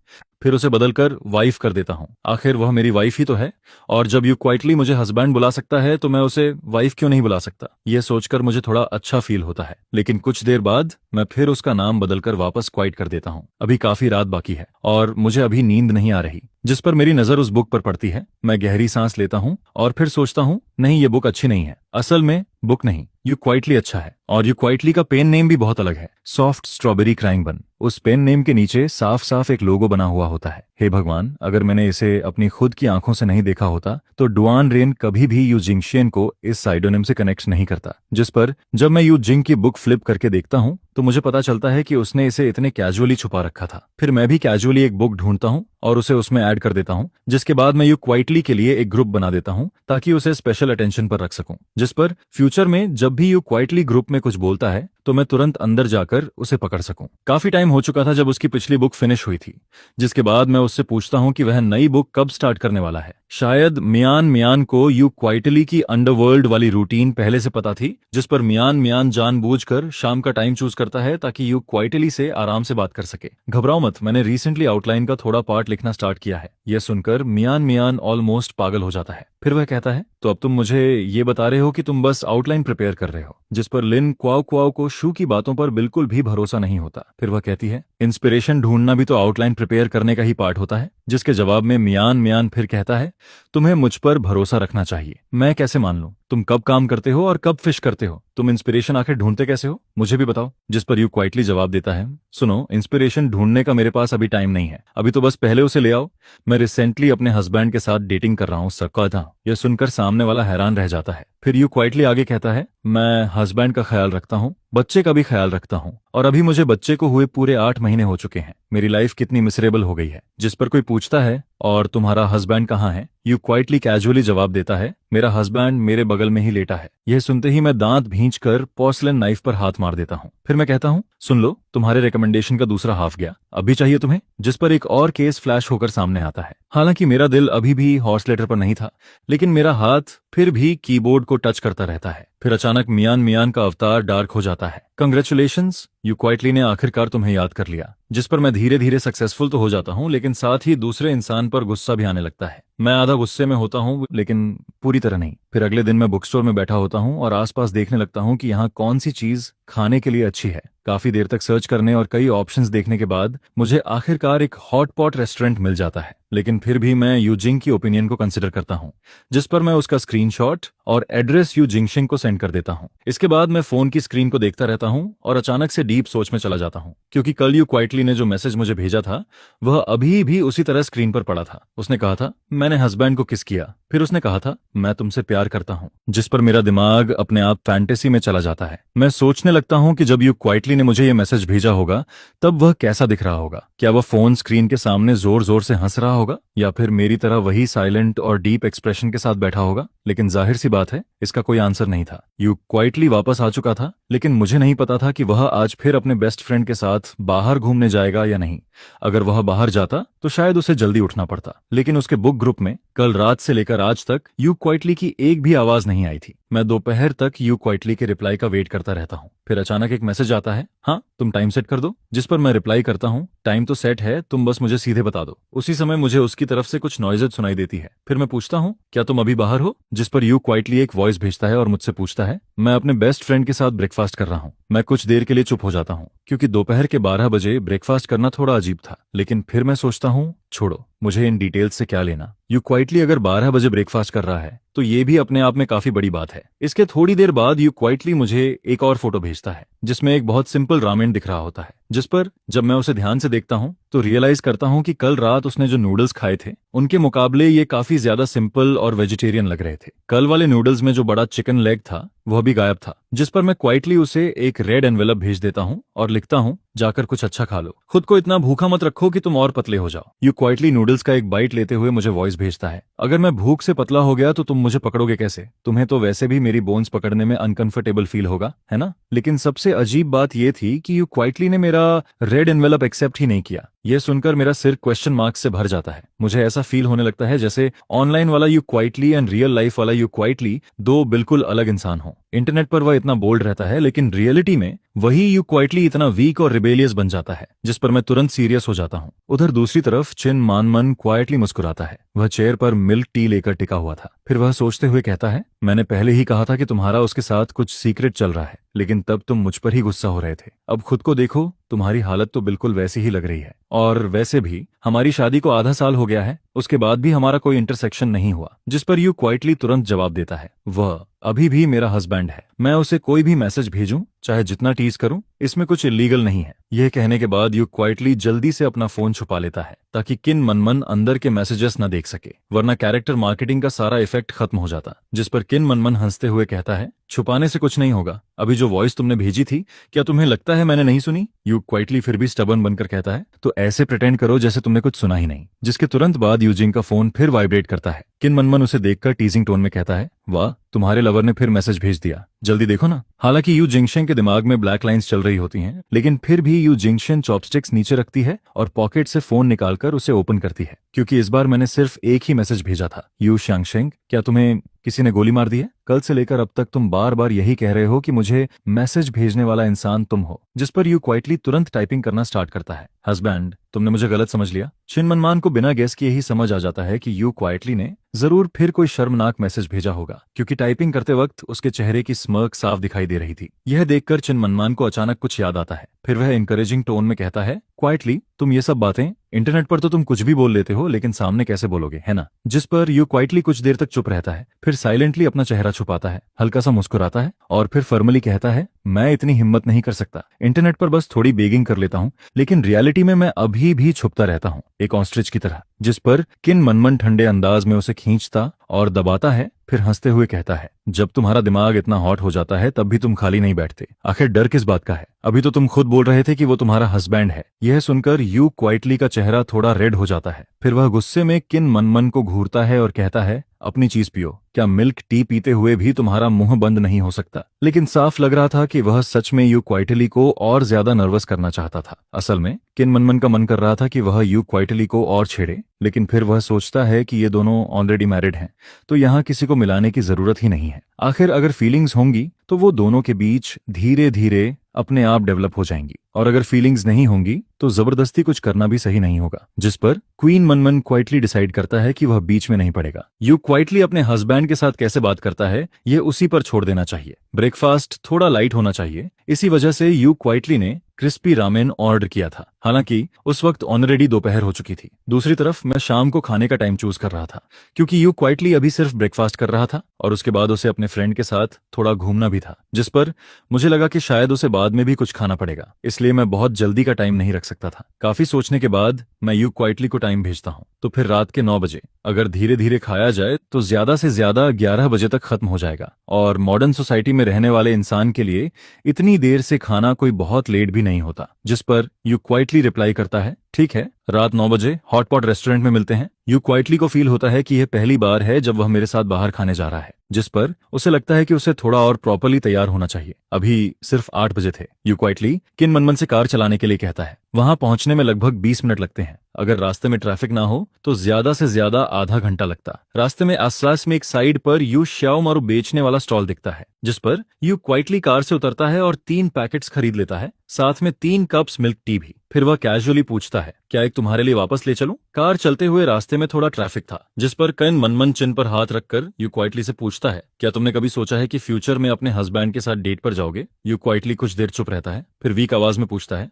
फिर उसे बदलकर वाइफ कर देता हूँ। आखिर वह मेरी वाइफ ही तो है और जब यू क्वाइटली मुझे हस्बैंड बुला सकता है तो मैं उसे वाइफ क्यों नहीं बुला सकता? यह सोचकर मुझे थोड़ा अच्छा फील होता है। लेकिन कुछ देर बाद मैं फिर उसका नाम बदलकर वापस क्वाइट कर देता हूँ। अभी काफी रात बाकी है और मुझे अभी नींद नहीं आ रही, जिस पर मेरी नजर उस बुक पर पड़ती है। मैं गहरी सांस लेता हूँ और फिर सोचता हूँ नहीं, ये बुक अच्छी नहीं है। असल में बुक नहीं, यू क्वाइटली अच्छा है। और यू क्वाइटली का पेन नेम भी बहुत अलग है, सॉफ्ट स्ट्रॉबेरी क्राइंग बन। उस पेन नेम के नीचे साफ साफ एक लोगो बना हुआ होता है। हे भगवान, अगर मैंने इसे अपनी खुद की आंखों से नहीं देखा होता तो डुआन रेन कभी भी यू जिंगशियन को इस साइडोनिम से कनेक्ट नहीं करता। जिस पर जब मैं यू जिंग की बुक फ्लिप करके देखता हूँ तो मुझे पता चलता है कि उसने इसे इतने कैजुअली छुपा रखा था। फिर मैं भी कैजुअली एक बुक ढूंढता हूँ और उसे उसमें ऐड कर देता हूँ, जिसके बाद मैं यू क्वाइटली के लिए एक ग्रुप बना देता हूँ ताकि उसे स्पेशल अटेंशन पर रख सकूं। जिस पर फ्यूचर में जब भी यू क्वाइटली ग्रुप में कुछ बोलता है तो मैं तुरंत अंदर जाकर उसे पकड़ सकूं। काफी टाइम हो चुका था जब उसकी पिछली बुक फिनिश हुई थी, जिसके बाद मैं उससे पूछता हूं कि वह नई बुक कब स्टार्ट करने वाला है। शायद मियान मियान को यू क्वाइटली की अंडरवर्ल्ड वाली रूटीन पहले से पता थी, जिस पर मियान मियान जानबूझकर शाम का टाइम चूज करता है ताकि यू क्वाइटली से आराम से बात कर सके। घबराओ मत, मैंने रिसेंटली आउटलाइन का थोड़ा पार्ट लिखना स्टार्ट किया है। यह सुनकर मियान मियान ऑलमोस्ट पागल हो जाता है। फिर वह कहता है तो अब तुम मुझे ये बता रहे हो कि तुम बस आउटलाइन प्रिपेयर कर रहे हो? जिस पर लिन क्वाओ क्वाओ को शू की बातों पर बिल्कुल भी भरोसा नहीं होता। फिर वह कहती है इंस्पिरेशन ढूंढना भी तो आउटलाइन प्रिपेयर करने का ही पार्ट होता है। जिसके जवाब में मियान मियान फिर कहता है तुम्हें मुझ पर भरोसा रखना चाहिए। मैं कैसे मान लूं? तुम कब काम करते हो और कब फिश करते हो? तुम इंस्पिरेशन आखिर ढूंढते कैसे हो, मुझे भी बताओ। जिस पर यू क्वाइटली जवाब देता है सुनो, इंस्पिरेशन ढूंढने का मेरे पास अभी टाइम नहीं है, अभी तो बस पहले उसे ले आओ। मैं रिसेंटली अपने हस्बैंड के साथ डेटिंग कर रहा हूँ सकता। यह सुनकर सामने वाला हैरान रह जाता है। फिर यू क्वाइटली आगे कहता है मैं हस्बैंड का ख्याल रखता हूँ, बच्चे का भी ख्याल रखता हूँ और अभी मुझे बच्चे को हुए पूरे 8 महीने हो चुके हैं। मेरी लाइफ कितनी मिसरेबल हो गई है। जिस पर कोई पूछता है, और तुम्हारा हस्बैंड कहाँ है? यू क्वाइटली कैजुअली जवाब देता है, मेरा हस्बैंड मेरे बगल में ही लेटा है। यह सुनते ही मैं दांत भींच कर पोर्सलेन नाइफ पर हाथ मार देता हूँ। फिर मैं कहता हूँ, सुन लो, तुम्हारे रिकमेंडेशन का दूसरा हाफ गया, अभी चाहिए तुम्हें? जिस पर एक और केस फ्लैश होकर सामने आता है। हालांकि मेरा दिल अभी भी हॉर्स लेटर पर नहीं था, लेकिन मेरा हाथ फिर भी कीबोर्ड को टच करता रहता है। फिर अचानक मियान मियान का अवतार डार्क हो जाता है। कंग्रेचुलेशंस, यू क्वाइटली ने आखिरकार तुम्हें याद कर लिया। जिस पर मैं धीरे धीरे सक्सेसफुल तो हो जाता हूँ, लेकिन साथ ही दूसरे इंसान पर गुस्सा भी आने लगता है। मैं आधा गुस्से में होता हूँ, लेकिन पूरी तरह नहीं। फिर अगले दिन मैं बुक स्टोर में बैठा होता हूँ और आसपास देखने लगता हूँ कि यहाँ कौन सी चीज खाने के लिए अच्छी है। काफी देर तक सर्च करने और कई ऑप्शंस देखने के बाद मुझे आखिरकार एक हॉट पॉट रेस्टोरेंट मिल जाता है। लेकिन फिर भी मैं यूजिंग की ओपिनियन को कंसिडर करता हूँ, जिस पर मैं उसका स्क्रीनशॉट और एड्रेस यू जिंगशिंग को सेंड कर देता हूँ। इसके बाद मैं फोन की स्क्रीन को देखता रहता हूँ और अचानक से डीप सोच में चला जाता हूँ, क्योंकि कल यू क्वाइटली ने जो मैसेज मुझे भेजा था वह अभी भी उसी तरह स्क्रीन पर पड़ा था। उसने कहा था, मैंने हस्बैंड को किस किया। फिर उसने कहा था, मैं तुमसे प्यार करता हूँ। जिस पर मेरा दिमाग अपने आप फैंटेसी में चला जाता है। मैं सोचने लगता हूँ कि जब यू क्वाइटली ने मुझे ये मैसेज भेजा होगा तब वह कैसा दिख रहा होगा। क्या वह फोन स्क्रीन के सामने जोर जोर से हंस रहा होगा, या फिर मेरी तरह वही साइलेंट और डीप एक्सप्रेशन के साथ बैठा होगा। लेकिन जाहिर सी बात है, इसका कोई आंसर नहीं था। यू क्वाइटली वापस आ चुका था, लेकिन मुझे नहीं पता था कि वह आज फिर अपने बेस्ट फ्रेंड के साथ बाहर घूमने जाएगा या नहीं। अगर वह बाहर जाता तो शायद उसे जल्दी उठना पड़ता, लेकिन उसके बुक ग्रुप में कल रात से लेकर आज तक यू क्वाइटली की एक भी आवाज नहीं आई थी। मैं दोपहर तक यू क्वाइटली के रिप्लाई का वेट करता रहता हूँ। फिर अचानक एक मैसेज आता है, हाँ तुम टाइम सेट कर दो। जिस पर मैं रिप्लाई करता हूँ, टाइम तो सेट है, तुम बस मुझे सीधे बता दो। उसी समय मुझे उसकी तरफ से कुछ नॉइजेज सुनाई देती है। फिर मैं पूछता हूँ, क्या तुम अभी बाहर हो? जिस पर यू क्वाइटली एक वॉइस भेजता है और मुझसे पूछता है, मैं अपने बेस्ट फ्रेंड के साथ ब्रेकफास्ट कर रहा हूँ। मैं कुछ देर के लिए चुप हो जाता हूँ, क्योंकि दोपहर के 12 बजे ब्रेकफास्ट करना थोड़ा अजीब था। लेकिन फिर मैं सोचता हूँ, छोड़ो, मुझे इन डिटेल्स से क्या लेना। यू क्वाइटली अगर 12 बजे ब्रेकफास्ट कर रहा है तो ये भी अपने आप में काफी बड़ी बात है। इसके थोड़ी देर बाद यू क्वाइटली मुझे एक और फोटो भेजता है, जिसमें एक बहुत सिंपल रामेन दिख रहा होता है। जिस पर जब मैं उसे ध्यान से देखता हूँ तो रियलाइज करता हूँ कि कल रात उसने जो नूडल्स खाए थे उनके मुकाबले ये काफी ज्यादा सिंपल और वेजिटेरियन लग रहे थे। कल वाले नूडल्स में जो बड़ा चिकन लेग था वह भी गायब था। जिस पर मैं क्वाइटली उसे एक रेड एनवेलप भेज देता हूँ और लिखता हूँ, जाकर कुछ अच्छा खा लो, खुद को इतना भूखा मत रखो कि तुम और पतले हो जाओ। यू क्वाइटली नूडल्स का एक बाइट लेते हुए मुझे वॉइस भेजता है, अगर मैं भूख से पतला हो गया तो तुम मुझे पकड़ोगे कैसे? तुम्हें तो वैसे भी मेरी बोन्स पकड़ने में अनकंफर्टेबल फील होगा, है ना? लेकिन सबसे अजीब बात यह थी कि यू क्वाइटली ने मेरा रेड एनवेलप एक्सेप्ट ही नहीं किया। यह सुनकर मेरा सिर क्वेश्चन मार्क से भर जाता है। मुझे ऐसा फील होने लगता है जैसे ऑनलाइन वाला you quietly and real life वाला यू क्वाइटली दो बिल्कुल अलग इंसान हो। इंटरनेट पर वह इतना बोल्ड रहता है, लेकिन रियलिटी में वही यू क्वाइटली इतना वीक और रिबेलियस बन जाता है, जिस पर मैं तुरंत सीरियस हो जाता हूँ। उधर दूसरी तरफ चिन मानमन क्वाइटली मुस्कुराता है। वह चेयर पर मिल्क टी लेकर टिका हुआ था। फिर वह सोचते हुए कहता है, मैंने पहले ही कहा था कि तुम्हारा उसके साथ कुछ सीक्रेट चल रहा है, लेकिन तब तुम मुझ पर ही गुस्सा हो रहे थे। अब खुद को देखो, तुम्हारी हालत तो बिल्कुल वैसी ही लग रही है। और वैसे भी हमारी शादी को आधा साल हो गया है, उसके बाद भी हमारा कोई इंटरसेक्शन नहीं हुआ। जिस पर यू क्वाइटली तुरंत जवाब देता है, वह अभी भी मेरा हस्बैंड है। मैं उसे कोई भी मैसेज भेजूं, चाहे जितना टीज करूं, इसमें कुछ इलीगल नहीं है। यह कहने के बाद यू क्वाइटली जल्दी से अपना फोन छुपा लेता है, ताकि किन मनमन अंदर के मैसेजेस न देख सके, वरना कैरेक्टर मार्केटिंग का सारा इफेक्ट खत्म हो जाता। जिस पर किन मनमन हंसते हुए कहता है, छुपाने से कुछ नहीं होगा, अभी जो वॉइस तुमने भेजी थी, क्या तुम्हें लगता है मैंने नहीं सुनी? यू क्वाइटली फिर भी स्टबर्न बनकर कहता है, तो ऐसे प्रिटेंड करो जैसे तुमने कुछ सुना ही नहीं। जिसके तुरंत बाद यूजिंग का फोन फिर वाइब्रेट करता है। किन मनमन उसे देखकर टीजिंग टोन में कहता है, वाह, तुम्हारे लवर ने फिर मैसेज भेज दिया, जल्दी देखो ना। हालांकि यू जिंगशन के दिमाग में ब्लैक लाइंस चल रही होती हैं, लेकिन फिर भी यू जिंगशन चॉपस्टिक्स नीचे रखती है और पॉकेट से फोन निकालकर उसे ओपन करती है, क्योंकि इस बार मैंने सिर्फ एक ही मैसेज भेजा था। यू शांगशेंग, क्या तुम्हें किसी ने गोली मार दी है? कल से लेकर अब तक तुम बार बार यही कह रहे हो कि मुझे मैसेज भेजने वाला इंसान तुम हो। जिस पर यू क्वाइटली तुरंत टाइपिंग करना स्टार्ट करता है, हस्बैंड, तुमने मुझे गलत समझ लिया। चिन मनमान को बिना गेस किए ही समझ आ जाता है कि यू क्वाइटली ने जरूर फिर कोई शर्मनाक मैसेज भेजा होगा, क्योंकि टाइपिंग करते वक्त उसके चेहरे की स्मर्क साफ दिखाई दे रही थी। यह देखकर चिन मनमान को अचानक कुछ याद आता है। फिर वह इंकरेजिंग टोन में कहता है, क्वाइटली, तुम ये सब बातें इंटरनेट पर तो तुम कुछ भी बोल लेते हो, लेकिन सामने कैसे बोलोगे, है ना? जिस पर यू क्वाइटली कुछ देर तक चुप रहता है, फिर साइलेंटली अपना चेहरा छुपाता है, हल्का सा मुस्कुराता है और फिर फॉर्मली कहता है, मैं इतनी हिम्मत नहीं कर सकता। इंटरनेट पर बस थोड़ी बेगिंग कर लेता हूँ, लेकिन रियलिटी में मैं अभी भी छुपता रहता हूँ, एक ऑस्ट्रिच की तरह। जिस पर किन मनमन ठंडे अंदाज में उसे खींचता और दबाता है, फिर हंसते हुए कहता है, जब तुम्हारा दिमाग इतना हॉट हो जाता है तब भी तुम खाली नहीं बैठते। आखिर डर किस बात का है? अभी तो तुम खुद बोल रहे थे कि वो तुम्हारा हस्बैंड है। यह सुनकर यू क्वाइटली का चेहरा थोड़ा रेड हो जाता है। फिर वह गुस्से में किन मनमन को घूरता है और कहता है, अपनी चीज पियो। क्या मिल्क टी पीते हुए भी तुम्हारा मुंह बंद नहीं हो सकता? लेकिन साफ लग रहा था कि वह सच में यू क्वाइटली को और ज्यादा नर्वस करना चाहता था। असल में किन मनमन का मन कर रहा था कि वह यू क्वाइटली को और छेड़े, लेकिन फिर वह सोचता है कि ये दोनों ऑलरेडी मैरिड हैं, तो यहाँ किसी को मिलाने की जरूरत ही नहीं है। आखिर अगर फीलिंग्स होंगी तो वो दोनों के बीच धीरे धीरे अपने आप डेवलप हो जाएंगी, और अगर फीलिंग्स नहीं होंगी तो जबरदस्ती कुछ करना भी सही नहीं होगा। जिस पर क्वीन मनमन क्वाइटली डिसाइड करता है कि वह बीच में नहीं पड़ेगा। यू क्वाइटली अपने हस्बैंड के साथ कैसे बात करता है यह उसी पर छोड़ देना चाहिए। ब्रेकफास्ट थोड़ा लाइट होना चाहिए। इसी वजह से यू क्वाइटली ने क्रिस्पी रामेन ऑर्डर किया था। हालांकि उस वक्त ऑलरेडी दोपहर हो चुकी थी। दूसरी तरफ मैं शाम को खाने का टाइम चूज कर रहा था, क्योंकि यू क्वाइटली अभी सिर्फ ब्रेकफास्ट कर रहा था और उसके बाद उसे अपने फ्रेंड के साथ थोड़ा घूमना भी था। जिस पर मुझे लगा कि शायद उसे बाद में भी कुछ खाना पड़ेगा, इसलिए मैं बहुत जल्दी का टाइम नहीं रख सकता था। काफी सोचने के बाद मैं यू क्वाइटली को टाइम भेजता हूँ, तो फिर रात के 9 बजे। अगर धीरे धीरे खाया जाए तो ज्यादा से ज्यादा 11 बजे तक खत्म हो जाएगा, और मॉडर्न सोसाइटी में रहने वाले इंसान के लिए इतनी देर से खाना कोई बहुत लेट भी नहीं होता। जिस पर यू क्वाइटली रिप्लाई करता है, ठीक है, रात 9 बजे हॉटपॉट रेस्टोरेंट में मिलते हैं। यू क्वाइटली को फील होता है कि यह पहली बार है जब वह मेरे साथ बाहर खाने जा रहा है, जिस पर उसे लगता है कि उसे थोड़ा और प्रॉपर्ली तैयार होना चाहिए। अभी सिर्फ 8 बजे थे। यू क्वाइटली किन मनमन से कार चलाने के लिए कहता है। वहां पहुंचने में लगभग 20 मिनट लगते हैं। अगर रास्ते में ट्रैफिक ना हो तो ज्यादा से ज्यादा आधा घंटा लगता। रास्ते में आसपास में एक साइड पर यू श्याओ मारू बेचने वाला स्टॉल दिखता है, जिस पर यू क्वाइटली कार से उतरता है और 3 पैकेट्स खरीद लेता है, साथ में 3 कप्स मिल्क टी भी। फिर वह कैजुअली पूछता है, क्या एक तुम्हारे लिए वापस ले चलूं? कार चलते हुए रास्ते में थोड़ा ट्रैफिक था, जिस पर किन मनमन चिन पर हाथ रखकर यू क्वाइटली से पूछता है, क्या तुमने कभी सोचा है कि फ्यूचर में अपने हस्बैंड के साथ डेट पर जाओगे? यू क्वाइटली कुछ देर चुप रहता है, फिर वीक आवाज में पूछता है,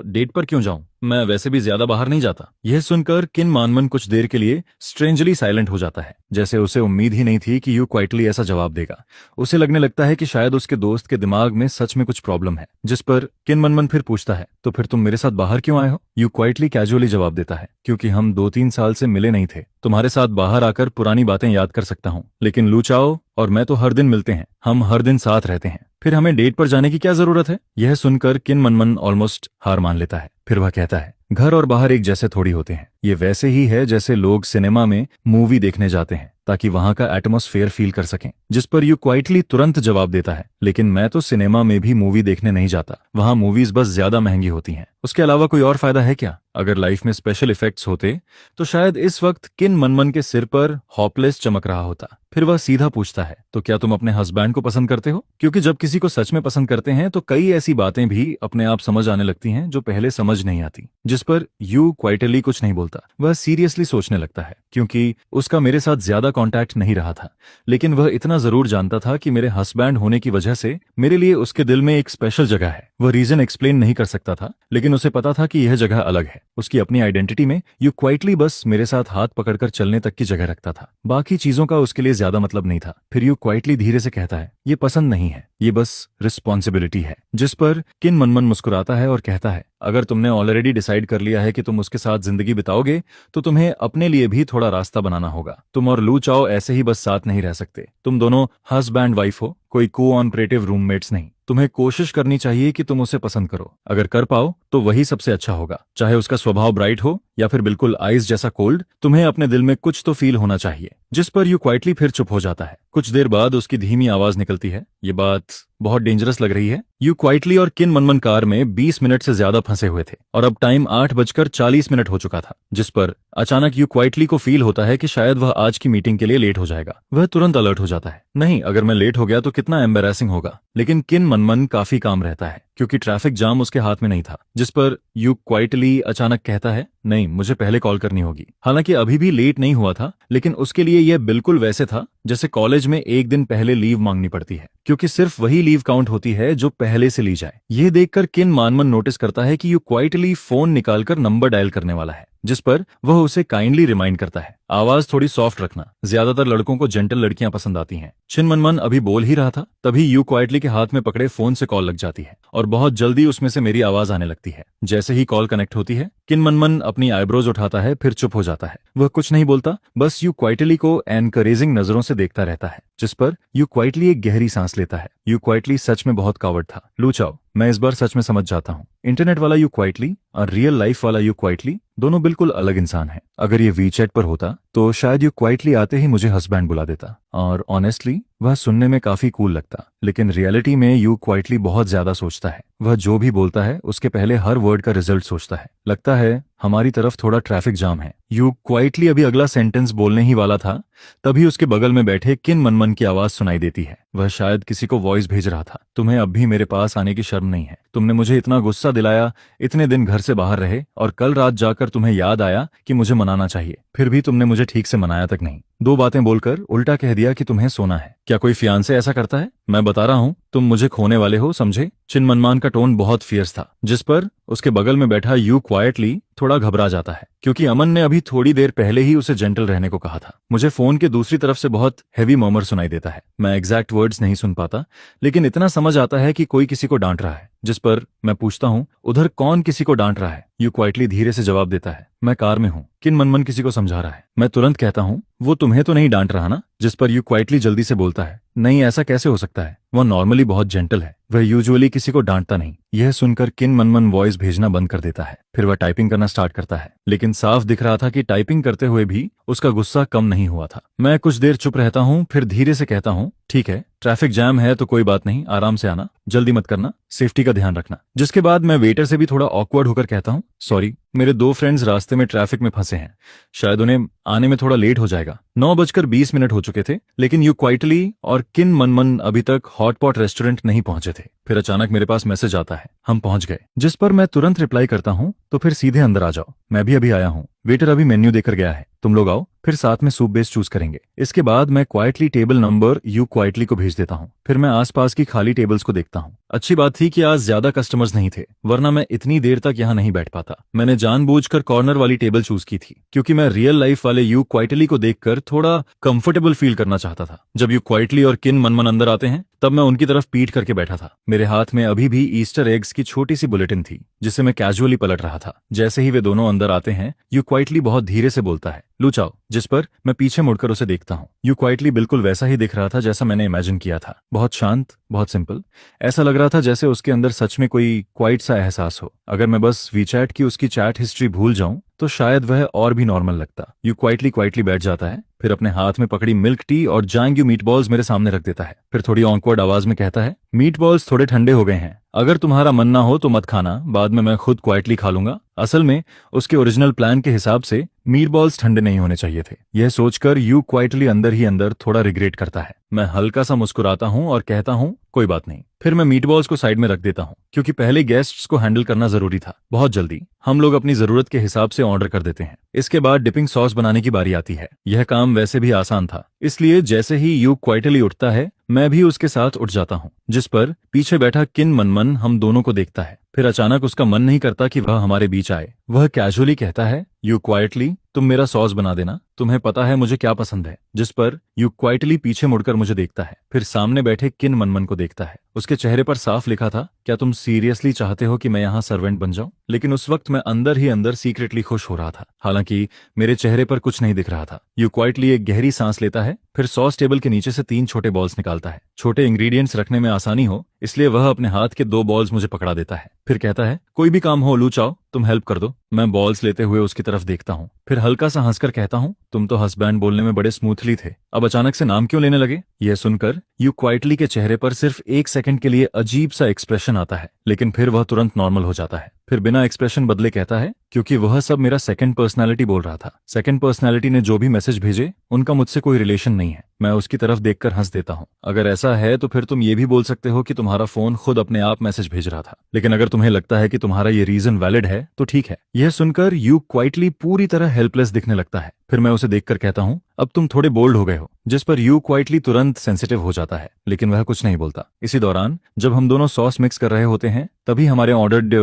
डेट पर क्यों जाऊं? मैं वैसे भी ज्यादा बाहर नहीं जाता। यह सुनकर किन मनमन कुछ देर के लिए स्ट्रेंजली साइलेंट हो जाता है, जैसे उसे उम्मीद ही नहीं थी कि यू क्वाइटली ऐसा जवाब देगा। उसे लगने लगता है कि शायद उसके दोस्त के दिमाग में सच में कुछ प्रॉब्लम है। जिस पर किन मनमन फिर पूछता है, तो फिर तुम मेरे साथ बाहर क्यों आए हो? यू क्वाइटली कैजुअली जवाब देता है, क्योंकि हम 2-3 साल से मिले नहीं थे। तुम्हारे साथ बाहर आकर पुरानी बातें याद कर सकता हूँ, लेकिन लू चाओ और मैं तो हर दिन मिलते हैं, हम हर दिन साथ रहते हैं, फिर हमें डेट पर जाने की क्या जरूरत है? यह सुनकर किन मनमन ऑलमोस्ट हार मान लेता है। फिर वह कहता है, घर और बाहर एक जैसे थोड़ी होते हैं। ये वैसे ही है जैसे लोग सिनेमा में मूवी देखने जाते हैं ताकि वहां का एटमॉस्फेयर फील कर सकें। जिस पर यू क्वाइटली तुरंत जवाब देता है, लेकिन मैं तो सिनेमा में भी मूवी देखने नहीं जाता, वहां मूवीज बस ज्यादा महंगी होती हैं। उसके अलावा कोई और फायदा है क्या? अगर लाइफ में स्पेशल इफेक्ट्स होते तो शायद इस वक्त किन मनमन के सिर पर हॉपलेस चमक रहा होता। फिर वह सीधा पूछता है, तो क्या तुम अपने हस्बैंड को पसंद करते हो? क्योंकि जब किसी को सच में पसंद करते हैं तो कई ऐसी बातें भी अपने आप समझ आने लगती हैं जो पहले समझ नहीं आती। जिस पर यू क्वाइटली कुछ नहीं बोलता। वह सीरियसली सोचने लगता है, क्योंकि उसका मेरे साथ ज्यादा कांटेक्ट नहीं रहा था, लेकिन वह इतना जरूर जानता था कि मेरे हस्बैंड होने की वजह से मेरे लिए उसके दिल में एक स्पेशल जगह है। वह रीजन एक्सप्लेन नहीं कर सकता था, लेकिन उसे पता था कि यह जगह अलग है। उसकी अपनी आइडेंटिटी में यू क्वाइटली बस मेरे साथ हाथ पकड़कर चलने तक की जगह रखता था, बाकी चीजों का उसके लिए ज्यादा मतलब नहीं था। फिर यू क्वाइटली धीरे से कहता है, ये पसंद नहीं है, ये बस रिस्पॉन्सिबिलिटी है। जिस पर किन मनमन मुस्कुराता है और कहता है, अगर तुमने ऑलरेडी डिसाइड कर लिया है कि तुम उसके साथ जिंदगी बिताओगे तो तुम्हें अपने लिए भी थोड़ा रास्ता बनाना होगा। तुम और लू चाओ ऐसे ही बस साथ नहीं रह सकते। तुम दोनों हस्बैंड वाइफ हो, कोई को-ऑपरेटिव रूममेट्स नहीं। तुम्हें कोशिश करनी चाहिए कि तुम उसे पसंद करो। अगर कर पाओ तो वही सबसे अच्छा होगा, चाहे उसका स्वभाव ब्राइट हो या फिर बिल्कुल आइस जैसा कोल्ड। तुम्हें अपने दिल में कुछ तो फील होना चाहिए। जिस पर यू क्वाइटली फिर चुप हो जाता है। कुछ देर बाद उसकी धीमी आवाज निकलती है, ये बात बहुत डेंजरस लग रही है। यू क्वाइटली और किन मनमन कार में 20 मिनट से ज्यादा फंसे हुए थे और अब टाइम 8:40 हो चुका था। जिस पर अचानक यू क्वाइटली को फील होता है कि शायद वह आज की मीटिंग के लिए लेट हो जाएगा। वह तुरंत अलर्ट हो जाता है, नहीं, अगर मैं लेट हो गया तो कितना एम्बैरेसिंग होगा। लेकिन किन मनमन काफी काम रहता है, क्योंकि ट्रैफिक जाम उसके हाथ में नहीं था। जिस पर यू क्वाइटली अचानक कहता है, नहीं, मुझे पहले कॉल करनी होगी। हालांकि अभी भी लेट नहीं हुआ था, लेकिन उसके लिए यह बिल्कुल वैसे था जैसे कॉलेज में एक दिन पहले लीव मांगनी पड़ती है, क्योंकि सिर्फ वही लीव काउंट होती है जो पहले से ली जाए। यह देखकर किन मनमन नोटिस करता है कि यू क्वाइटली फोन निकालकर नंबर डायल करने वाला है। जिस पर वह उसे काइंडली रिमाइंड करता है, आवाज थोड़ी सॉफ्ट रखना, ज्यादातर लड़कों को जेंटल लड़कियां पसंद आती हैं। चिन मनमन अभी बोल ही रहा था, तभी यू क्वाइटली के हाथ में पकड़े फोन से कॉल लग जाती है और बहुत जल्दी उसमें से मेरी आवाज आने लगती है। जैसे ही कॉल कनेक्ट होती है, किन मनमन अपनी आईब्रोज उठाता है, फिर चुप हो जाता है। वह कुछ नहीं बोलता, बस यू क्वाइटली को एनकरेजिंग नजरों से देखता रहता है, जिस पर यू क्वाइटली एक गहरी सांस लेता है। यू क्वाइटली सच में बहुत कावड़ था। लू चाओ, मैं इस बार सच में समझ जाता हूँ, इंटरनेट वाला यू क्वाइटली और रियल लाइफ वाला यू क्वाइटली दोनों बिल्कुल अलग इंसान हैं। अगर ये वीचैट पर होता तो शायद यू क्वाइटली आते ही मुझे हस्बैंड बुला देता और ऑनेस्टली वह सुनने में काफी कूल लगता, लेकिन रियलिटी में यू क्वाइटली बहुत ज्यादा सोचता है। वह जो भी बोलता है उसके पहले हर वर्ड का रिजल्ट सोचता है। लगता है हमारी तरफ थोड़ा ट्रैफिक जाम है। यू क्वाइटली अभी अगला सेंटेंस बोलने ही वाला था, तभी उसके बगल में बैठे किन मनमन की आवाज सुनाई देती है। वह शायद किसी को वॉइस भेज रहा था, तुम्हें अब भी मेरे पास आने की शर्म नहीं है? तुमने मुझे इतना गुस्सा दिलाया, इतने दिन घर से बाहर रहे और कल रात जाकर तुम्हें याद आया कि मुझे मनाना चाहिए, फिर भी तुमने मुझे ठीक से मनाया तक नहीं। दो बातें बोलकर उल्टा कह दिया कि तुम्हें सोना है। क्या कोई फियांसे ऐसा करता है? मैं बता रहा हूँ, तुम मुझे खोने वाले हो, समझे? चिन मनमान का टोन बहुत फियर्स था, जिस पर उसके बगल में बैठा यू क्वाइटली थोड़ा घबरा जाता है, क्योंकि अमन ने अभी थोड़ी देर पहले ही उसे जेंटल रहने को कहा था। मुझे फोन के दूसरी तरफ से बहुत हैवी मर्मर सुनाई देता है। मैं एग्जैक्ट वर्ड्स नहीं सुन पाता, लेकिन इतना समझ आता है कि कोई किसी को डांट रहा है, जिस पर मैं पूछता हूँ, उधर कौन किसी को डांट रहा है? यू क्वाइटली धीरे से जवाब देता है, मैं कार में हूँ, किन मनमन किसी को समझा रहा है। मैं तुरंत कहता हूँ, वो तुम्हें तो नहीं डांट रहा ना? जिस पर यू क्वाइटली जल्दी से बोलता है, नहीं, ऐसा कैसे हो सकता है, वह नॉर्मली बहुत जेंटल है, वह यूजुअली किसी को डांटता नहीं। यह सुनकर किन मनमन वॉइस भेजना बंद कर देता है, फिर वह टाइपिंग करना स्टार्ट करता है, लेकिन साफ दिख रहा था कि टाइपिंग करते हुए भी उसका गुस्सा कम नहीं हुआ था। मैं कुछ देर चुप रहता हूँ, फिर धीरे से कहता हूँ, ठीक है, ट्रैफिक जैम है तो कोई बात नहीं, आराम से आना, जल्दी मत करना, सेफ्टी का ध्यान रखना। जिसके बाद मैं वेटर से भी थोड़ा ऑकवर्ड होकर कहता हूँ, सॉरी, मेरे दो फ्रेंड्स रास्ते में ट्रैफिक में फंसे हैं, शायद उन्हें आने में थोड़ा लेट हो जाएगा। 9:20 हो चुके थे, लेकिन यू क्वाइटली और किन मनमन अभी तक हॉटपॉट रेस्टोरेंट नहीं पहुंचे थे। फिर अचानक मेरे पास मैसेज आता है, हम पहुंच गए। जिस पर मैं तुरंत रिप्लाई करता हूँ, तो फिर सीधे अंदर आ जाओ, मैं भी अभी आया हूँ, वेटर अभी मेन्यू देकर गया है, तुम लोग आओ, फिर साथ में सूप बेस चूज करेंगे। इसके बाद मैं quietly table number you quietly को भेज देता हूँ। फिर मैं आसपास की खाली टेबल्स को देखता हूँ। अच्छी बात थी कि आज ज्यादा कस्टमर्स नहीं थे, वरना मैं इतनी देर तक यहाँ नहीं बैठ पाता। मैंने जानबूझकर कॉर्नर वाली टेबल चूज की थी, क्योंकि मैं रियल लाइफ वाले यू क्वाइटली को देखकर थोड़ा कंफर्टेबल फील करना चाहता था। जब यू क्वाइटली और किन मनमन अंदर आते हैं, तब मैं उनकी तरफ पीठ करके बैठा था। मेरे हाथ में अभी भी ईस्टर एग्स की छोटी सी बुलेटिन थी, जिसे मैं कैजुअली पलट रहा था। जैसे ही वे दोनों अंदर आते हैं, यू क्वाइटली बहुत धीरे से बोलता है, लू चाओ, जिस पर मैं पीछे मुड़कर उसे देखता हूँ। यू क्वाइटली बिल्कुल वैसा ही दिख रहा था जैसा मैंने इमेजिन किया था, बहुत शांत, बहुत सिंपल। ऐसा लग रहा था जैसे उसके अंदर सच में कोई क्वाइट सा एहसास हो। अगर मैं बस वीचैट की उसकी चैट हिस्ट्री भूल जाऊं तो शायद वह और भी नॉर्मल लगता। यू क्वाइटली बैठ जाता है, फिर अपने हाथ में पकड़ी मिल्क टी और जांग्यू मीट बॉल्स मेरे सामने रख देता है। फिर थोड़ी ऑकवर्ड आवाज में कहता है, मीट बॉल्स थोड़े ठंडे हो गए हैं, अगर तुम्हारा मन ना हो तो मत खाना, बाद में मैं खुद क्वाइटली खा लूंगा। असल में उसके ओरिजिनल प्लान के हिसाब से मीट बॉल्स ठंडे नहीं होने चाहिए थे। यह सोचकर यू क्वाइटली अंदर ही अंदर थोड़ा रिग्रेट करता है। मैं हल्का सा मुस्कुराता हूँ और कहता हूँ, कोई बात नहीं। फिर मैं मीट बॉल्स को साइड में रख देता हूँ, क्योंकि पहले गेस्ट्स को हैंडल करना जरूरी था। बहुत जल्दी हम लोग अपनी जरूरत के हिसाब से ऑर्डर कर देते हैं। इसके बाद डिपिंग सॉस बनाने की बारी आती है। यह काम वैसे भी आसान था, इसलिए जैसे ही यू क्वाइटली उठता है, मैं भी उसके साथ उठ जाता हूँ। जिस पर पीछे बैठा किन मनमन हम दोनों को देखता है। फिर अचानक उसका मन नहीं करता कि वह हमारे बीच आए। वह कैजुअली कहता है, यू क्वाइटली, तुम मेरा सॉस बना देना, तुम्हें पता है मुझे क्या पसंद है। जिस पर यू क्वाइटली पीछे मुड़कर मुझे देखता है, फिर सामने बैठे किन मनमन को देखता है। उसके चेहरे पर साफ लिखा था, क्या तुम सीरियसली चाहते हो कि मैं यहाँ सर्वेंट बन जाऊं? लेकिन उस वक्त मैं अंदर ही अंदर सीक्रेटली खुश हो रहा था, हालांकि मेरे चेहरे पर कुछ नहीं दिख रहा था। यू क्वाइटली एक गहरी सांस लेता है, फिर सॉस टेबल के नीचे से 3 छोटे बॉल्स निकालता है। छोटे इंग्रेडिएंट्स रखने में आसानी हो, इसलिए वह अपने हाथ के 2 बॉल्स मुझे पकड़ा देता है। फिर कहता है, कोई भी काम हो लू चाओ, तुम हेल्प कर दो। मैं बॉल्स लेते हुए उसकी तरफ देखता हूँ, फिर हल्का सा हंसकर कहता हूँ, तुम तो हस्बैंड बोलने में बड़े स्मूथली थे, अब अचानक से नाम क्यों लेने लगे? यह सुनकर यू क्वाइटली के चेहरे पर सिर्फ 1 सेकंड के लिए अजीब सा एक्सप्रेशन आता है, लेकिन फिर वह तुरंत नॉर्मल हो जाता है। फिर बिना एक्सप्रेशन बदले कहता है, क्योंकि वह सब मेरा सेकंड पर्सनालिटी बोल रहा था। सेकंड पर्सनालिटी ने जो भी मैसेज भेजे, उनका मुझसे कोई रिलेशन नहीं है। मैं उसकी तरफ देखकर हंस देता हूँ। अगर ऐसा है तो फिर तुम ये भी बोल सकते हो कि तुम्हारा फोन खुद अपने आप मैसेज भेज रहा था, लेकिन अगर तुम्हें लगता है कि तुम्हारा ये रीजन वैलिड है तो ठीक है। यह सुनकर यू क्वाइटली पूरी तरह हेल्पलेस दिखने लगता है। फिर मैं उसे देखकर कहता हूँ, अब तुम थोड़े बोल्ड हो गए हो। जिस पर यू क्वाइटली तुरंत सेंसिटिव हो जाता है, लेकिन वह कुछ नहीं बोलता। इसी दौरान जब हम दोनों सॉस मिक्स कर रहे होते हैं, तभी हमारे ऑर्डर्ड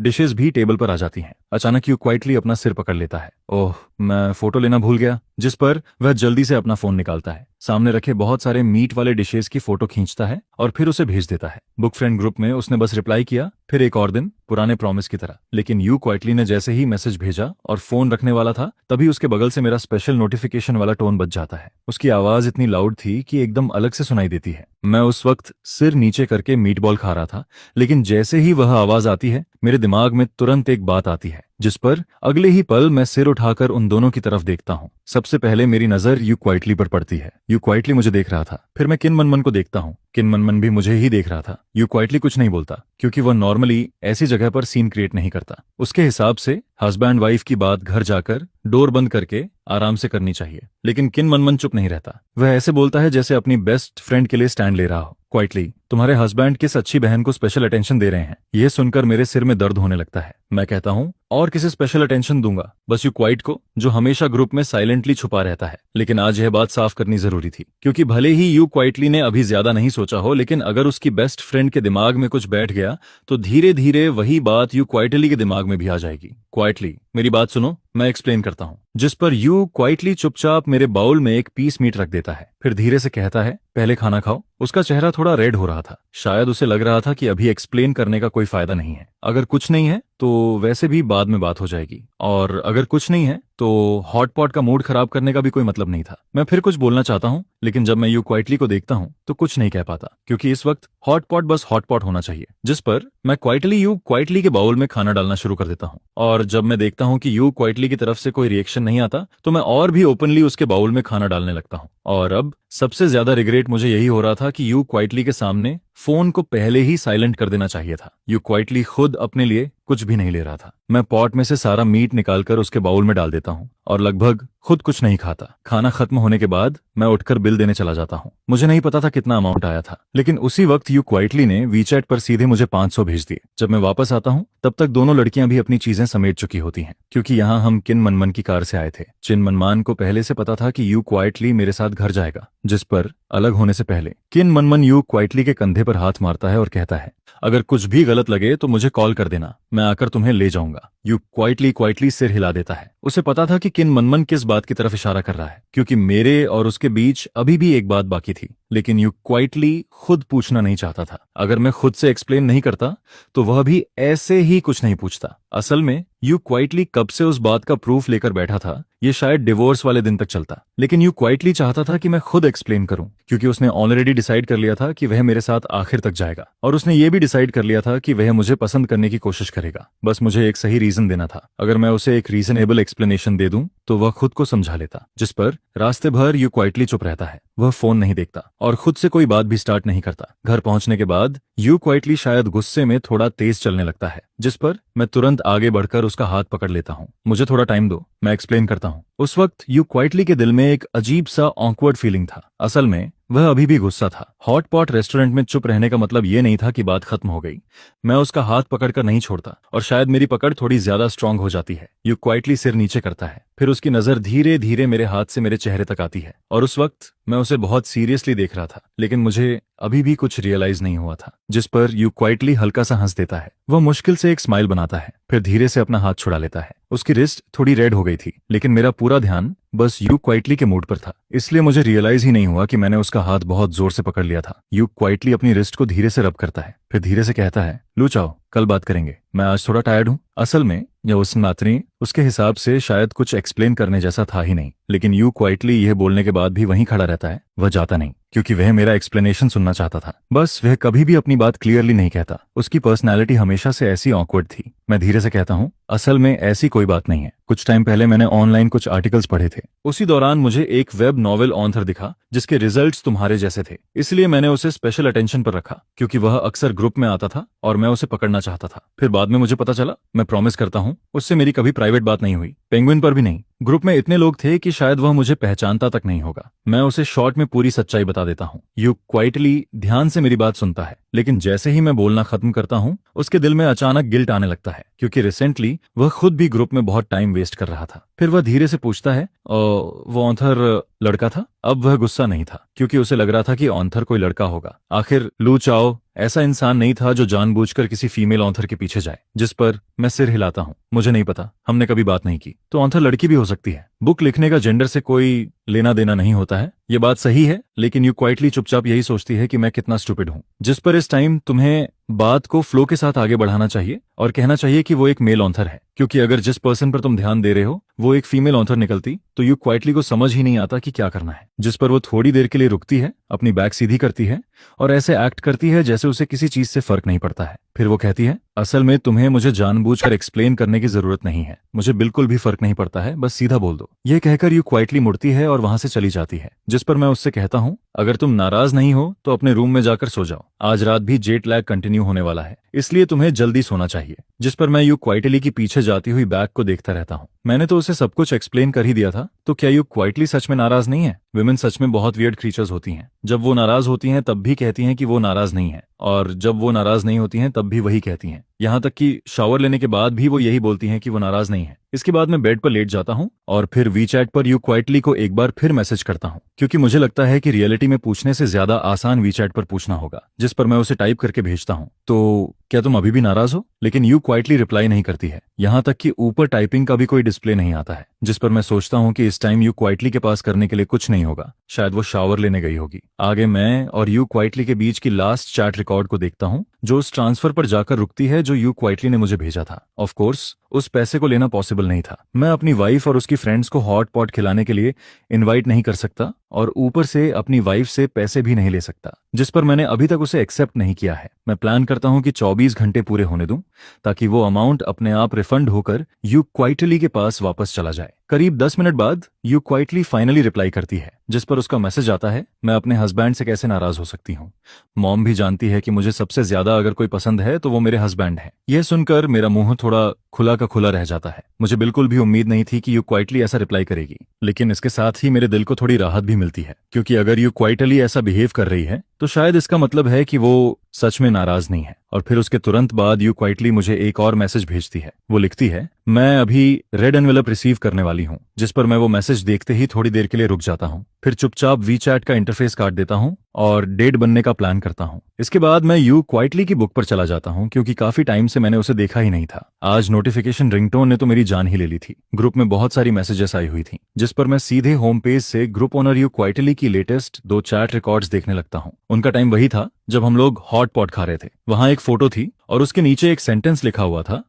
डिशेस भी टेबल पर आ जाती हैं। अचानक यू क्वाइटली अपना सिर पकड़ लेता है। ओह, मैं फोटो लेना भूल गया। जिस पर वह जल्दी से अपना फोन निकालता है, सामने रखे बहुत सारे मीट वाले डिशेस की फोटो खींचता है और फिर उसे भेज देता है। बुक फ्रेंड ग्रुप में उसने बस रिप्लाई किया, फिर एक और दिन, पुराने प्रॉमिस की तरह। लेकिन यू क्वाइटली ने जैसे ही मैसेज भेजा और फोन रखने वाला था, तभी उसके बगल से मेरा स्पेशल नोटिफिकेशन वाला टोन बज जाता है। उसकी आवाज इतनी लाउड थी कि एकदम अलग से सुनाई देती है। मैं उस वक्त सिर नीचे करके मीट बॉल खा रहा था, लेकिन जैसे ही वह आवाज आती है, मेरे दिमाग में तुरंत एक बात आती है, जिस पर अगले ही पल मैं सिर उठाकर उन दोनों की तरफ देखता हूँ। सबसे पहले मेरी नजर यू क्वाइटली पर पड़ती है। यू क्वाइटली मुझे देख रहा था। फिर मैं किन मनमन को देखता हूँ। किन मनमन भी मुझे ही देख रहा था। यू क्वाइटली कुछ नहीं बोलता, क्योंकि वह नॉर्मली ऐसी जगह पर सीन क्रिएट नहीं करता। उसके हिसाब से हस्बैंड वाइफ की बात घर जाकर डोर बंद करके आराम से करनी चाहिए। लेकिन किन मनमन चुप नहीं रहता। वह ऐसे बोलता है जैसे अपनी बेस्ट फ्रेंड के लिए स्टैंड ले रहा हो। क्वाइटली, तुम्हारे हस्बैंड किस अच्छी बहन को स्पेशल अटेंशन दे रहे हैं। यह सुनकर मेरे सिर में दर्द होने लगता है। मैं कहता हूँ, और किसे स्पेशल अटेंशन दूंगा, बस यू क्वाइट को, जो हमेशा ग्रुप में साइलेंटली छुपा रहता है। लेकिन आज यह बात साफ करनी जरूरी थी, क्योंकि भले ही यू क्वाइटली ने अभी ज्यादा नहीं सोचा हो, लेकिन अगर उसकी बेस्ट फ्रेंड के दिमाग में कुछ बैठ गया तो धीरे धीरे वही बात यू क्वाइटली के दिमाग में भी आ जाएगी। क्वाइटली, मेरी बात सुनो, मैं एक्सप्लेन करता हूँ। जिस पर यू क्वाइटली चुपचाप मेरे बाउल में एक पीस मीट रख देता है, फिर धीरे से कहता है, पहले खाना खाओ। उसका चेहरा थोड़ा रेड हो रहा था। शायद उसे लग रहा था कि अभी एक्सप्लेन करने का कोई फायदा नहीं है। अगर कुछ नहीं है तो वैसे भी बाद में बात हो जाएगी, और अगर कुछ नहीं है तो हॉट पॉट का मूड खराब करने का भी कोई मतलब नहीं था। मैं फिर कुछ बोलना चाहता हूँ, लेकिन जब मैं यू क्वाइटली को देखता हूँ तो कुछ नहीं कह पाता, क्योंकि इस वक्त हॉट पॉट बस हॉट पॉट होना चाहिए। जिस पर मैं यू क्वाइटली के बाउल में खाना डालना शुरू कर देता हूँ, और जब मैं देखता हूँ कि यू क्वाइटली की तरफ से कोई रिएक्शन नहीं आता, तो मैं और भी ओपनली उसके बाउल में खाना डालने लगता हूँ। और अब सबसे ज्यादा रिग्रेट मुझे यही हो रहा था कि यू क्वाइटली के सामने फोन को पहले ही साइलेंट कर देना चाहिए था। यू क्वाइटली खुद अपने लिए कुछ भी नहीं ले रहा था। मैं पॉट में से सारा मीट निकालकर उसके बाउल में डाल देता हूँ और लगभग खुद कुछ नहीं खाता। खाना खत्म होने के बाद मैं उठकर बिल देने चला जाता हूँ। मुझे नहीं पता था कितना अमाउंट आया था, लेकिन उसी वक्त यू क्वाइटली ने वीचैट पर सीधे मुझे 500 भेज दिए। जब मैं वापस आता हूँ तब तक दोनों लड़कियां भी अपनी चीजें समेट चुकी होती हैं, क्योंकि यहाँ हम किन मनमन की कार से आए थे। चिन मनमान को पहले से पता था कि यू क्वाइटली मेरे साथ घर जाएगा। जिस पर अलग होने से पहले किन मनमन यू क्वाइटली के कंधे पर हाथ मारता है और कहता है, अगर कुछ भी गलत लगे तो मुझे कॉल कर देना, मैं आकर तुम्हें ले जाऊंगा। यू क्वाइटली सिर हिला देता है। उसे पता था कि किन मनमन किस बात की तरफ इशारा कर रहा है, क्योंकि मेरे और उसके बीच अभी भी एक बात बाकी थी। लेकिन यू क्वाइटली खुद पूछना नहीं चाहता था। अगर मैं खुद से एक्सप्लेन नहीं करता तो वह भी ऐसे ही कुछ नहीं पूछता। असल में यू क्वाइटली कब से उस बात का प्रूफ लेकर बैठा था, ये शायद डिवोर्स वाले दिन तक चलता। लेकिन यू क्वाइटली चाहता था कि मैं खुद एक्सप्लेन करूं, क्योंकि उसने ऑलरेडी डिसाइड कर लिया था कि वह मेरे साथ आखिर तक जाएगा, और उसने ये भी डिसाइड कर लिया था कि वह मुझे पसंद करने की कोशिश करेगा। बस मुझे एक सही रीजन देना था। अगर मैं उसे एक रीजनेबल एक्सप्लेनेशन दे दूं तो वह खुद को समझा लेता। जिस पर रास्ते भर यू क्वाइटली चुप रहता है। वह फोन नहीं देखता और खुद से कोई बात भी स्टार्ट नहीं करता। घर पहुंचने के बाद यू क्वाइटली शायद गुस्से में थोड़ा तेज चलने लगता है, जिस पर मैं तुरंत आगे बढ़कर उसका हाथ पकड़ लेता हूँ। मुझे थोड़ा टाइम दो, मैं एक्सप्लेन करता हूँ। उस वक्त यू क्वाइटली के दिल में एक अजीब सा ऑकवर्ड फीलिंग था। असल में वह अभी भी गुस्सा था। हॉट पॉट रेस्टोरेंट में चुप रहने का मतलब ये नहीं था कि बात खत्म हो गई। मैं उसका हाथ पकड़कर नहीं छोड़ता, और शायद मेरी पकड़ थोड़ी ज्यादा स्ट्रांग हो जाती है। यू क्वाइटली सिर नीचे करता है, फिर उसकी नजर धीरे धीरे मेरे हाथ से मेरे चेहरे तक आती है, और उस वक्त मैं उसे बहुत सीरियसली देख रहा था, लेकिन मुझे अभी भी कुछ रियलाइज नहीं हुआ था। जिस पर यू क्वाइटली हल्का सा हंस देता है। वह मुश्किल से एक स्माइल बनाता है, फिर धीरे से अपना हाथ छुड़ा लेता है। उसकी रिस्ट थोड़ी रेड हो गई थी, लेकिन मेरा पूरा ध्यान बस यू क्वाइटली के मूड पर था, इसलिए मुझे रियलाइज ही नहीं हुआ कि मैंने उसका हाथ बहुत जोर से पकड़ लिया था। यू क्वाइटली अपनी रिस्ट को धीरे से रब करता है, फिर धीरे से कहता है, लो चाओ, कल बात करेंगे, मैं आज थोड़ा टायर्ड हूँ। असल में यह उस नातनी उसके हिसाब से शायद कुछ एक्सप्लेन करने जैसा था ही नहीं, लेकिन यू क्वाइटली यह बोलने के बाद भी वहीं खड़ा रहता है। वह जाता नहीं, क्योंकि वह मेरा एक्सप्लेनेशन सुनना चाहता था। बस वह कभी भी अपनी बात क्लियरली नहीं कहता। उसकी पर्सनैलिटी हमेशा से ऐसी ऑकवर्ड थी। मैं धीरे से कहता हूँ, असल में ऐसी कोई बात नहीं है। कुछ टाइम पहले मैंने ऑनलाइन कुछ आर्टिकल्स पढ़े थे। उसी दौरान मुझे एक वेब नॉवेल ऑथर दिखा जिसके रिजल्ट्स तुम्हारे जैसे थे, इसलिए मैंने उसे स्पेशल अटेंशन पर रखा, क्योंकि वह अक्सर ग्रुप में आता था और मैं उसे पकड़ना चाहता था। फिर बाद में मुझे पता चला, मैं प्रॉमिस करता हूँ, उससे मेरी कभी प्राइवेट बात नहीं हुई, पेंगुइन पर भी नहीं। ग्रुप में इतने लोग थे कि शायद वह मुझे पहचानता तक नहीं होगा। मैं उसे शॉर्ट में पूरी सच्चाई बता देता हूँ। यू क्वाइटली ध्यान से मेरी बात सुनता है, लेकिन जैसे ही मैं बोलना खत्म करता हूँ उसके दिल में अचानक गिल्ट आने लगता है, क्योंकि रिसेंटली वह खुद भी ग्रुप में बहुत टाइम वेस्ट कर रहा था। फिर वह धीरे से पूछता है, वो ऑथर लड़का था? अब वह गुस्सा नहीं था, क्योंकि उसे लग रहा था कि ऑथर कोई लड़का होगा। आखिर लू चाओ ऐसा इंसान नहीं था जो जानबूझकर किसी फीमेल ऑथर के पीछे जाए। जिस पर मैं सिर हिलाता हूँ, मुझे नहीं पता, हमने कभी बात नहीं की। तो ऑथर लड़की भी हो सकती है। बुक लिखने का जेंडर से कोई लेना देना नहीं होता है। ये बात सही है, लेकिन यू क्वाइटली चुपचाप यही सोचती है कि मैं कितना स्टूपिड हूँ। जिस पर इस टाइम तुम्हें बात को फ्लो के साथ आगे बढ़ाना चाहिए और कहना चाहिए कि वो एक मेल ऑथर है, क्योंकि अगर जिस पर्सन पर तुम ध्यान दे रहे हो वो एक फीमेल ऑथर निकलती तो यू क्वाइटली को समझ ही नहीं आता कि क्या करना है। जिस पर वो थोड़ी देर के लिए रुकती है, अपनी बैक सीधी करती है और ऐसे एक्ट करती है जैसे उसे किसी चीज से फर्क नहीं पड़ता है। फिर वो कहती है, असल में तुम्हें मुझे जानबूझकर एक्सप्लेन करने की जरूरत नहीं है, मुझे बिल्कुल भी फर्क नहीं पड़ता है, बस सीधा बोल दो। यह कहकर यू क्वाइटली मुड़ती है और वहां से चली जाती है। जिस पर मैं उससे कहता हूँ, अगर तुम नाराज नहीं हो तो अपने रूम में जाकर सो जाओ, आज रात भी जेट लैग कंटिन्यू होने वाला है, इसलिए तुम्हें जल्दी सोना चाहिए। जिस पर मैं यू क्वाइटली की पीछे जाती हुई बैग को देखता रहता हूँ। मैंने तो उसे सब कुछ एक्सप्लेन कर ही दिया था, तो क्या यू क्वाइटली सच में नाराज नहीं है? विमेन सच में बहुत वियर्ड क्रीचर्स होती हैं। जब वो नाराज होती हैं तब भी कहती हैं कि वो नाराज नहीं है, और जब वो नाराज नहीं होती हैं तब भी वही कहती हैं। यहाँ तक कि शावर लेने के बाद भी वो यही बोलती हैं कि वो नाराज नहीं है। इसके बाद मैं बेड पर लेट जाता हूँ और फिर वीचैट पर यू क्वाइटली को एक बार फिर मैसेज करता हूँ, क्योंकि मुझे लगता है कि रियलिटी में पूछने से ज्यादा आसान वीचैट पर पूछना होगा। जिस पर मैं उसे टाइप करके भेजता हूँ, तो क्या तुम अभी भी नाराज हो? लेकिन यू क्वाइटली रिप्लाई नहीं करती है, यहाँ तक कि ऊपर टाइपिंग का भी कोई डिस्प्ले नहीं आता है। जिस पर मैं सोचता हूँ कि इस टाइम यू क्वाइटली के पास करने के लिए कुछ नहीं होगा, शायद वो शावर लेने गई होगी। आगे मैं और यू क्वाइटली के बीच की लास्ट चैट रिकॉर्ड को देखता हूँ, जो उस ट्रांसफर पर जाकर रुकती है जो यू क्वाइटली ने मुझे भेजा था। ऑफ कोर्स उस पैसे को लेना पॉसिबल नहीं था। मैं अपनी वाइफ और उसकी फ्रेंड्स को हॉट पॉट खिलाने के लिए इनवाइट नहीं कर सकता और ऊपर से अपनी वाइफ से पैसे भी नहीं ले सकता, जिस पर मैंने अभी तक उसे एक्सेप्ट नहीं किया है। मैं प्लान करता हूं कि 24 घंटे पूरे होने दूं ताकि वो अमाउंट अपने आप रिफंड होकर यू क्वाइटली के पास वापस चला जाए। करीब 10 मिनट बाद यू क्वाइटली फाइनली रिप्लाई करती है, जिस पर उसका मैसेज आता है, मैं अपने हस्बैंड से कैसे नाराज हो सकती हूँ। मॉम भी जानती है कि मुझे सबसे ज्यादा अगर कोई पसंद है तो वो मेरे हस्बैंड है। यह सुनकर मेरा मुंह थोड़ा खुला का खुला रह जाता है। मुझे बिल्कुल भी उम्मीद नहीं थी कि यू क्वाइटली ऐसा रिप्लाई करेगी, लेकिन इसके साथ ही मेरे दिल को थोड़ी राहत भी मिलती है, क्योंकि अगर यू क्वाइटली ऐसा बिहेव कर रही है तो शायद इसका मतलब है कि वो सच में नाराज नहीं है। और फिर उसके तुरंत बाद यू क्वाइटली मुझे एक और मैसेज भेजती है। वो लिखती है, मैं अभी रेड एनवेलप रिसीव करने वाली हूँ। जिस पर मैं वो मैसेज देखते ही थोड़ी देर के लिए रुक जाता हूँ, फिर चुपचाप वीचैट का इंटरफेस काट देता हूँ और डेट बनने का प्लान करता हूँ। इसके बाद मैं यू क्वाइटली की बुक पर चला जाता हूँ, क्योंकि काफी टाइम से मैंने उसे देखा ही नहीं था। आज नोटिफिकेशन रिंगटोन ने तो मेरी जान ही ले ली थी। ग्रुप में बहुत सारी मैसेजेस आई हुई थी, जिस पर मैं सीधे होम पेज से ग्रुप ओनर यू क्वाइटली की लेटेस्ट 2 चैट रिकॉर्ड्स देखने लगता हूँ। उनका टाइम वही था जब हम लोग हॉट पॉट खा रहे थे। वहां एक फोटो थी और उसके नीचे एक सेंटेंस लिखा हुआ था,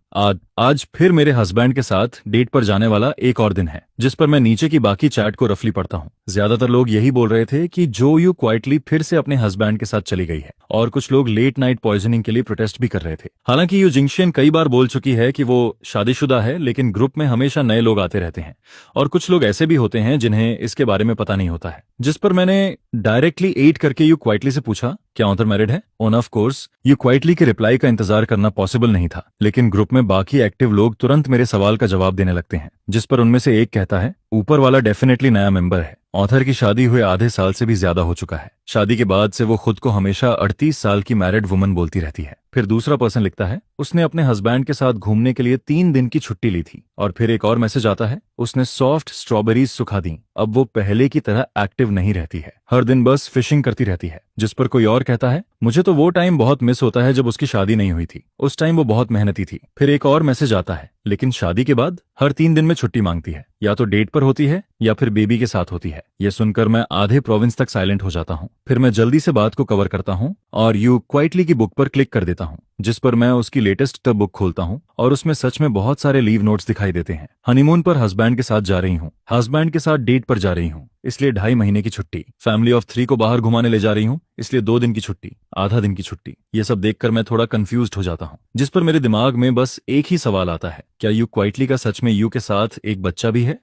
आज फिर मेरे हस्बैंड के साथ डेट पर जाने वाला एक और दिन है। जिस पर मैं नीचे की बाकी चैट को रफली पढ़ता हूँ। ज्यादातर लोग यही बोल रहे थे कि जो यू क्वाइटली फिर से अपने हस्बैंड के साथ चली गई है, और कुछ लोग लेट नाइट पॉइजनिंग के लिए प्रोटेस्ट भी कर रहे थे। हालांकि यू जिंगशियन कई बार बोल चुकी है कि वो शादीशुदा है, लेकिन ग्रुप में हमेशा नए लोग आते रहते हैं और कुछ लोग ऐसे भी होते हैं जिन्हें इसके बारे में पता नहीं होता है। जिस पर मैंने डायरेक्टली एट करके यू क्वाइटली से पूछा, क्या ऑथर मैरिड है? On off course you quietly के रिप्लाई का इंतजार करना पॉसिबल नहीं था, लेकिन ग्रुप में बाकी एक्टिव लोग तुरंत मेरे सवाल का जवाब देने लगते हैं। जिस पर उनमें से एक कहता है, ऊपर वाला डेफिनेटली नया मेंबर है। ऑथर की शादी हुए आधे साल से भी ज्यादा हो चुका है। शादी के बाद से वो खुद को हमेशा 38 साल की मैरिड वुमन बोलती रहती है। फिर दूसरा पर्सन लिखता है, उसने अपने हस्बैंड के साथ घूमने के लिए 3 दिन की छुट्टी ली थी। और फिर एक और मैसेज आता है, उसने सॉफ्ट स्ट्रॉबेरीज सुखा दी, अब वो पहले की तरह एक्टिव नहीं रहती है, हर दिन बस फिशिंग करती रहती है। जिस पर कोई और कहता है, मुझे तो वो टाइम बहुत मिस होता है जब उसकी शादी नहीं हुई थी, उस टाइम वो बहुत मेहनती थी। फिर एक और मैसेज आता है, लेकिन शादी के बाद हर 3 दिन में छुट्टी मांगती है, या तो डेट पर होती है या फिर बेबी के साथ होती है। यह सुनकर मैं आधे प्रोविंस तक साइलेंट हो जाता हूँ। फिर मैं जल्दी से बात को कवर करता हूँ और यू क्वाइटली की बुक पर क्लिक कर देता हूँ, जिस पर मैं उसकी लेटेस्ट टब बुक खोलता हूँ और उसमें सच में बहुत सारे लीव नोट्स दिखाई देते हैं। हनीमून पर हस्बैंड के साथ जा रही हूँ, हस्बैंड के साथ डेट पर जा रही हूँ, इसलिए 2.5 महीने की छुट्टी, फैमिली ऑफ 3 को बाहर घुमाने ले जा रही हूँ, इसलिए 2 दिन की छुट्टी, आधा दिन की छुट्टी। ये सब देखकर मैं थोड़ा कंफ्यूज्ड हो जाता हूँ, जिस पर मेरे दिमाग में बस एक ही सवाल आता है, क्या यू क्वाइटली का सच में यू के साथ एक बच्चा भी है?